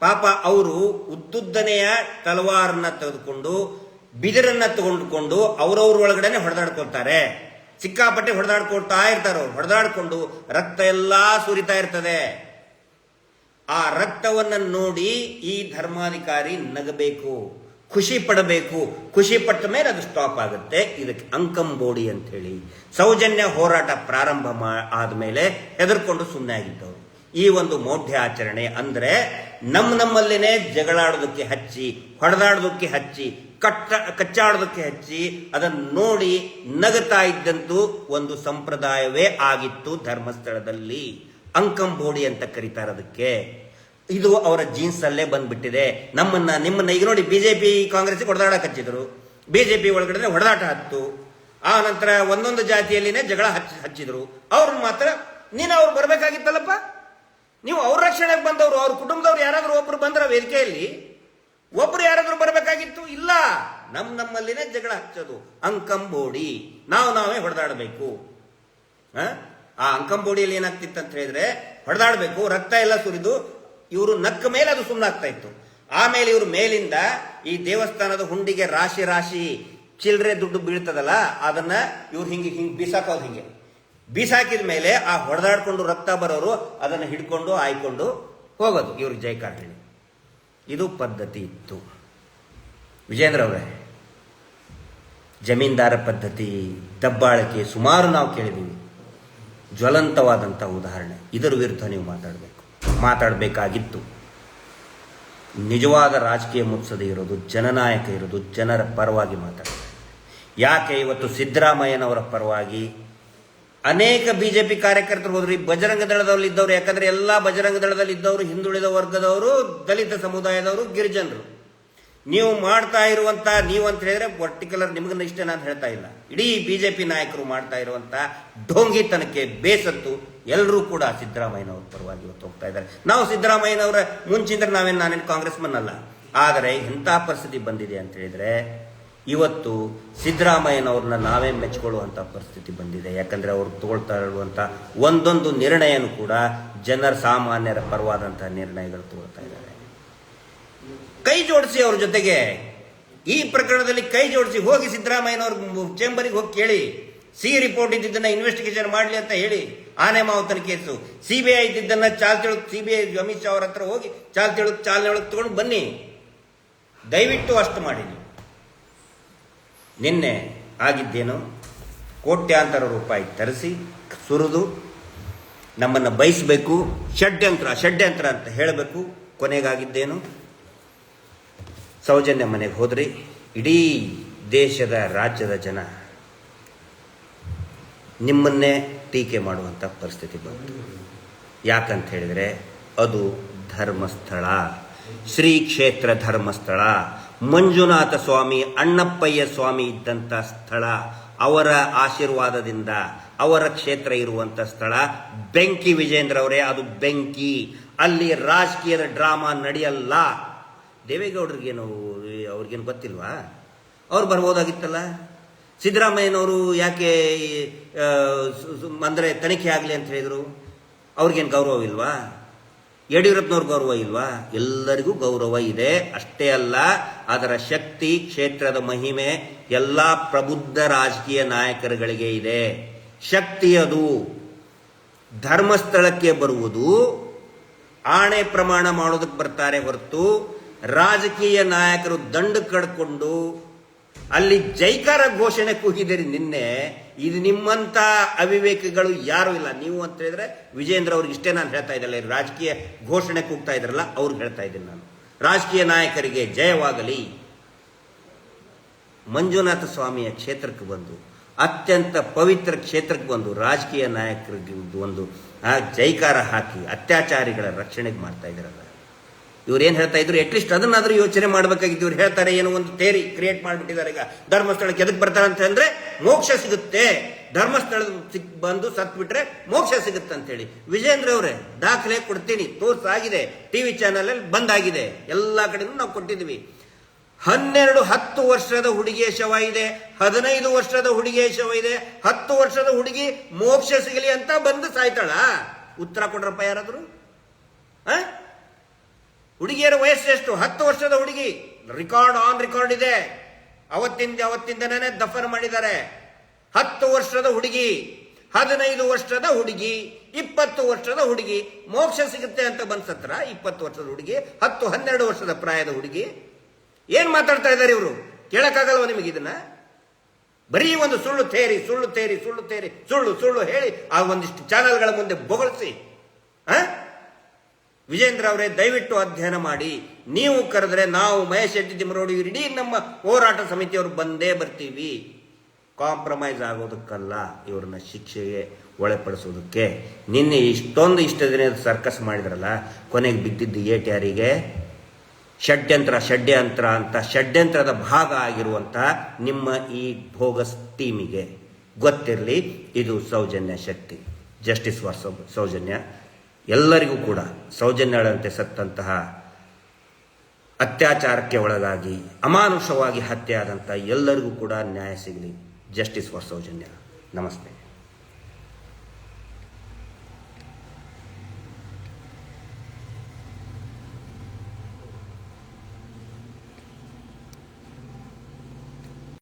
ಪಾಪ ಅವರು ಉದ್ದುದ್ದನೆಯ ತಲವಾರನ್ನ ತೆಗೆದುಕೊಂಡು ಬಿದಿರನ್ನ ತಗೊಂಡುಕೊಂಡು ಅವ್ರವ್ರ ಒಳಗಡೆನೆ ಹೊಡೆದಾಡ್ಕೊಳ್ತಾರೆ. ಸಿಕ್ಕಾಪಟ್ಟೆ ಹೊಡೆದಾಡ್ಕೊಳ್ತಾ ಇರ್ತಾರೆ. ಅವ್ರು ಹೊಡೆದಾಡ್ಕೊಂಡು ರಕ್ತ ಎಲ್ಲಾ ಸುರಿತಾ ಇರ್ತದೆ. ಆ ರಕ್ತವನ್ನ ನೋಡಿ ಈ ಧರ್ಮಾಧಿಕಾರಿ ನಗಬೇಕು, ಖುಷಿ ಪಡಬೇಕು. ಖುಷಿ ಪಟ್ಟ ಮೇಲೆ ಅದು ಸ್ಟಾಪ್ ಆಗುತ್ತೆ. ಇದಕ್ಕೆ ಅಂಕಂಬೋಡಿ ಅಂತ ಹೇಳಿ. ಸೌಜನ್ಯ ಹೋರಾಟ ಪ್ರಾರಂಭ ಆದ್ಮೇಲೆ ಹೆದರ್ಕೊಂಡು ಸುಮ್ಮನೆ ಆಗಿದ್ದವರು. ಈ ಒಂದು ಮೌಢ್ಯ ಆಚರಣೆ ಅಂದ್ರೆ ನಮ್ಮಲ್ಲಿನೇ ಜಗಳಾಡೋದಕ್ಕೆ ಹಚ್ಚಿ, ಹೊಡೆದಾಡೋದಕ್ಕೆ ಹಚ್ಚಿ, ಕಚ್ಚಾಡೋದಕ್ಕೆ ಹಚ್ಚಿ, ಅದನ್ನು ನೋಡಿ ನಗತಾ ಇದ್ದಂತೂ ಒಂದು ಸಂಪ್ರದಾಯವೇ ಆಗಿತ್ತು ಧರ್ಮಸ್ಥಳದಲ್ಲಿ. ಅಂಕಂಬೋಡಿ ಅಂತ ಕರೀತಾರೆ ಅದಕ್ಕೆ. ಇದು ಅವರ ಜೀನ್ಸ್ ಅಲ್ಲೇ ಬಂದ್ಬಿಟ್ಟಿದೆ. ನಿಮ್ಮನ್ನ ಈಗ ನೋಡಿ, ಬಿಜೆಪಿ ಕಾಂಗ್ರೆಸ್ ಹೊಡೆದಾಡಕ್ಕೆ ಹಚ್ಚಿದ್ರು, ಬಿಜೆಪಿ ಒಳಗಡೆ ಹೊಡೆದಾಟ ಹತ್ತು. ಆ ನಂತರ ಒಂದೊಂದು ಜಾತಿಯಲ್ಲಿನೇ ಜಗಳ ಹಚ್ಚಿದ್ರು. ಅವ್ರನ್ನ ಮಾತ್ರ ನೀನು ಅವ್ರು ಬರ್ಬೇಕಾಗಿತ್ತಲ್ಲಪ್ಪ, ನೀವು ಅವ್ರ ರಕ್ಷಣೆಗೆ ಬಂದವರು, ಅವ್ರ ಕುಟುಂಬದವ್ರು ಯಾರಾದ್ರೂ ಒಬ್ರು ಬಂದ್ರ ವೇದಿಕೆಯಲ್ಲಿ, ಒಬ್ರು ಯಾರಾದ್ರೂ ಬರ್ಬೇಕಾಗಿತ್ತು. ಇಲ್ಲ, ನಮ್ಮಲ್ಲಿನೇ ಜಗಳ ಹಚ್ಚೋದು. ಅಂಕಂಬೋಡಿ, ನಾವೇ ಹೊಡೆದಾಡಬೇಕು. ಆ ಅಂಕಂಬೋಡಿಯಲ್ಲಿ ಏನಾಗ್ತಿತ್ತು ಅಂತ ಹೇಳಿದ್ರೆ, ಹೊಡೆದಾಡಬೇಕು, ರಕ್ತ ಎಲ್ಲ ಸುರಿದು ಇವರು ನಕ್ಕ ಮೇಲೆ ಅದು ಸುಮ್ಮನಾಗ್ತಾ ಇತ್ತು. ಆಮೇಲೆ ಇವರು ಮೇಲಿಂದ ಈ ದೇವಸ್ಥಾನದ ಹುಂಡಿಗೆ ರಾಶಿ ಚಿಲ್ಲರೆ ದುಡ್ಡು ಬೀಳ್ತದಲ್ಲ, ಅದನ್ನ ಇವ್ರು ಹಿಂಗೆ ಬೀಸಾಕೋದು. ಹಿಂಗೆ ಬೀಸಾಕಿದ ಮೇಲೆ ಆ ಹೊಡೆದಾಡ್ಕೊಂಡು ರಕ್ತ ಬರೋರು ಅದನ್ನು ಹಿಡ್ಕೊಂಡು ಆಯ್ಕೊಂಡು ಹೋಗೋದು, ಇವ್ರಿಗೆ ಜೈಕಾರ ಹೇಳಿ. ಇದು ಪದ್ಧತಿ ಇತ್ತು. ವಿಜೇಂದ್ರ ಅವರೇ, ಜಮೀನ್ದಾರ ಪದ್ಧತಿ, ದಬ್ಬಾಳಿಕೆ ಸುಮಾರು ನಾವು ಕೇಳಿದ್ದೀವಿ. ಜ್ವಲಂತವಾದಂಥ ಉದಾಹರಣೆ. ಇದರ ವಿರುದ್ಧ ನೀವು ಮಾತಾಡಬೇಕಾಗಿತ್ತು. ನಿಜವಾದ ರಾಜಕೀಯ ಮುತ್ಸದಿ ಇರೋದು, ಜನನಾಯಕ ಇರೋದು, ಜನರ ಪರವಾಗಿ ಮಾತಾಡ್ತಾರೆ. ಯಾಕೆ ಇವತ್ತು ಸಿದ್ದರಾಮಯ್ಯನವರ ಪರವಾಗಿ ಅನೇಕ ಬಿಜೆಪಿ ಕಾರ್ಯಕರ್ತರು ಹೋದ್ರು. ಈ ಬಜರಂಗ ದಳದಲ್ಲಿ ಇದ್ದವರು, ಯಾಕಂದ್ರೆ ಎಲ್ಲಾ ಬಜರಂಗ ದಳದಲ್ಲಿ ಇದ್ದವರು ಹಿಂದುಳಿದ ವರ್ಗದವರು, ದಲಿತ ಸಮುದಾಯದವರು, ಗಿರಿಜನರು. ನೀವು ಮಾಡ್ತಾ ಇರುವಂತ, ನೀವು ಅಂತ ಹೇಳಿದ್ರೆ ಪರ್ಟಿಕ್ಯುಲರ್ ನಿಮ್ಗನ್ನ ಇಷ್ಟೇ ನಾನು ಹೇಳ್ತಾ ಇಲ್ಲ, ಇಡೀ ಬಿಜೆಪಿ ನಾಯಕರು ಮಾಡ್ತಾ ಇರುವಂತ ಢೋಂಗಿತನಕ್ಕೆ ಬೇಸತ್ತು ಎಲ್ಲರೂ ಕೂಡ ಸಿದ್ದರಾಮಯ್ಯನವ್ರ ಪರವಾಗಿ ಇವತ್ತು ಹೋಗ್ತಾ ಇದ್ದಾರೆ. ನಾವು ಸಿದ್ದರಾಮಯ್ಯನವರ ಮುಂಚಿಂದ್ರೆ ನಾನೇನು ಕಾಂಗ್ರೆಸ್ಮನ್ ಅಲ್ಲ. ಆದರೆ ಎಂಥ ಪರಿಸ್ಥಿತಿ ಬಂದಿದೆ ಅಂತ ಹೇಳಿದ್ರೆ, ಇವತ್ತು ಸಿದ್ದರಾಮಯ್ಯನವ್ರನ್ನ ನಾವೇ ಮೆಚ್ಕೊಳ್ಳುವಂಥ ಪರಿಸ್ಥಿತಿ ಬಂದಿದೆ. ಯಾಕಂದ್ರೆ ಅವರು ತಗೊಳ್ತಾ ಇರುವಂಥ ಒಂದೊಂದು ನಿರ್ಣಯನೂ ಕೂಡ ಜನರ ಸಾಮಾನ್ಯರ ಪರವಾದಂತಹ ನಿರ್ಣಯಗಳು ತಗೊಳ್ತಾ ಇದ್ದಾರೆ. ಕೈ ಜೋಡಿಸಿ ಅವ್ರ ಜೊತೆಗೆ, ಈ ಪ್ರಕರಣದಲ್ಲಿ ಕೈ ಜೋಡಿಸಿ ಹೋಗಿ ಸಿದ್ದರಾಮಯ್ಯನವ್ರ ಚೇಂಬರಿಗೆ ಹೋಗಿ ಕೇಳಿ. ರಿಪೋರ್ಟ್ ಇದ್ದಿದ್ದನ್ನ ಇನ್ವೆಸ್ಟಿಗೇಷನ್ ಮಾಡಲಿ ಅಂತ ಹೇಳಿ. ಆನೆ ಮಾವುತನ ಕೇಸು, CBI ಇದ್ದಿದ್ದನ್ನ CBI ಅಮಿತ್ ಶಾ ಅವರ ಹತ್ರ ಹೋಗಿ ಚಾಲನೆ ಒಳಗೆ ತಗೊಂಡು ಬನ್ನಿ. ದಯವಿಟ್ಟು ಅಷ್ಟು ಮಾಡಿ. ನಿನ್ನೆ ಆಗಿದ್ದೇನು, ಕೋಟ್ಯಾಂತರ ರೂಪಾಯಿ ತರಿಸಿ ಸುರಿದು ನಮ್ಮನ್ನು ಬಯಸಬೇಕು, ಷಡ್ಯಂತ್ರ ಅಂತ ಹೇಳಬೇಕು. ಕೊನೆಗಾಗಿದ್ದೇನು, ಸೌಜನ್ಯ ಮನೆಗೆ ಹೋದ್ರಿ, ಇಡೀ ದೇಶದ ರಾಜ್ಯದ ಜನ ನಿಮ್ಮನ್ನೇ ಟೀಕೆ ಮಾಡುವಂಥ ಪರಿಸ್ಥಿತಿ ಬಂತು. ಯಾಕಂತ ಹೇಳಿದರೆ ಅದು ಧರ್ಮಸ್ಥಳ, ಶ್ರೀ ಕ್ಷೇತ್ರ ಧರ್ಮಸ್ಥಳ, ಮಂಜುನಾಥ ಸ್ವಾಮಿ, ಅಣ್ಣಪ್ಪಯ್ಯ ಸ್ವಾಮಿ ಇದ್ದಂಥ ಸ್ಥಳ, ಅವರ ಆಶೀರ್ವಾದದಿಂದ ಅವರ ಕ್ಷೇತ್ರ ಇರುವಂಥ ಸ್ಥಳ ಬೆಂಕಿ. ವಿಜೇಂದ್ರ ಅವರೇ, ಅದು ಬೆಂಕಿ. ಅಲ್ಲಿ ರಾಜಕೀಯದ ಡ್ರಾಮಾ ನಡೆಯಲ್ಲ. ದೇವೇಗೌಡರಿಗೇನು ಅವ್ರಿಗೇನು ಗೊತ್ತಿಲ್ವಾ? ಅವ್ರು ಬರ್ಬೋದಾಗಿತ್ತಲ್ಲ. ಸಿದ್ದರಾಮಯ್ಯನವರು ಯಾಕೆ ಅಂದರೆ ತನಿಖೆ ಆಗಲಿ ಅಂತ ಹೇಳಿದರು? ಅವ್ರಿಗೇನು ಗೌರವ ಇಲ್ವಾ? ಯಡಿಯೂರಪ್ಪನವ್ರ ಗೌರವ ಇಲ್ವಾ? ಎಲ್ಲರಿಗೂ ಗೌರವ ಇದೆ. ಅಷ್ಟೇ ಅಲ್ಲ, ಅದರ ಶಕ್ತಿ, ಕ್ಷೇತ್ರದ ಮಹಿಮೆ ಎಲ್ಲ ಪ್ರಬುದ್ಧ ರಾಜಕೀಯ ನಾಯಕರುಗಳಿಗೆ ಇದೆ. ಶಕ್ತಿಯದು ಧರ್ಮಸ್ಥಳಕ್ಕೆ ಬರುವುದು, ಆಣೆ ಪ್ರಮಾಣ ಮಾಡೋದಕ್ಕೆ ಬರ್ತಾರೆ ಹೊರತು ರಾಜಕೀಯ ನಾಯಕರು ದಂಡು ಕಡ್ಕೊಂಡು ಅಲ್ಲಿ ಜೈಕಾರ ಘೋಷಣೆ ಕೂಗಿದಿರಿ ನಿನ್ನೆ. ಇದು ನಿಮ್ಮಂತ ಅವಿವೇಕಿಗಳು ಯಾರು ಇಲ್ಲ. ನೀವು ಅಂತ ಹೇಳಿದ್ರೆ ವಿಜೇಂದ್ರ ಅವ್ರಿಗೆ ಇಷ್ಟೇ ನಾನು ಹೇಳ್ತಾ ಇದ್ದಲ್ಲ, ರಾಜಕೀಯ ಘೋಷಣೆ ಕೂಗ್ತಾ ಇದ್ರಲ್ಲ ಅವ್ರಿಗೆ ಹೇಳ್ತಾ ಇದ್ದೀನಿ ನಾನು. ರಾಜಕೀಯ ನಾಯಕರಿಗೆ ಜಯವಾಗಲಿ. ಮಂಜುನಾಥ ಸ್ವಾಮಿಯ ಕ್ಷೇತ್ರಕ್ಕೆ ಬಂದು, ಅತ್ಯಂತ ಪವಿತ್ರ ಕ್ಷೇತ್ರಕ್ಕೆ ಬಂದು ರಾಜಕೀಯ ನಾಯಕರಿಗೆ ಒಂದು ಜೈಕಾರ ಹಾಕಿ ಅತ್ಯಾಚಾರಿಗಳ ರಕ್ಷಣೆಗೆ ಮಾಡ್ತಾ ಇದ್ದಾರಲ್ಲ. ಇವ್ರು ಏನ್ ಹೇಳ್ತಾ ಇದ್ರು? ಅಟ್ಲೀಸ್ಟ್ ಅದನ್ನಾದ್ರೂ ಯೋಚನೆ ಮಾಡ್ಬೇಕಾಗಿದ್ದು. ಇವ್ರು ಹೇಳ್ತಾರೆ ಏನೋ ಒಂದು ಥೇರಿ ಕ್ರಿಯೇಟ್ ಮಾಡಿಬಿಟ್ಟಿದ್ದಾರೆ. ಈಗ ಧರ್ಮಸ್ಥಳಕ್ಕೆ ಎದಕ್ಕೆ ಬರ್ತಾರೆ ಅಂತ ಅಂದ್ರೆ ಮೋಕ್ಷ ಸಿಗುತ್ತೆ, ಧರ್ಮಸ್ಥಳ ಬಂದು ಸತ್ ಬಿಟ್ರೆ ಮೋಕ್ಷ ಸಿಗುತ್ತೆ ಅಂತ ಹೇಳಿ. ವಿಜೇಂದ್ರ ಅವರೇ, ದಾಖಲೆ ಕೊಡ್ತೀನಿ, ತೋರ್ಸಾಗಿದೆ, ಟಿವಿ ಚಾನಲ್ ಅಲ್ಲಿ ಬಂದಾಗಿದೆ, ಎಲ್ಲಾ ಕಡೆನೂ ನಾವು ಕೊಟ್ಟಿದ್ವಿ. 10 ವರ್ಷದ ಹುಡುಗಿಯ ಶವ ಇದೆ, 15 ವರ್ಷದ ಹುಡುಗಿಯ ಶವ ಇದೆ. 10 ವರ್ಷದ ಹುಡುಗಿ ಮೋಕ್ಷ ಸಿಗಲಿ ಅಂತ ಬಂದು ಸಾಯ್ತಾಳ? ಉತ್ತರ ಕೊಡ್ರಪ್ಪ ಯಾರಾದ್ರು. ಹುಡುಗಿಯರ ವಯಸ್ಸು ಎಷ್ಟು? 10 ವರ್ಷದ ಹುಡುಗಿ. ರೆಕಾರ್ಡ್ ಆನ್ ರೆಕಾರ್ಡ್ ಇದೆ. ಅವತ್ತಿಂದನೇ ದಫನ್ ಮಾಡಿದ್ದಾರೆ. 10 ವರ್ಷದ ಹುಡುಗಿ, 15 ವರ್ಷದ ಹುಡುಗಿ, 20 ವರ್ಷದ ಹುಡುಗಿ ಮೋಕ್ಷ ಸಿಗುತ್ತೆ ಅಂತ ಬಂದ್ಸತ್ರ. 20 ವರ್ಷದ ಹುಡುಗಿ, 10-12 ವರ್ಷದ ಪ್ರಾಯದ ಹುಡುಗಿ. ಏನ್ ಮಾತಾಡ್ತಾ ಇದ್ದಾರೆ ಇವರು? ಕೇಳಕ್ಕಾಗಲ್ವ ನಿಮಗೆ ಇದನ್ನ? ಬರೀ ಒಂದು ಸುಳ್ಳು ತೇರಿ ಸುಳ್ಳು ಹೇಳಿ ಆ ಒಂದಿಷ್ಟು ಚಾನೆಲ್ಗಳ ಮುಂದೆ ಬೊಗಳಿಸಿ. ವಿಜೇಂದ್ರ ಅವರೇ, ದಯವಿಟ್ಟು ಅಧ್ಯಯನ ಮಾಡಿ. ನೀವು ಕರೆದ್ರೆ ನಾವು ಮಹೇಶ್ ಶೆಟ್ಟಿ ತಿಮ್ಮರೋಡಿ ಇಡೀ ನಮ್ಮ ಹೋರಾಟ ಸಮಿತಿಯವರು ಬಂದೇ ಬರ್ತೀವಿ. ಕಾಂಪ್ರಮೈಸ್ ಆಗೋದಕ್ಕಲ್ಲ, ಇವ್ರನ್ನ ಶಿಕ್ಷೆಗೆ ಒಳಪಡಿಸೋದಕ್ಕೆ. ನಿನ್ನೆ ಇಷ್ಟ ದಿನ ಸರ್ಕಸ್ ಮಾಡಿದ್ರಲ್ಲ, ಕೊನೆಗೆ ಬಿದ್ದಿದ್ದು ಏಟ್ ಯಾರಿಗೆ? ಷಡ್ಯಂತ್ರ ಅಂತ ಷಡ್ಯಂತ್ರದ ಭಾಗ ಆಗಿರುವಂತ ನಿಮ್ಮ ಈ ಬೋಗಸ್ ಟೀಮಿಗೆ ಗೊತ್ತಿರಲಿ, ಇದು ಸೌಜನ್ಯ ಶಕ್ತಿ. Justice for Soujanya. ಎಲ್ಲರಿಗೂ ಕೂಡ ಸೌಜನ್ಯಳಂತೆ ಸತ್ತಂತಹ, ಅತ್ಯಾಚಾರಕ್ಕೆ ಒಳಗಾಗಿ ಅಮಾನುಷವಾಗಿ ಹತ್ಯೆ ಆದಂಥ ಎಲ್ಲರಿಗೂ ಕೂಡ ನ್ಯಾಯ ಸಿಗಲಿ. Justice for Soujanya. ನಮಸ್ತೆ.